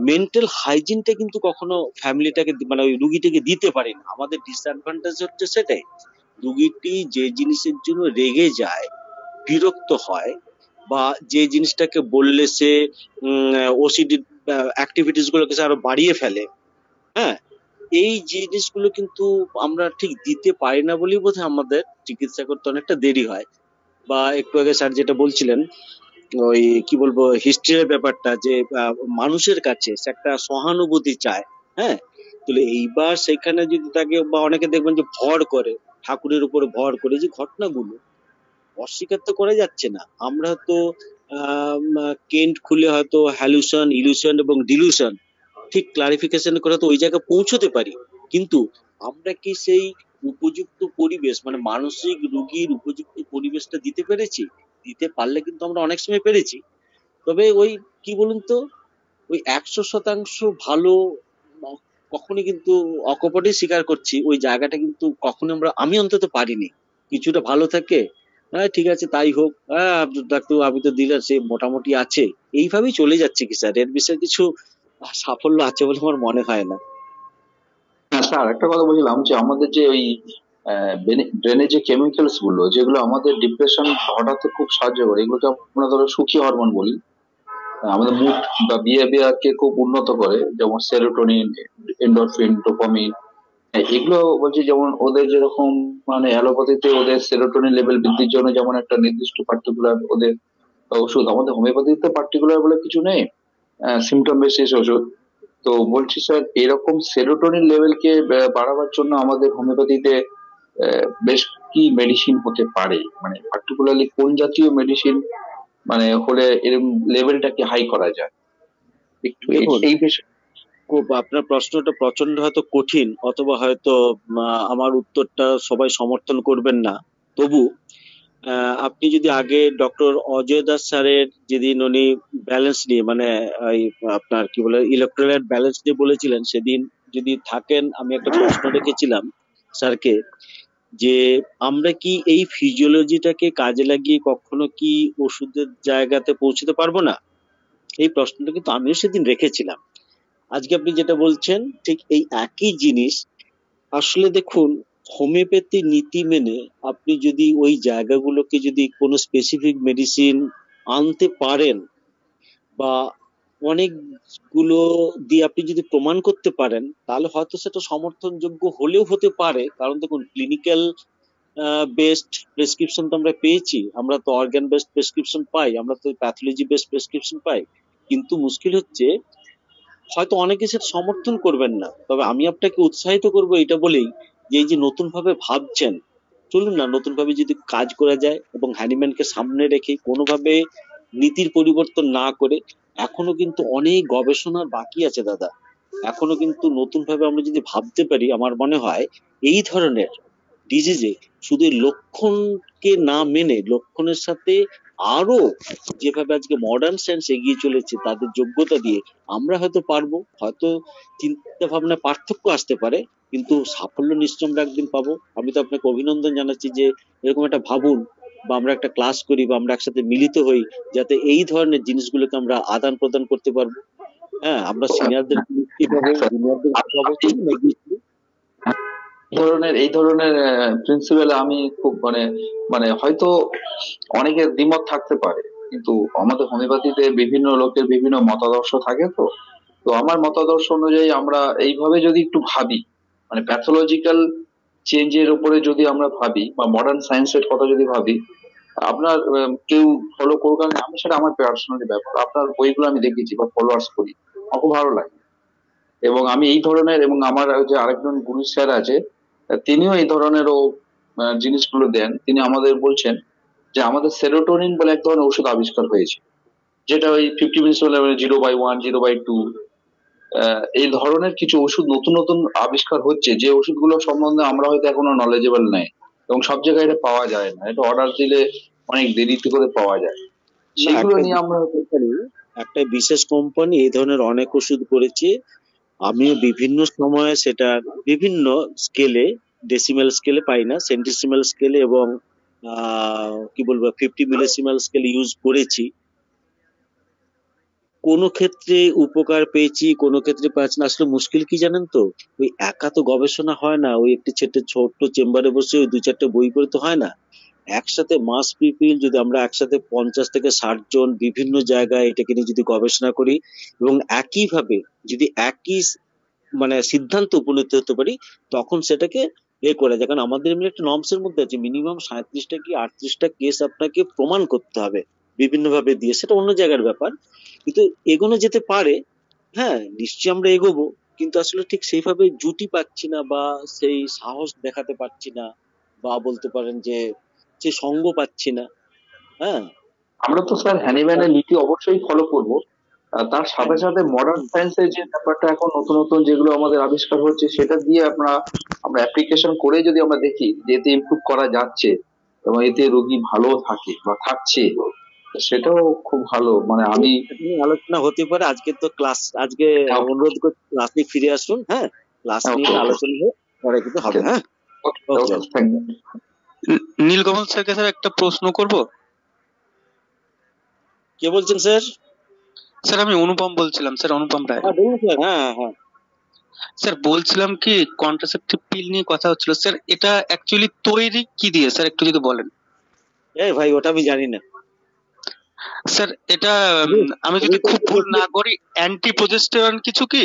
মেন্টাল হাইজিনটা কিন্তু কখনো ফ্যামিলিটাকে মানে ওই রুগীটাকে দিতে পারি না। আমাদের ডিসঅ্যাডভান্টেজ হচ্ছে সেটাই, রুগীটি যে জিনিসের জন্য রেগে যায়, বিরক্ত হয়, বা যে জিনিসটাকে বললে সে ওসিডি অ্যাক্টিভিটিস গুলোকে সে আরো বাড়িয়ে ফেলে, হ্যাঁ, এই জিনিসগুলো কিন্তু আমরা ঠিক দিতে পারি না বলেই বোধহয় আমাদের চিকিৎসা করতে অনেকটা দেরি হয়। বা একটু আগে স্যার যেটা বলছিলেন, ওই কি বলবো হিস্ট্রির ব্যাপারটা, যে মানুষের কাছে সে একটা সহানুভূতি চায়, হ্যাঁ, তাহলে এইবার সেখানে যদি তাকে, বা অনেকে দেখবেন যে ভর করে, ঠাকুরের উপরে ভর করে, যে ঘটনাগুলো অস্বীকার তো করা যাচ্ছে না। আমরা তো কেন্ট খুলে হয়তো হ্যালুশন, ইলুশন এবং ডিলুশন ঠিক ক্লারিফিকেশন করে তো ওই জায়গায় পৌঁছতে পারি, কিন্তু আমরা কি সেই উপযুক্ত পরিবেশ, মানে মানসিক রোগীর উপযুক্ত পরিবেশটা দিতে পেরেছি? দিতে পারলে কিন্তু আমরা অনেক সময় পেরেছি, তবে ওই কি বলুন তো, ওই 100% ভালো কখনই কিন্তু, অকপটেই স্বীকার করছি, ওই জায়গাটা কিন্তু কখনো আমি অন্তত পারিনি। কিছুটা ভালো থাকে, হ্যাঁ ঠিক আছে তাই হোক, হ্যাঁ ডাক্তার আমি তো দিলাম, সে মোটামুটি আছে, এইভাবেই চলে যাচ্ছে কি স্যার, এর বিষয়ে কিছু সাফল্য আছে বলে আমার মনে হয় না। হ্যাঁ স্যার, একটা কথা বলছিলাম যে আমাদের যে ওই ব্রেনে যে কেমিক্যালস গুলো যেগুলো আমাদের ডিপ্রেশন হঠাৎ খুব সাহায্য করে, এগুলোকে আমরা ধরো সুখী হরমোন বলি, আমাদের মুড বা বিহেভিয়ার কে খুব উন্নত করে, যেমন সেরোটোনিন, এন্ডোরফিন, ডোপামিন, এগুলো বলছি। যেমন ওদের যেরকম মানে অ্যালোপ্যাথিতে ওদের সেরোটোনিন লেভেল বৃদ্ধির জন্য যেমন একটা নির্দিষ্ট পার্টিকুলার ওদের ওষুধ, আমাদের হোমিওপ্যাথিতে পার্টিকুলার বলে কিছু নেই, সিমটম বেসিস ওষুধ। তো বলছি স্যার, এরকম সেরোটোনিন লেভেলকে বাড়াবার জন্য আমাদের হোমিওপ্যাথিতে বেশ কি মেডিসিন হতে পারে, মানে পার্টিকুলারলি কোন জাতীয় মেডিসিন মানে হলে এরকম লেভেলটাকে হাই করা যায়, একটু দেখুন, এই বিষয়ে। আপনার প্রশ্নটা প্রচন্ড হয়তো কঠিন, অথবা হয়তো আমার উত্তরটা সবাই সমর্থন করবেন না, তবু আপনি যদি আগে ডক্টর অজয় দাস স্যারের যেদিন উনি ব্যালেন্স নিয়ে, মানে আপনার কি বলে ইলেকট্রোলাইট ব্যালেন্স নিয়ে বলেছিলেন, সেদিন যদি থাকেন, আমি একটা প্রশ্ন রেখেছিলাম স্যারকে, যে আমরা কি এই ফিজিওলজিটাকে কাজে লাগিয়ে কখনো কি ওষুধের জায়গাতে পৌঁছতে পারবো না? এই প্রশ্নটা কিন্তু আমিও সেদিন রেখেছিলাম। আজকে আপনি যেটা বলছেন ঠিক এই একই জিনিস। আসলে দেখুন, হোমিওপ্যাথি নীতি মেনে আপনি যদি ওই জায়গাগুলোকে যদি কোনো স্পেসিফিক মেডিসিন আনতে পারেন, বা অনেকগুলো দিয়ে আপনি যদি প্রমাণ করতে পারেন তাহলে হয়তো সেটা সমর্থনযোগ্য হলেও হতে পারে। কারণ দেখুন, ক্লিনিক্যাল বেসড প্রেসক্রিপশন তো আমরা পেয়েছি, আমরা তো অর্গান বেসড প্রেসক্রিপশন পাই, আমরা তো প্যাথোলজি বেসড প্রেসক্রিপশন পাই। কিন্তু মুশকিল হচ্ছে, হয়তো অনেকে সেটা সমর্থন করবেন না, তবে আমি আপনাকে উৎসাহিত করব এটা বলেই যে এই যে নতুন ভাবে ভাবছেন, চলুন না নতুন ভাবে যদি কাজ করা যায় এবং হ্যানিম্যানকে সামনে রেখে কোনোভাবে নীতির পরিবর্তন না করে। এখনো কিন্তু অনেক গবেষণার বাকি আছে দাদা, এখনো কিন্তু নতুন ভাবে আমরা যদি ভাবতে পারি, আমার মনে হয় এই ধরনের ডিজিজে শুধু এই লক্ষণকে না মেনে লক্ষণের সাথে আরো যেভাবে আজকে মডার্ন সায়েন্স এগিয়ে চলেছে তাদের যোগ্যতা দিয়ে আমরা হয়তো পারবো। হয়তো চিন্তা ভাবনা পার্থক্য আসতে পারে, কিন্তু সাফল্য নিশ্চয় আমরা একদিন পাবো। আমি তো আপনাকে অভিনন্দন জানাচ্ছি যে এরকম একটা ভাবুন, বা আমরা একটা ক্লাস করি, বা আমরা একসাথে মিলিত হই, যাতে এই ধরনের জিনিসগুলোকে আমরা আদান প্রদান করতে পারবো। হ্যাঁ, আমরা সিনিয়রদের কি পাবো, জুনিয়রদের কি পাবো, চলুন এগিয়ে চলি। এই ধরনের প্রিন্সিপাল আমি খুব মানে মানে হয়তো অনেকের দ্বিমত থাকতে পারে, কিন্তু আমাদের হোমিওপ্যাথিতে বিভিন্ন লোকের বিভিন্ন মতাদর্শ থাকে। তো তো আমার মতাদর্শ অনুযায়ী আমরা এইভাবে যদি একটু ভাবি, মানে প্যাথোলজিক্যাল চেঞ্জের উপরে যদি আমরা ভাবি বা মডার্ন সায়েন্সের কথা যদি ভাবি, আপনার কেউ ফলো করুক আর না, আমি সেটা আমার পার্সোনালি ব্যাপার। আপনার বইগুলো আমি দেখেছি বা ফলোয়ার্স করি, আমার খুব ভালো লাগে। এবং আমি এই ধরনের, এবং আমার যে আরেকজন গুরু স্যার আছে, তিনিও এই ধরনেরও জিনিসগুলো দেন। তিনি আমাদের বলছেন যে আমাদের সেরোটোনিন বলে এক ধরনের ওষুধ আবিষ্কার হয়েছে, যেটা ওই 50 মিনিটস হলে 0/1 0/2 এই ধরনের কিছু ওষুধ নতুন নতুন আবিষ্কার হচ্ছে, যে ওষুধগুলো সম্বন্ধে আমরা হয়তো এখনো নলেজেবল নাই, এবং সব জায়গায় এটা পাওয়া যায় না, এটা অর্ডার দিলে অনেক দেরিতে করে পাওয়া যায়। না, সেগুলো একটা নিয়ে আমরা একটা বিশেষ কোম্পানি এই ধরনের অনেক ওষুধ করেছে। আমিও বিভিন্ন সময়ে সেটা বিভিন্ন স্কেলে, ডেসিমেল স্কেলে পাই না, সেন্টিসিমাল স্কেলে এবং কি বলবো 50 মিলিসিমাল স্কেলে ইউজ করেছি। কোনো ক্ষেত্রে উপকার পেয়েছি, কোনো ক্ষেত্রে পাচ্ছি না। আসলে মুশকিল কি জানেন তো, ওই একা তো গবেষণা হয় না, ওই একটি ছোট্ট চেম্বারে বসে ওই 2-4টে বই পড়ে তো হয় না। একসাথে মাস পিপিল যদি আমরা একসাথে 50 থেকে 60 জন বিভিন্ন জায়গায় এটাকে নিয়ে যদি গবেষণা করি এবং একইভাবে যদি একই মানে সিদ্ধান্ত উপনীত হতে পারি, তখন সেটাকে করা যায়। কারণ আমাদের এমনি একটা নর্মস এর মধ্যে আছে, মিনিমাম 37টা কি 38টা কেস আপনাকে প্রমাণ করতে হবে বিভিন্ন ভাবে দিয়ে, সেটা অন্য জায়গার ব্যাপার। কিন্তু এগোনো যেতে পারে, হ্যাঁ নিশ্চয়ই আমরা এগোবো, কিন্তু আসলে ঠিক সেইভাবে জুটি পাচ্ছি না, বা সেই সাহস দেখাতে পারছি না, বা বলতে পারেন যে সে সঙ্গ পাচ্ছি না। হ্যাঁ, আমরা তো স্যার হ্যানিম্যানের নীতি অবশ্যই ফলো করব। তার সাথে সাথে মডার্ন সায়েন্সের যে ব্যাপারটা এখন নতুন নতুন যেগুলো আমাদের আবিষ্কার হচ্ছে, সেটা দিয়ে আমরা অ্যাপ্লিকেশন করে যদি আমরা দেখি যে এতে ইমপ্রুভ করা যাচ্ছে এবং এতে রোগী ভালো থাকে বা থাকছে, সেটাও খুব ভালো। মানে আমি আলোচনা হতে পারে। আজকে তো ক্লাস, আজকে অনুরোধ করছি ক্লাসে ফিরে আসুন। হ্যাঁ, ক্লাস নিয়ে আলোচনা হোক, পরে কিন্তু হবে। হ্যাঁ, ওকে। নীলকমল স্যারকে স্যার একটা প্রশ্ন করব। কে বলছেন স্যার? স্যার আমি অনুপম বলছিলাম, স্যার অনুপম রায়। হ্যাঁ বলুন স্যার। হ্যাঁ হ্যাঁ স্যার বলছিলাম কি, কন্ট্রাসেপটিভ পিল নিয়ে কথা হচ্ছিল স্যার, এটা অ্যাকচুয়ালি তৈরি কি দিয়ে স্যার, একটু যদি বলেন। এই ভাই, ওটা আমি জানি না স্যার। এটা আমি যদি খুব ভুল না করি অ্যান্টি প্রজেস্টেরন কিছু কি?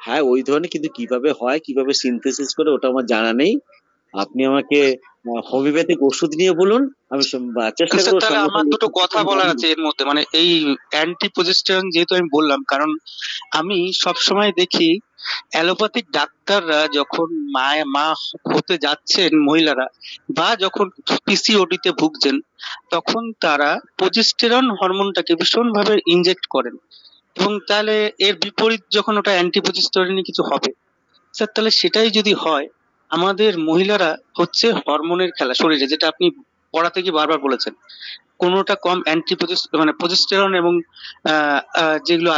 হ্যাঁ ওই ধরনের, কিন্তু কিভাবে হয়, কিভাবে সিনথেসিস করে, ওটা আমার জানা নেই। আপনি আমাকে হোমিওপ্যাথিক ওষুধ নিয়ে বলুন, আমি চেষ্টা স্যার করবো। তাহলে আমার দুটো কথা বলার আছে এর মধ্যে, মানে এই অ্যান্টি প্রজেস্টেরন যেহেতু আমি বললাম, কারণ আমি সব সময় দেখি অ্যালোপ্যাথিক ডাক্তাররা যখন মা হতে যাচ্ছেন মহিলারা, বা যখন পিসিওডি তে ভুগছেন, তখন তারা প্রজেস্টেরন হরমোনটাকে ভীষণ ভাবে ইনজেক্ট করেন, এবং তাহলে এর বিপরীত যখন ওটা অ্যান্টি প্রজেস্টেরন কিছু হবে স্যার, তাহলে সেটাই যদি হয়, আমাদের মহিলারা হচ্ছে হরমোনের খেলা শরীরে, যেটা আপনি পড়াতে কি বারবার বলেছেন, কোনোটা কম অ্যান্টি মানে প্রজেস্টেরন এবং যেগুলো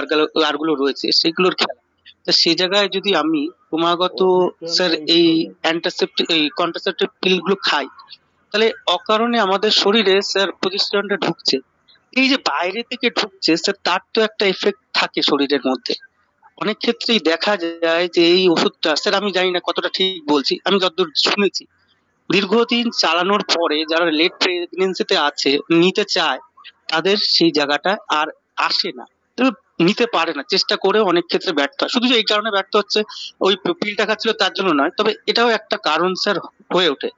আরগুলো রয়েছে সেগুলোর খেলা। তো সেই জায়গায় যদি আমি ক্রমাগত স্যার এই কন্ট্রাসেপটিভ পিল গুলো খাই, তাহলে অকারণে আমাদের শরীরে স্যার প্রজেস্টেরনটা ঢুকছে। এই যে বাইরে থেকে ঢুকছে স্যার, তার তো একটা এফেক্ট থাকে শরীরের মধ্যে। অনেক ক্ষেত্রেই দেখা যায় যে এই ওষুধটা, স্যার আমি জানি না কতটা ঠিক বলছি, আমি যতদূর শুনেছি, দীর্ঘদিন চালানোর পরে যারা লেট প্রেগনেন্সিতে আছে, নিতে চায়, তাদের সেই জায়গাটা আর আসে না। তবে নিতে পারে না, চেষ্টা করে অনেক ক্ষেত্রে ব্যর্থ হয়। শুধু যে এই কারণে ব্যর্থ হচ্ছে ওই পিলটা খাচ্ছিল তার জন্য নয়, তবে এটাও একটা কারণ স্যার হয়ে ওঠে।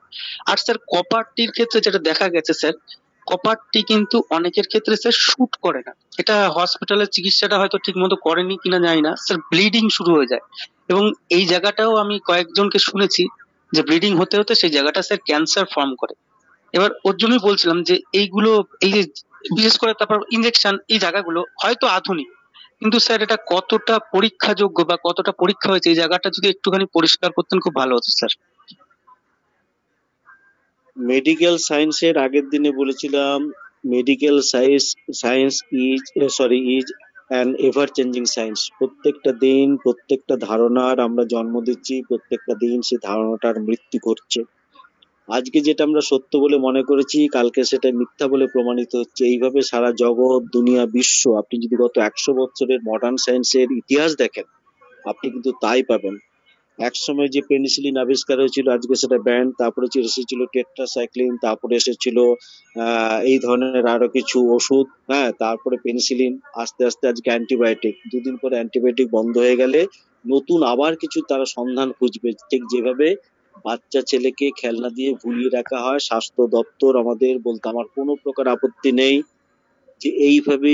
আর স্যার কপার টির ক্ষেত্রে যেটা দেখা গেছে স্যার, কপার টি কিন্তু অনেকের ক্ষেত্রে স্যার শুট করে না। এটা হসপিটালের চিকিৎসাটা হয়তো ঠিক মতো করেনি কিনা জানি না, স্যার ব্লিডিং শুরু হয়ে যায়। এবং এই জায়গাটাও আমি কয়েকজনকে শুনেছি যে ব্লিডিং হতে হতে সেই জায়গাটা স্যার ক্যান্সার ফর্ম করে। এবার ওর জন্যই বলছিলাম যে এইগুলো, এই যে বিশেষ করে তারপর ইনজেকশন, এই জায়গাগুলো হয়তো আধুনিক, কিন্তু স্যার এটা কতটা পরীক্ষাযোগ্য বা কতটা পরীক্ষা হয়েছে এই জায়গাটা যদি একটুখানি পরিষ্কার করতেন খুব ভালো হতো স্যার। মেডিকেল সায়েন্সের আগের দিনে বলেছিলাম, medical science is an ever changing science. প্রত্যেকটা দিন প্রত্যেকটা ধারণার আমরা জন্ম দিচ্ছি, প্রত্যেকটা দিন সেই ধারণাটার মৃত্যু ঘটছে। আজকে যেটা আমরা সত্য বলে মনে করেছি, কালকে সেটা মিথ্যা বলে প্রমাণিত হচ্ছে। এইভাবে সারা জগৎ, দুনিয়া, বিশ্ব, আপনি যদি গত 100 বছরের মডার্ন সায়েন্সের ইতিহাস দেখেন, আপনি কিন্তু তাই পাবেন। একসময় যে পেনিসিলিন আবিষ্কার হয়েছিল, আজকে সেটা ব্যান্ড। তারপরে এসেছিল টেট্রাসাইক্লিন, তারপরে এসেছিল এই ধরনের আরো কিছু ওষুধ, হ্যাঁ, তারপরে পেনিসিলিন, আস্তে আস্তে আজকে অ্যান্টিবায়োটিক। দুদিন পরে অ্যান্টিবায়োটিক বন্ধ হয়ে গেলে নতুন আবার কিছু তারা সন্ধান খুঁজবে। ঠিক যেভাবে বাচ্চা ছেলেকে খেলনা দিয়ে ভুলিয়ে রাখা হয়, স্বাস্থ্য দপ্তর আমাদের বলতে আমার কোনো প্রকার আপত্তি নেই যে এইভাবে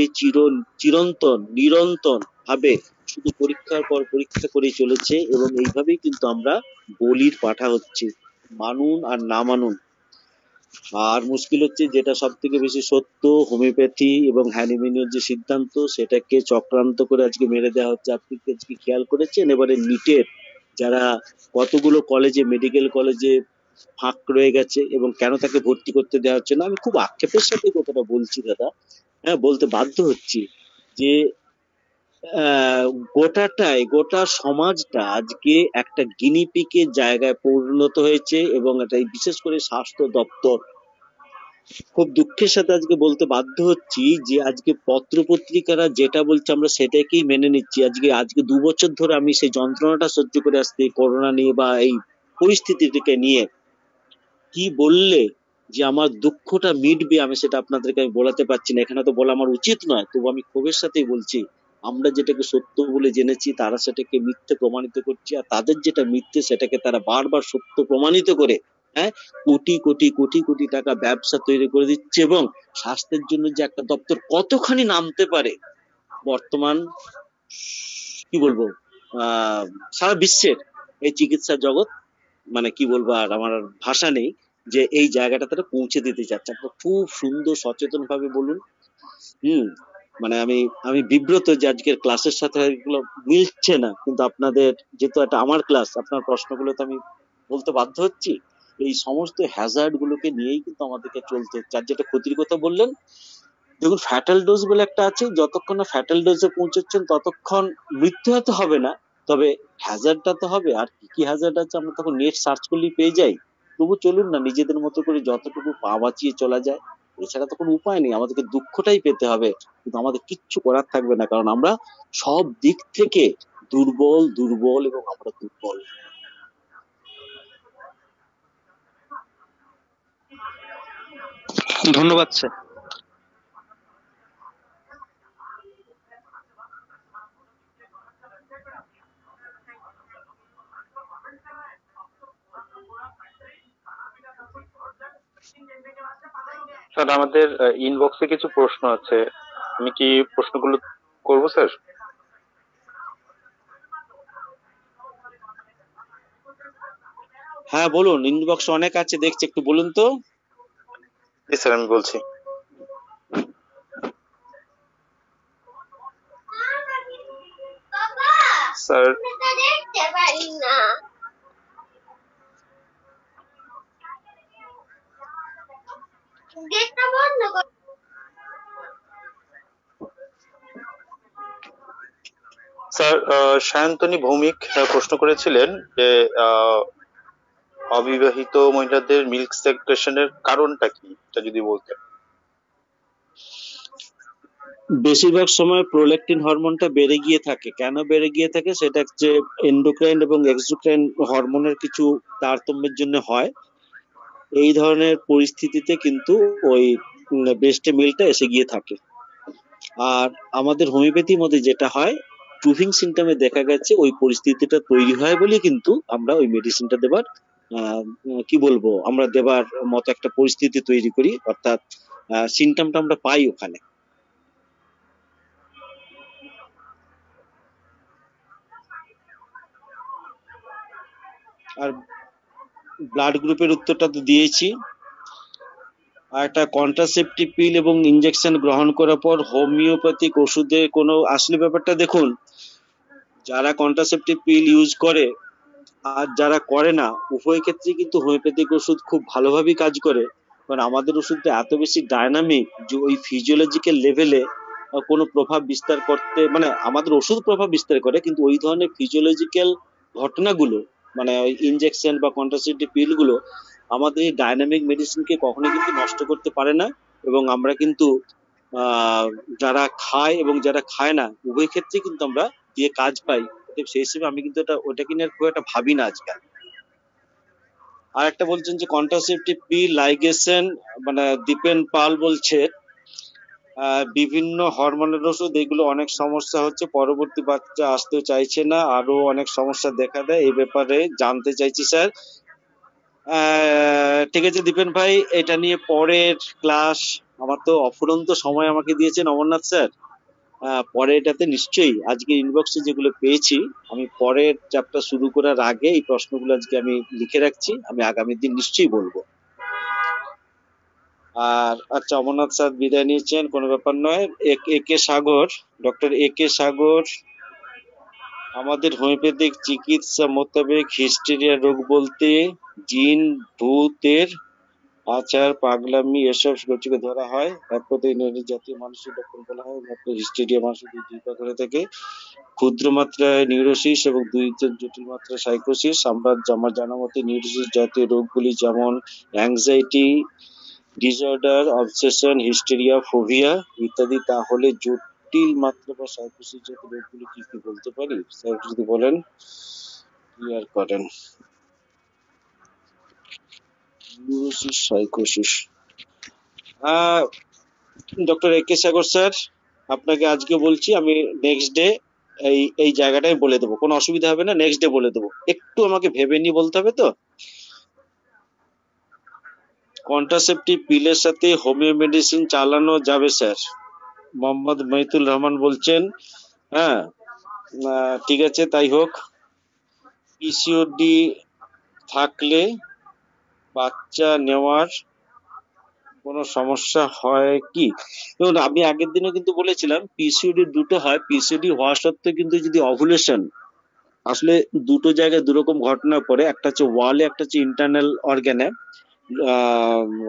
চিরন্তন নিরন্তর ভাবে শুধু পরীক্ষার পর পরীক্ষা করে চলেছে, এবং এইভাবেই কিন্তু আমরা বলির পাঠা হচ্ছে, মানুন আর না মানুন। আর মুশকিল হচ্ছে যেটা সব থেকে বেশি সত্য, হোমিওপ্যাথি এবং হ্যানিমিনের যে সিদ্ধান্ত, সেটাকে চক্রান্ত করে আজকে মেরে দেওয়া হচ্ছে। আপনি কি আজকে খেয়াল করেছেন এবারে নিটের যারা কতগুলো কলেজে, মেডিকেল কলেজে ফাঁক রয়ে গেছে, এবং কেন তাকে ভর্তি করতে দেওয়া হচ্ছে না? আমি খুব আক্ষেপের সাথে কথাটা বলছি দাদা, হ্যাঁ, বলতে বাধ্য হচ্ছি যে আহ, গোটা সমাজটা আজকে একটা গিনিপিকের জায়গায় পরিণত হয়েছে, এবং এটা বিশেষ করে স্বাস্থ্য দপ্তর, খুব দুঃখের সাথে আজকে বলতে বাধ্য হচ্ছি যে আজকে পত্র পত্রিকারা যেটা বলছে আমরা সেটাকেই মেনে নিচ্ছি। আজকে আজকে 2 বছর ধরে আমি সেই যন্ত্রণাটা সহ্য করে আসছি, করোনা নিয়ে বা এই পরিস্থিতিটিকে নিয়ে। কি বললে যে আমার দুঃখটা মিটবে, আমি সেটা আপনাদেরকে আমি বলাতে পারছি না, এখানে তো বলা আমার উচিত নয়, তবু আমি ক্ষোভের সাথেই বলছি। আমরা যেটাকে সত্য বলে জেনেছি তারা সেটাকে মিথ্যে প্রমাণিত করছে, আর তাদের যেটা মিথ্যে সেটাকে তারা বারবার সত্য প্রমাণিত করে, হ্যাঁ, কোটি কোটি কোটি কোটি টাকা ব্যবসা তৈরি করে দিচ্ছে। এবং স্বাস্থ্যের জন্য যে একটা দপ্তর কতখানি নামতে পারে বর্তমান, কি বলবো, আহ সারা বিশ্বের এই চিকিৎসা জগৎ, মানে কি বলবো, আর আমার আর ভাষা নেই যে এই জায়গাটা তারা পৌঁছে দিতে চাচ্ছে। আপনারা খুব সুন্দর সচেতন ভাবে বলুন। হুম, মানে আমি আমি বিব্রত যে আজকের ক্লাসের সাথে এগুলো মিলছে না, কিন্তু আপনাদের যেহেতু এটা আমার ক্লাস, আপনার প্রশ্নগুলো তো আমি বলতে বাধ্য হচ্ছি। এই সমস্ত হ্যাজার্ড গুলোকে নিয়েই কিন্তু আমাদেরকে চলতে হচ্ছে। আর যেটা ক্ষতির কথা বললেন, দেখুন ফ্যাটাল ডোজ বলে একটা আছে, যতক্ষণ না ফ্যাটাল ডোজে পৌঁছচ্ছেন ততক্ষণ মৃত্যু হয়তো হবে না, তবে হ্যাজার্ডটা তো হবে। আর কি কি হ্যাজার্ড আছে আমরা তখন নেট সার্চ করলেই পেয়ে যাই। তবু চলুন না, নিজেদের মতো করে যতটুকু পা বাঁচিয়ে চলা যায়, এছাড়া তো কোনো উপায় নেই। আমাদেরকে দুঃখটাই পেতে হবে, কিন্তু আমাদের কিচ্ছু করার থাকবে না, কারণ আমরা সব দিক থেকে দুর্বল দুর্বল এবং আমরা দুর্বল। ধন্যবাদ স্যার। স্যার আমাদের ইনবক্সে কিছু প্রশ্ন আছে, আমি কি প্রশ্নগুলো করবো স্যার? হ্যাঁ বলুন, ইনবক্স অনেক আছে দেখছি, একটু বলুন তো। জি স্যার, আমি বলছি। স্যার স্যার সায়ন্তনী ভৌমিক প্রশ্ন করেছিলেন যে অবিবাহিত মহিলাদের মিল্ক সেক্রেশনের কারণটা কি, এটা যদি বলতেন। বেশিরভাগ সময় প্রোল্যাকটিন হরমোনটা বেড়ে গিয়ে থাকে। কেন বেড়ে গিয়ে থাকে সেটা হচ্ছে এন্ডোক্রাইন এবং এক্সোক্রাইন হরমোনের কিছু তারতম্যের জন্য হয়। এই ধরনের পরিস্থিতিতে কিন্তু ওই ব্রেস্টে মিল্কটা এসে গিয়ে থাকে। আর আমাদের হোমিওপ্যাথির মধ্যে যেটা হয়, প্রুভিং সিমটমে দেখা গেছে ওই পরিস্থিতিটা তৈরি হয় বলে কিন্তু আমরা ওই মেডিসিনটা দেবার কি বলবো, আমরা দেবার মতো একটা পরিস্থিতি তৈরি করি, অর্থাৎ সিমটমটা আমরা পাই ওখানে। আর ব্লাড গ্রুপের উত্তরটা তো দিয়েছি। আর একটা কন্ট্রাসেপটিভ পিল এবং ইনজেকশন গ্রহণ করার পর হোমিওপ্যাথিক ওষুধে কোনো, আসলে ব্যাপারটা দেখুন, যারা কন্ট্রাসেপটিভ পিল ইউজ করে আর যারা করে না, উভয় ক্ষেত্রে কিন্তু হোমিওপ্যাথিক ওষুধ খুব ভালোভাবেই কাজ করে। কারণ আমাদের ওষুধটা এত বেশি ডায়নামিক যে ওই ফিজিওলজিক্যাল লেভেলে কোনো প্রভাব বিস্তার করতে, মানে আমাদের ওষুধ প্রভাব বিস্তার করে, কিন্তু ওই ধরনের ফিজিওলজিক্যাল ঘটনাগুলো, মানে ওই ইনজেকশন বা কন্ট্রাসেপটিভ পিলগুলো আমাদের এই ডায়নামিক মেডিসিনকে কখনোই কিন্তু নষ্ট করতে পারে না। এবং আমরা কিন্তু যারা খায় এবং যারা খায় না উভয় ক্ষেত্রে কিন্তু আমরা দিয়ে কাজ পাই। সেই হিসেবে আমি কিন্তু ওটাকে নিয়ে খুব একটা ভাবি না আজকাল। আর একটা বলছেন যে কন্ট্রাসেপটিভ পিল লাইগেশন, মানে দীপেন পাল বলছে বিভিন্ন হরমোনের ওষুধ, এগুলো অনেক সমস্যা হচ্ছে, পরবর্তী বাচ্চা আসতে চাইছে না, আরো অনেক সমস্যা দেখা দেয়, এই ব্যাপারে জানতে চাইছি স্যার। ঠিক আছে দীপেন ভাই, এটা নিয়ে পরের ক্লাস, আমার তো অফুরন্ত সময় আমাকে দিয়েছেন অমরনাথ স্যার, পরে এটাতে নিশ্চয়ই আজকে ইনবক্সে যেগুলো পেয়েছি আমি পরের চ্যাপ্টার শুরু করার আগে এই প্রশ্নগুলো আজকে আমি লিখে রাখছি, আমি আগামী দিন নিশ্চয়ই বলবো। আর আচ্ছা, অমরনাথ স্যার বিদায় নিয়েছেন, কোনো ব্যাপার নয়। একে সাগর, ডক্টর একে সাগর, আমাদের হোমিওপ্যাথিক চিকিৎসা মোতাবেক হিস্টেরিয়া রোগ বলতে জিন, ভূতের আচার, পাগলামি এসব রোগকে ধরা হয়। একপথে জাতীয় মানসিক লক্ষণ বলা হয়। হিস্টেরিয়া মানুষের দুই ভাগ হয়ে থাকে, ক্ষুদ্র মাত্রায় নিউরোসিস এবং জটিল মাত্রায় সাইকোসিস। আমার জানা মতে নিউরোসিস জাতীয় রোগগুলি যেমন anxiety disorder, obsession, hysteria, phobia ইত্যাদি। তাহলে জটিল মাত্রা বা সাইকোসিস জাতীয় রোগগুলি কি কি বলতে পারি স্যার, যদি বলেন ক্লিয়ার করেন। নিউরোসিস, সাইকোসিস। ডক্টর একে সাগর স্যার, আপনাকে আজকে বলছি, আমি নেক্সট ডে এই জায়গাটাই বলে দেবো, কোনো অসুবিধা হবে না, নেক্সট ডে বলে দেবো, একটু আমাকে ভেবে নিয়ে বলতে হবে। তো কন্ট্রাসেপটিভ পিলের সাথে হোমিও মেডিসিন চালানো যাবে স্যার, মোহাম্মদ মহিতুল রহমান বলছেন। হ্যাঁ, ঠিক আছে, তাই হোক। পিসিওডি থাকলে বাচ্চা নেওয়ার কোনো সমস্যা হয় কি? দেখুন, আমি আগের দিনও কিন্তু বলেছিলাম পিসিওডি দুটো হয়, পিসিওডি হওয়া সত্ত্বেও কিন্তু যদি ওভুলেশন, আসলে দুটো জায়গায় দুরকম ঘটনা পড়ে, একটা হচ্ছে ওয়ালে, একটা হচ্ছে ইন্টারনাল অর্গানে,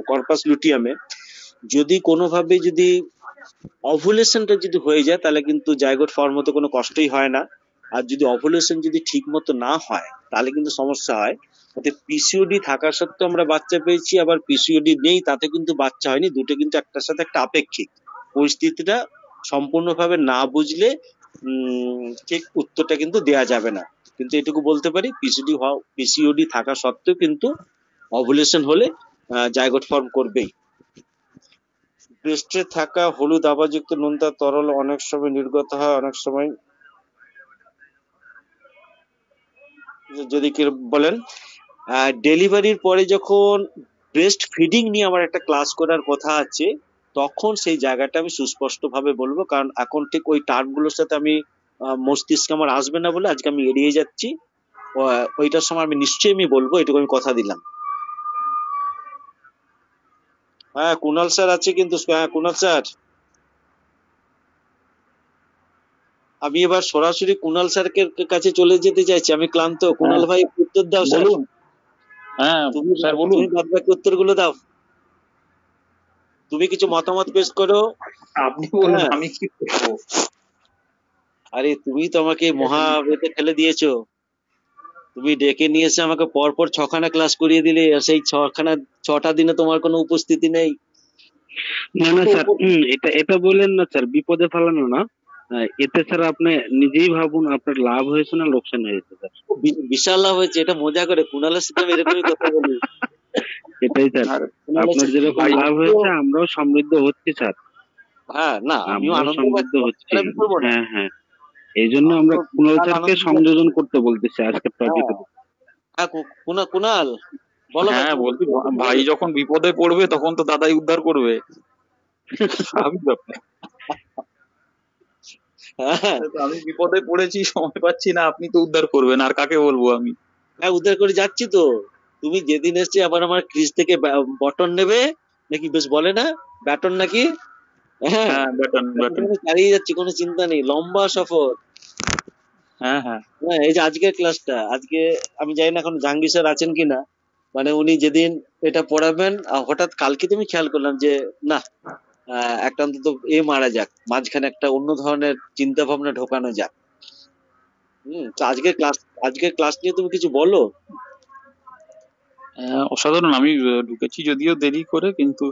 কর্পাস লুটিয়ামে। যদি কোনোভাবে যদি ওভুলেশনটা যদি হয়ে যায় তাহলে কিন্তু জাইগোট ফর্ম হতে কোনো কষ্টই হয় না। আর যদি ওভুলেশন যদি ঠিক মতো না হয় তাহলে কিন্তু সমস্যা হয়। পিসিওডি থাকা সত্ত্বেও আমরা বাচ্চা পেয়েছি, আবার পিসিওডি নেই তাতে কিন্তু বাচ্চা হয়নি, দুটো কিন্তু একটার সাথে একটা আপেক্ষিক। পরিস্থিতিটা সম্পূর্ণভাবে না বুঝলে ঠিক উত্তরটা কিন্তু দেয়া যাবে না। কিন্তু এটুকু বলতে পারি, পিসিওডি থাকা সত্ত্বেও কিন্তু ওভুলেশন হলে জাইগোট ফর্ম করবেই। ব্রেস্টে থাকা হলুদ আভাযুক্ত নোনতা তরল অনেক সময় নির্গত হয়, অনেক সময় যদি কি বলেন। ডেলিভারির পরে যখন ব্রেস্ট ফিডিং নিয়ে আমার একটা ক্লাস করার কথা আছে, তখন সেই জায়গাটা আমি সুস্পষ্ট ভাবে বলবো, কারণ এখন ঠিক ওই টার্মগুলোর সাথে আমি মস্তিষ্কে আমার আসবে না বলে আজকে আমি এড়িয়ে যাচ্ছি। ওইটার সময় আমি নিশ্চয়ই বলবো, এটুকু আমি কথা দিলাম। হ্যাঁ, কুণাল স্যার আছে কিন্তু। হ্যাঁ কুণাল স্যার, আমি এবার সরাসরি কুণাল স্যারের কাছে চলে যেতে চাইছি, আমি ক্লান্ত। কুণাল ভাই উত্তর দাও স্যার। হ্যাঁ স্যার বলুন। তুমি বাদ বাকি উত্তরগুলো দাও, তুমি কিছু মতামত পেশ করো। আপনি বলুন, আমি কি করবো? আরে তুমি তো আমাকে মহাবেতে ফেলে দিয়েছো, তুমি ডেকে নিয়ে এসে আমাকে পরপর 6খানা ক্লাস করিয়ে দিলে, সেই 6টা দিনে তোমার কোনো উপস্থিতি নেই। না না স্যার, এটা বললেন না স্যার, বিপদে ফেলানো না। এতে স্যার আপনি নিজেই ভাবুন, আপনার লাভ হয়েছে না লোকসান হয়েছে স্যার? বিশাল লাভ হয়েছে, এটা মজা করে কুণালের সাথে আমি এরকমই কথা বলি। এটাই স্যার, আপনার যেরকম লাভ হয়েছে আমরাও সমৃদ্ধ হচ্ছি স্যার। হ্যাঁ, না আমিও আমরা আনন্দ সমৃদ্ধ পাচ্ছি, হচ্ছি। আমি করবো না, হ্যাঁ হ্যাঁ, এই জন্য আমি আমরা তো কুণাল বিশাল স্যারকে আনন্দ সংযোজন করতে বলতেছি আজকে হ্যাঁ টপিকে। হ্যাঁ, কুনাল বলো ভাই, হ্যাঁ তুমি বলছি, কি বলতে ভাই বলো? যখন বিপদে পড়বে তখন তো দাদাই উদ্ধার করবে, স্বাভাবিক ব্যাপার। হ্যাঁ তো আমি বিপদে পড়েছি, সময় পাচ্ছি না, আপনি তো উদ্ধার করবেন, আর কাকে বলবো আমি? হ্যাঁ, উদ্ধার করে যাচ্ছি তো। তুমি যেদিন এসছি আবার আমার ক্রিজ থেকে বটন নেবে নাকি, বেশ বলে না ব্যাটন নাকি? হ্যাঁ, হ্যাঁ, ব্যাটন ব্যাটন। চালিয়ে যাচ্ছি, কোনো চিন্তা নেই, লম্বা সফর। হ্যাঁ হ্যাঁ। হ্যাঁ, এই যে আজকের ক্লাসটা, আজকে আমি জানি না এখন জাহাঙ্গীর স্যার আছেন কিনা, মানে উনি যেদিন এটা পড়াবেন হঠাৎ কালকে তুমি খেয়াল করলাম যে না, একটা অন্তত মারা যাক, মাঝখানে একটা অন্য ধরনের চিন্তা ভাবনা ঢোকানো যাক। তো আজকের ক্লাস নিয়ে তুমি কিছু বলো। অসাধারণ। আমি ঢুকেছি যদিও দেরি করে, কিন্তু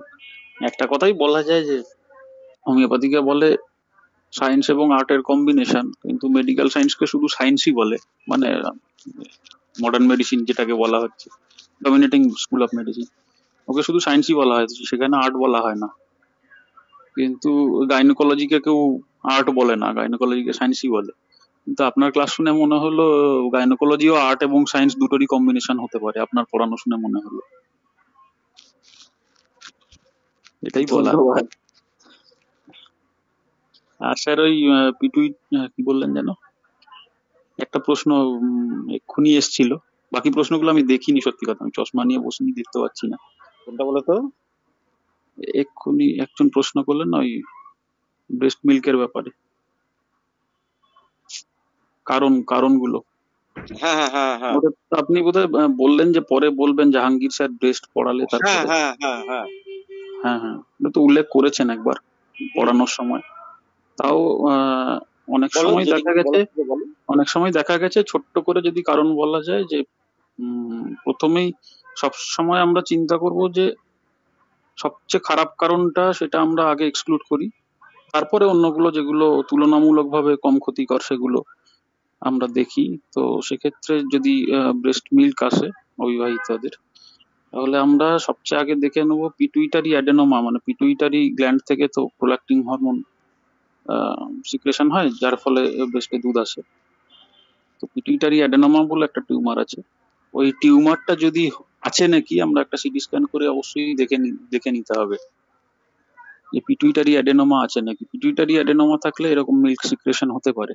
একটা কথাই বলা যায় যে হোমিওপ্যাথিকে বলে সায়েন্স এবং আর্টের কম্বিনেশন, কিন্তু মেডিকেল সায়েন্সকে শুধু সায়েন্সই বলে, মানে মডার্ন মেডিসিন যেটাকে বলা হচ্ছে, ডমিনেটিং স্কুল অফ মেডিসিন, ওকে শুধু সায়েন্সই বলা হয়, সেখানে আর্ট বলা হয় না। কিন্তু গাইনোকোলজিকে কেউ আর্ট বলে না, গাইনোকোলজিকে সায়েন্সই বলে। কিন্তু আপনার ক্লাস শুনে মনে হলো গাইনোকোলজিও আর্ট এবং সায়েন্স দুটোরই কম্বিনেশন হতে পারে, আপনার পড়ানো শুনে মনে হলো, এটাই বলা। ধন্যবাদ। আর স্যার ওই পিটুই কি বললেন যেন, একটা প্রশ্ন এক্ষুনি এসছিল, বাকি প্রশ্নগুলো আমি দেখিনি, সত্যি কথা, আমি চশমা নিয়ে বসিনি, দেখতে পাচ্ছি না। কোনটা বলো তো? এক্ষুনি একজন প্রশ্ন করলেন না, ওই ব্রেস্ট মিল্কের ব্যাপারে, কারণগুলো। হ্যাঁ হ্যাঁ হ্যাঁ হ্যাঁ ওটা তো আপনি বোধহয় বললেন যে পরে বলবেন, জাহাঙ্গীর স্যার ব্রেস্ট পড়ালে হ্যাঁ তারপরে। হ্যাঁ হ্যাঁ হ্যাঁ হ্যাঁ হ্যাঁ, ওটা তো উল্লেখ করেছেন একবার পড়ানোর সময়। তাও অনেক বলো, সময় যদি দেখা কিছু গেছে, বলার থাকে বলো। ছোট্ট করে যদি কারণ বলা যায় যে প্রথমেই সব সময় আমরা চিন্তা করব যে সবচেয়ে খারাপ কারণটা, সেটা আমরা আগে এক্সক্লুড করি, তারপরে অন্যগুলো যেগুলো তুলনামূলকভাবে কম ক্ষতিকর সেগুলো আমরা দেখি। তো সেক্ষেত্রে যদি ব্রেস্ট মিল্ক আসে অবিবাহিতাদের, তাহলে আমরা সবচেয়ে আগে দেখে নেব পিটুইটারি অ্যাডেনোমা, মানে পিটুইটারি গ্ল্যান্ড থেকে তো প্রোল্যাক্টিন হরমোন সিক্রেশন হয়, যার ফলে ব্রেস্টে দুধ আসে। তো পিটুইটারি অ্যাডেনোমা বলে একটা টিউমার আছে, ওই টিউমারটা যদি আছে নাকি আমরা একটা সিটি স্ক্যান করে অবশ্যই দেখে নিতে হবে যে পিটুইটারি অ্যাডেনোমা আছে নাকি। পিটুইটারি অ্যাডেনোমা থাকলে এরকম মিল্ক সিক্রেশন হতে পারে।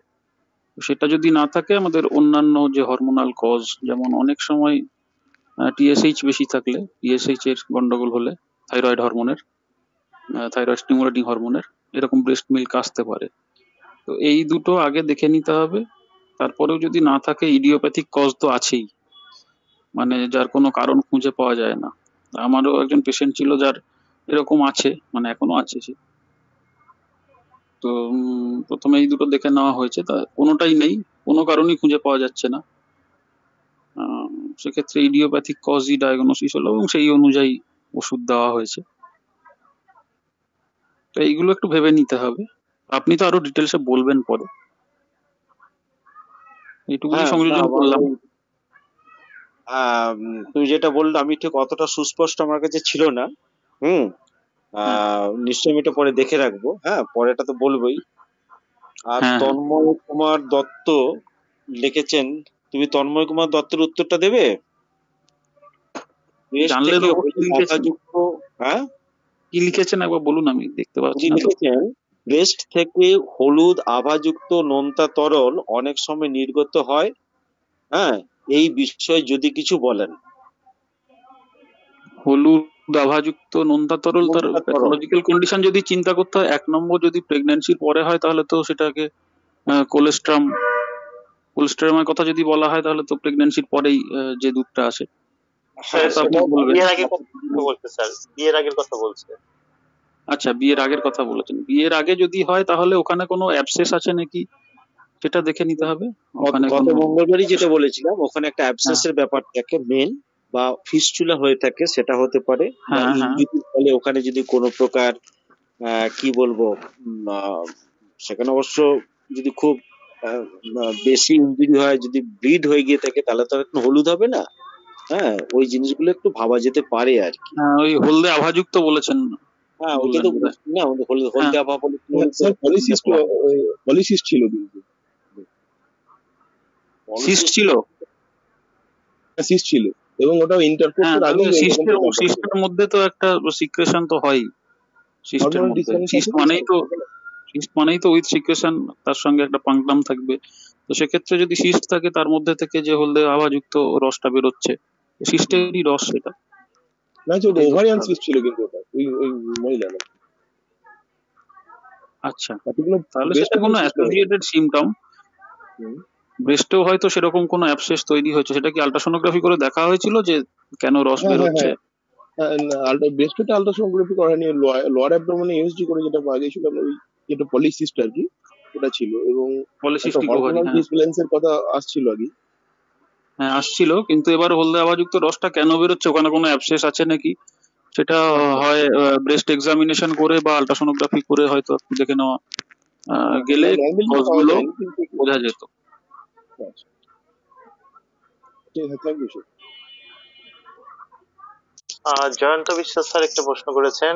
তো সেটা যদি না থাকে, আমাদের অন্যান্য যে হরমোনাল কজ, যেমন অনেক সময় টিএসএইচ বেশি থাকলে, টিএসএইচ এর গন্ডগোল হলে, থাইরয়েড হরমোনের, থাইরয়েড স্টিমুলেটিং হরমোনের, এরকম ব্রেস্ট মিল্ক আসতে পারে। তো এই দুটো আগে দেখে নিতে হবে। তারপরেও যদি না থাকে, ইডিওপ্যাথিক কজ তো আছেই, মানে যার কোনো কারণ খুঁজে পাওয়া যায় না। আমারও একজন পেশেন্ট ছিল যার এরকম আছে, মানে এখনো আছে সে। তো প্রথমে এই দুটো দেখে নেওয়া হয়েছে, তা কোনোটাই নেই, কোনো কারণই খুঁজে পাওয়া যাচ্ছে না। সেক্ষেত্রে ইডিওপ্যাথিক কজই ডায়াগনোসিস হলো এবং সেই অনুযায়ী ওষুধ দেওয়া হয়েছে। তো এইগুলো একটু ভেবে নিতে হবে। আপনি তো আরো ডিটেলসে বলবেন পরে, এইটুকুনি হ্যাঁ, না সংযোজন আমার করলাম। তুমি যেটা বললে আমি ঠিক অতটা সুস্পষ্ট আমার কাছে ছিল না। হ্যাঁ নিশ্চয়ই আমি এটা পরে দেখে রাখবো। হ্যাঁ, পরেটা তো বলবোই। আর হ্যাঁ হ্যাঁ। তন্ময় কুমার দত্ত লিখেছেন, তুমি তন্ময় কুমার দত্তের উত্তরটা দেবে? ব্রেস্ট জানলে থেকে দেবো, কি হলুদ লিখেছেন? আঠাযুক্ত, হ্যাঁ, কি লিখেছেন একবার বলুন, আমি দেখতে পাচ্ছি উনি না তো। লিখেছেন ব্রেস্ট থেকে হলুদ আভাযুক্ত নোনতা তরল অনেক সময় নির্গত হয়। হ্যাঁ, এই বিষয়ে যদি কিছু বলেন। হলুদ আভাযুক্ত নোনতা তরল, তার নোনতা তরল, প্যাথোলজিক্যাল কন্ডিশন যদি চিন্তা করতে হয়, 1 নম্বর যদি প্রেগন্যান্সির পরে হয় তাহলে তো সেটাকে কোলেস্ট্রামের কথা যদি বলা হয়, তাহলে তো প্রেগন্যান্সির পরেই যে দুধটা আসে হ্যাঁ সেটা তো আপনি সেটা বলবেন। বিয়ের আগের কথা বলছে স্যার, বিয়ের আগের কথা বলছে। আচ্ছা, বিয়ের আগের কথা বলেছেন। বিয়ের আগে যদি হয় তাহলে ওখানে কোনো অ্যাবসেস আছে নাকি সেটা দেখে নিতে হবে। ওখানে গত কোনো মঙ্গলবারই যেটা বলেছিলাম, ওখানে একটা হ্যাঁ অ্যাবসেসের ব্যাপার থাকে মেন, বা ফিস্চুলা হয়ে থাকে সেটা হতে পারে, বা হ্যাঁ হ্যাঁ ইনজুরি ফলে ওখানে যদি কোনো প্রকার কি বলবো, সেখানে অবশ্য যদি খুব বেশি ইনজুরি হয়, যদি ব্লিড হয়ে গিয়ে থাকে, তাহলে তো আর একটু হলুদ হবে না। হ্যাঁ, ওই জিনিসগুলো একটু ভাবা যেতে পারে আর কি। হ্যাঁ, ওই হলদে আভাযুক্ত বলেছেন। হ্যাঁ ওইটা বললেন তো বোধহয়। না হ্যাঁ হলদে আভা স্যার পলিসিস্ট ছিল কিন্তু সিস্ট ছিল। সিস্ট ছিল এবং ওটা হ্যাঁ ইন্টারকোর্সের তাহলে আগেই এরকম সিস্টের ব্যাপার ছিল। সিস্টের মধ্যে তো একটা সিক্রেশন তো হয় সিস্টের হরমোনাল মধ্যে। ডিসকানেক্ট সিস্ট আছে কি মানেই স্যার? তো সিস্ট মানেই তো উইথ সিক্রেশন, তার সঙ্গে একটা পাংটাম থাকবে। তো সেক্ষেত্রে যদি সিস্ট থাকে তার মধ্যে থেকে যে হলদে আভাযুক্ত রসটা বেরোচ্ছে, সিস্টেরই রস সেটা। না যে এটাই ধরতে ওভারিয়ান হবে। সিস্ট ছিল কিন্তু ওটা ওই মহিলা না আচ্ছা, পার্টিকুলার তাহলে ব্রেস্টে সেটা কোনো কোনো সিস্ট নেই। Associated symptom. ব্রেস্টেও হয়তো সেরকম কোনো অ্যাবসেস তৈরি হয়েছে, সেটা কি আল্ট্রাসোনোগ্রাফি করে দেখা হয়েছিল যে কেন রস হ্যাঁ হ্যাঁ বেরোচ্ছে? হ্যাঁ ব্রেস্টে আলট্রাসোনোগ্রাফি করানি, লোয়ার অ্যাবডোমেনে ইউএসজি করে যেটা পাওয়া গেছিল ওই যেটা পলিসিস্ট আর কি ওটা ছিল, এবং একটা পলিসিস্টিক ওভারি, হরমোনাল হ্যাঁ ডিসব্যালেন্সের কথা আসছিল আগে। হ্যাঁ আসছিল, কিন্তু এবার হলদে আভাযুক্ত রসটা কেন বেরোচ্ছে, ওখানে কোনো অ্যাবসেস আছে নাকি সেটা হয় ব্রেস্ট এক্সামিনেশন করে বা আল্ট্রাসোনোগ্রাফি করে হয়তো একটু দেখে নেওয়া গেলে নর্মালি পাওয়া কজগুলো যায়নি কিন্তু বোঝা যেত। আচ্ছা, ঠিক আছে, থ্যাংক ইউ স্যার। জয়ন্ত বিশ্বাস স্যার একটা প্রশ্ন করেছেন,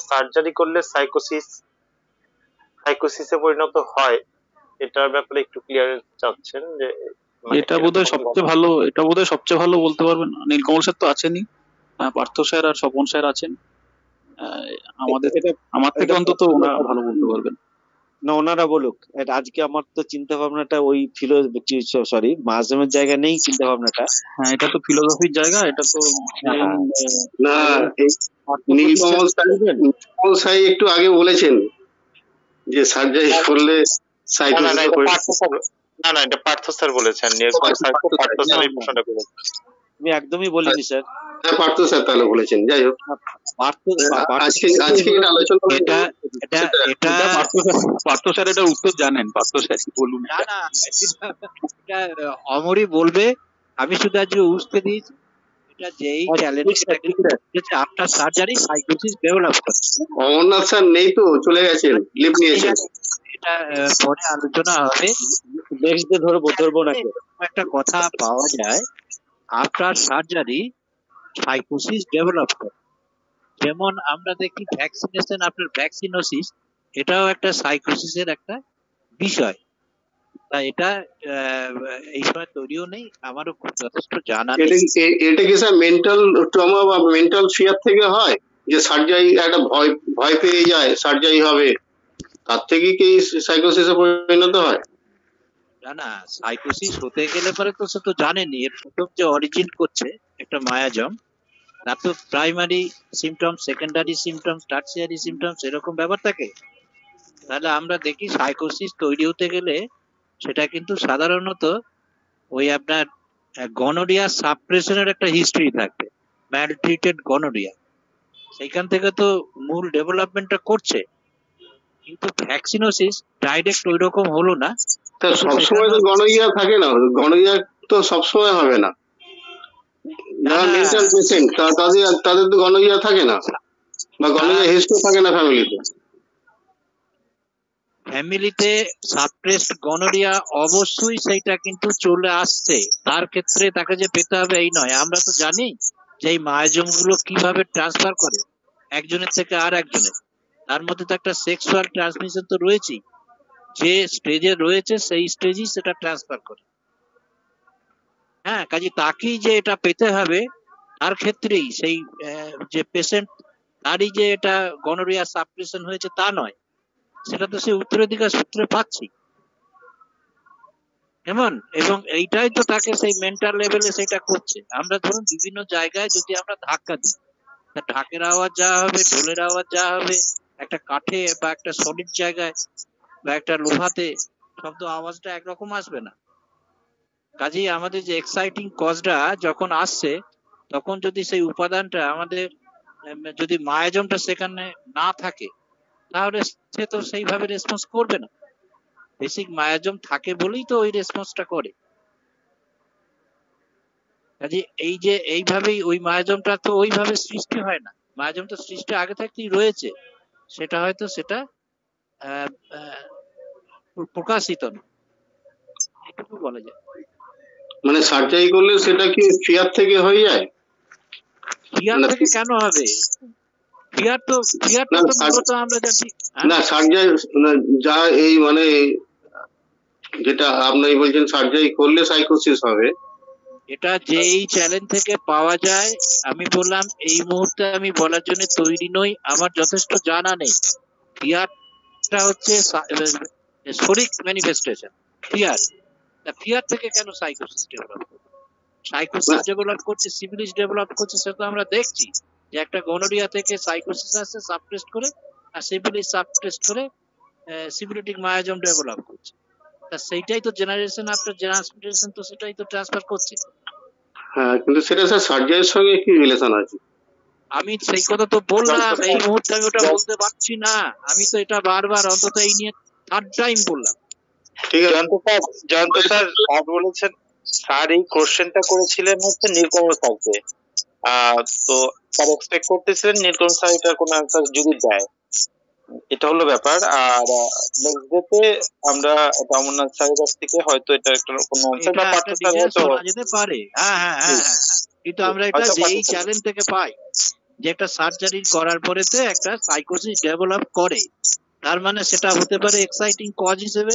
সার্জারি করলে সাইকোসিসে পরিণত হয়, এটার ব্যাপারে একটু ক্লিয়ারেন্স চাচ্ছেন যে মানে এটা এরকম বোধহয় কোনো সবচেয়ে ভালো, এটা বোধহয় সবচেয়ে ভালো বলতে পারবেন নীলকমল স্যার তো আছেনই, পার্থ স্যার আর স্বপন স্যার আছেন। আহ, আমাদের এটা আমার থেকে এটা অন্তত ওনারা ভালো বলতে পারবেন। না ওনারা বলুক। আজকে আমার তো চিন্তা ভাবনাটা ওই সরি মাঝেমের জায়গা নেই চিন্তা ভাবনাটা। হ্যাঁ এটা তো ফিলোসফির জায়গা, এটা তো হ্যাঁ, না এই পার্থ নীলকমল প্রতিষ্ঠা করবেন। নীলকমল সাই একটু আগে বলেছেন যে সার্জারি করলে না না সাইকোসিস এটা পার্থ স্যার, না এটা পার্থ স্যার বলেছেন, নীলকমল স্যার তো পার্থ স্যার এই প্রশ্নটা করেছেন। আমি একদমই বলিনি স্যার। হ্যাঁ পার্থ স্যার তাহলে বলেছেন। যাই হোক, পার্থ আজকে এটা আলোচনা এটা এটা এটা এটা পার্থ স্যার এটার উত্তর জানেন, পার্থ স্যার বলুন। না না এটা অমরই বলবে। আমি শুধু আজকে উস্কে দিয়েছি এটা যেই চ্যালেঞ্জ আফটার সার্জারি সাইকোসিস ডেভেলপ করে। অমরনাথ স্যার নেই তো, চলে গেছেন, লিভ নিয়েছেন। এটা পরে আলোচনা হবে। নেক্সট ডে ধরবো নাকি? একটা কথা পাওয়া যায় আফটার সার্জারি সাইকোসিস ডেভেলপ করে। যেমন আমরা দেখি ভ্যাকসিনেশন আফটার ভ্যাকসিনোসিস, এটাও একটা সাইকোসিসের একটা বিষয়। তাই এটা এই সময় তৈরিও নেই, আমারও খুব যথেষ্ট জানা নেই। এটা কি স্যার মেন্টাল ট্রমা বা মেন্টাল ফিয়ার থেকে হয়, যে সার্জারি একটা ভয় ভয় পেয়ে যায় সার্জারি হবে, তার থেকে কি সাইকোসিসে পরিণত হয়? না না সাইকোসিস হতে গেলে পরে তো সে তো জানেনি এর প্রথম যে অরিজিন করছে একটা মায়াজম, তার তো primary symptom, secondary symptom, tertiary symptoms এরকম ব্যাপার থাকে। তাহলে আমরা দেখি সাইকোসিস তৈরি হতে গেলে সেটা কিন্তু সাধারণত ওই আপনার গনোরিয়া সাপ্রেশনের একটা হিস্ট্রি থাকবে, ম্যালট্রিটেড গনোরিয়া, সেইখান থেকে তো মূল ডেভেলপমেন্টটা করছে। কিন্তু ভ্যাকসিনোসিস ডাইরেক্ট ওই রকম হলো না। তা সবসময় তো গনোরিয়া থাকে না, গনোরিয়া তো সবসময় হবে না। যারা মেন্টাল পেশেন্ট তাদের তো গনোরিয়া থাকে না, বা গনোরিয়া হিস্ট্রি থাকে না ফ্যামিলিতে। ফ্যামিলিতে সাপ্রেসড গনোরিয়া অবশ্যই সেইটা কিন্তু চলে আসছে, তার ক্ষেত্রে তাকে যে পেতে হবে এই নয়। আমরা তো জানি যে এই মায়াজম গুলো কিভাবে ট্রান্সফার করে একজনের থেকে আর একজনের, তার মধ্যে তো একটা সেক্সুয়াল ট্রান্সমিশন তো রয়েছেই, যে স্টেজে রয়েছে সেই স্টেজই সেটা ট্রান্সফার করে। হ্যাঁ, কাজে তাকেই যে এটা পেতে হবে তার ক্ষেত্রেই সেই যে পেশেন্ট তারই যে এটা গনোরিয়া সাপ্রেশন হয়েছে তা নয়, সেটা তো সে উত্তরাধিকার সূত্রে পাচ্ছি এমন। এবং এইটাই তো তাকে সেই মেন্টাল লেভেলে সেটা করছে। আমরা ধরুন বিভিন্ন জায়গায় যদি আমরা ধাক্কা দিই, তা ঢাকের আওয়াজ যা হবে, ঢোলের আওয়াজ যা হবে, একটা কাঠে বা একটা সলিড জায়গায় বা একটা লোহাতে শব্দ আওয়াজটা একরকম আসবে না। কাজেই আমাদের যে এক্সাইটিং কজটা যখন আসছে, তখন যদি সেই উপাদানটা আমাদের যদি মায়াজমটা সেখানে না থাকে, তাহলে সে তো সেইভাবে রেসপন্স করবে না। বেসিক মায়াজম থাকে বলেই তো ওই রেসপন্সটা করে। কাজে এই যে এইভাবেই ওই মায়াজমটা তো ওইভাবে সৃষ্টি হয় না, মায়াজম তো সৃষ্টি আগে থেকেই রয়েছে, সেটা হয়তো সেটা প্রকাশিত না, এটুকু বলা যায়। মানে সার্জারি করলে সেটা কি ফিয়ার থেকে হয়ে যায়? ফিয়ার থেকে কেন হবে? ফিয়ার তো না মূলত আমরা জানি। না সার্জারি যা এই মানে যেটা আপনি বলছেন সার্জারি করলে সাইকোসিস হবে, এটা যেই চ্যালেঞ্জ থেকে পাওয়া যায়, আমি বললাম এই মুহূর্তে আমি বলার জন্য তৈরি নই, আমার যথেষ্ট জানা নেই। ফিয়ারটা হচ্ছে শরিক ম্যানিফেস্টেশন। ফিয়ার থেকে কেন সাইকোসিস ডেভেলপ করবে? সাইকোসিস ডেভেলপ করছে, সিফিলিস ডেভেলপ করছে, সেটা আমরা দেখছি যে একটা গনোরিয়া থেকে সাইকোসিস আসছে সাবটেস্ট করে, আর সিফিলিস সাবটেস্ট করে সিফিলিটিক মায়াজম ডেভেলপ করছে। তা সেইটাই তো জেনারেশন আফটার জেনারেশন তো সেটাই তো ট্রান্সফার করছে। হ্যাঁ কিন্তু সেটা স্যার সার্জারির সঙ্গে কি রিলেশন আছে? আমি সেই কথা তো বললাম, এই মুহূর্তে আমি ওটা বলতে পারছি না। আমি তো এটা বারবার অন্তত এই নিয়ে থার্ড টাইম বললাম। ঠিক আছে জয়ন্ত স্যার বলেছেন, স্যার এই কোশ্চেনটা করেছিলেন হচ্ছে নীলকমল স্যারকে। তো স্যার এক্সপেক্ট করতেছিলেন নীলকমল স্যার এটা কোনো অ্যান্সার যদি দেয়, এটা হলো ব্যাপার। আর নেক্সট ডেতে আমরা অমরনাথ স্যারের কাছ থেকে হয়তো এটা একটা কোনো অ্যান্সার বা পার্থ স্যার হয়তো শোনা যেতে পারে। হ্যাঁ, কিন্তু আমরা এটা হয়তো যেই পার্থ স্যার চ্যালেঞ্জ থেকে পাই যে একটা সার্জারি করার পরেতে একটা সাইকোসিস ডেভেলপ করে, তার মানে সেটা হতে পারে এক্সাইটিং কজ হিসেবে,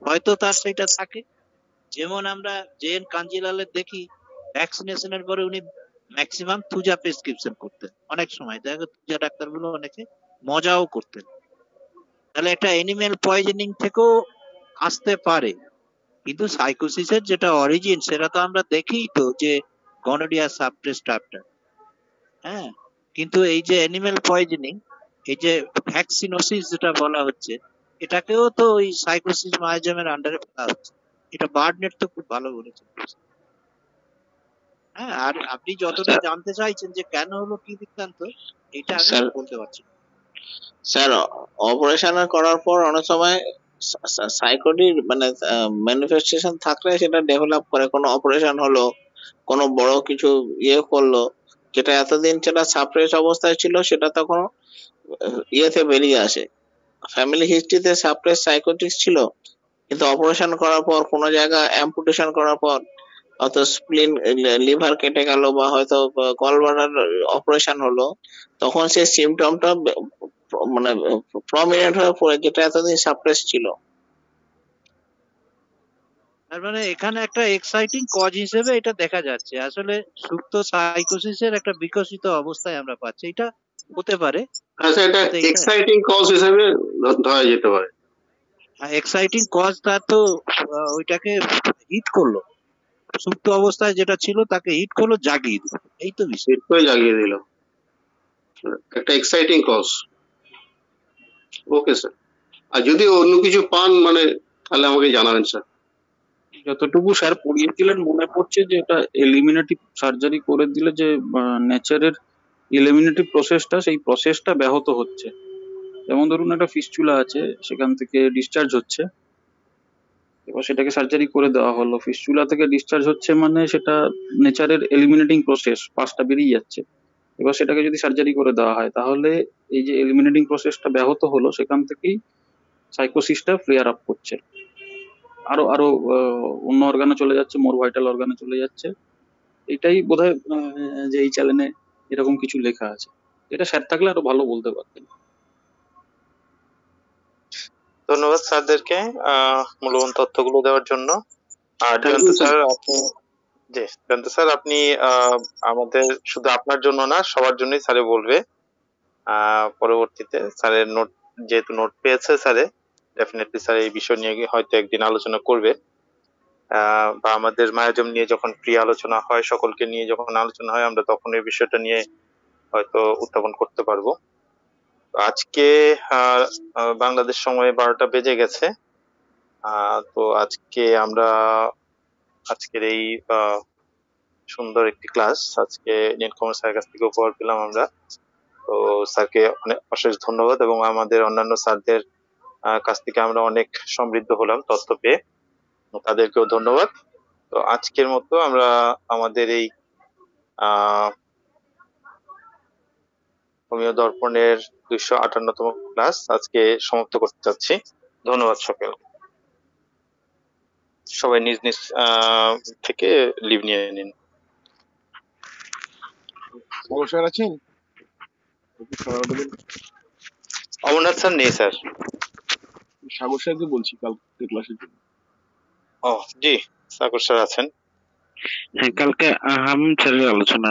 হয়তো তার সেটা থাকে। যেমন আমরা জেএন কাঞ্জিলালের দেখি ভ্যাকসিনেশনের পরে উনি ম্যাক্সিমাম থুজা প্রেসক্রিপশন করতেন, অনেক সময় দেখা গেল থুজা ডাক্তারগুলো অনেকে মজাও করতেন। তাহলে একটা অ্যানিমেল পয়জনিং থেকেও আসতে পারে। কিন্তু সাইকোসিসের যেটা অরিজিন সেটা তো আমরা দেখি তো যে গনোরিয়া সাবটেস্ট আফটার। হ্যাঁ, কিন্তু এই যে অ্যানিমেল পয়জনিং, এই যে ভ্যাকসিনোসিস যেটা বলা হচ্ছে, এটাকেও তো ওই সাইকোসিস মায়াজমের আন্ডারে ফেলা হচ্ছে। এটা বার্ডনেট তো খুব ভালো বলেছেন। হ্যাঁ, আর আপনি যতটা জানতে চাইছেন যে কেন হলো কি বৃত্তান্ত, এটা আমি স্যার বলতে পারছি না। স্যার অপারেশন করার পর অনেক সময় সাইকোটিক মানে ম্যানিফেস্টেশন থাকলে সেটা ডেভেলপ করে, কোনো অপারেশন হলো, কোনো বড় কিছু করলো, যেটা এতদিন সেটা সাপ্রেস অবস্থায় ছিল সেটা তখন ইয়েতে বেরিয়ে আসে। ফ্যামিলি হিস্ট্রিতে সাপ্রেস সাইকোটিক্স ছিল, কিন্তু অপারেশন করার পর কোনো জায়গা অ্যাম্পুটেশন করার পর হয়তো স্প্লিন লিভার কেটে গেল বা হয়তো গলব্লাডার অপারেশন হলো, তখন সেই সিমটমটা মানে প্রমিনেন্ট হয়ে পড়ে, যেটা এতদিন সাপ্রেস ছিল। তার মানে এখানে একটা এক্সাইটিং কজ হিসেবে এটা দেখা যাচ্ছে। আসলে সুপ্ত সাইকোসিসের একটা বিকশিত অবস্থায় আমরা পাচ্ছি, এটা হতে পারে। আচ্ছা এটা এক্সাইটিং কজ হিসেবে ধরা যেতে পারে। এক্সাইটিং কজ তার তো ওইটাকে হিট করলো, সুপ্ত অবস্থায় যেটা ছিল তাকে হিট করলো, জাগিয়ে দিল, এই তো বিষয়। হিট করে জাগিয়ে দিল, একটা এক্সাইটিং কজ। ওকে স্যার, আর যদি অন্য কিছু পান মানে তাহলে আমাকে জানাবেন স্যার। যতটুকু স্যার পড়িয়েছিলেন মনে পড়ছে যে এটা এলিমিনেটিভ সার্জারি করে দিলে যে নেচারের এলিমিনেটিভ প্রসেসটা, সেই প্রসেসটা ব্যাহত হচ্ছে। যেমন ধরুন একটা ফিস্চুলা আছে, সেখান থেকে ডিসচার্জ হচ্ছে, এবার সেটাকে সার্জারি করে দেওয়া হলো। ফিস্চুলা থেকে ডিসচার্জ হচ্ছে মানে সেটা নেচারের এলিমিনেটিং প্রসেস, পাসটা বেরিয়ে যাচ্ছে। এবার সেটাকে যদি সার্জারি করে দেওয়া হয় তাহলে এই যে এলিমিনেটিং প্রসেসটা ব্যাহত হলো, সেখান থেকেই সাইকোসিসটা ফ্লেয়ার আপ করছে, আরো আরো অন্য অর্গানে চলে যাচ্ছে, মোর ভাইটাল অর্গানে চলে যাচ্ছে। এটাই বোধহয় যে এই চ্যানেলে এরকম কিছু লেখা আছে। এটা স্যার থাকলে আরো ভালো বলতে পারতেন। ধন্যবাদ স্যারদেরকে মূল্যবান তথ্যগুলো দেওয়ার জন্য। আর জয়ন্ত স্যার আপনি আমাদের শুধু আপনার জন্য না সবার জন্যই স্যারে বলবে। পরবর্তীতে স্যারের নোট, যেহেতু নোট পেয়েছে স্যারে, ডেফিনেটলি স্যার এই বিষয় নিয়ে হয়তো একদিন আলোচনা করবে। বা আমাদের মায়াজম নিয়ে যখন প্রিয় আলোচনা হয়, সকলকে নিয়ে যখন আলোচনা হয়, আমরা তখন এই বিষয়টা নিয়ে হয়তো উত্থাপন করতে পারবো। আজকে বাংলাদেশ সময় 12টা বেজে গেছে। তো আজকে আমরা আজকের এই সুন্দর একটি ক্লাস আজকে নীলকমল স্যারের কাছ থেকে উপহার পেলাম আমরা। তো স্যারকে অনেক অশেষ ধন্যবাদ, এবং আমাদের অন্যান্য স্যারদের কাছ থেকে আমরা অনেক সমৃদ্ধ হলাম তথ্য পেয়ে, তাদেরকেও ধন্যবাদ। তো আজকের মতো আমরা আমাদের এই হোমিও দর্পণের 258তম ক্লাস আজকে সমাপ্ত করতে চাচ্ছি। ধন্যবাদ সকল। সবাই নিজ নিজ থেকে লিভ নিয়ে নিন। স্যার আছেন? একটু সময় দেবেন? অমরনাথ স্যার নেই স্যার। সাগর স্যারকে বলছি কালকে ক্লাসের জন্য। ও জি, সাগর স্যার আছেন। হ্যাঁ, কালকে হামিম স্যারের আলোচনা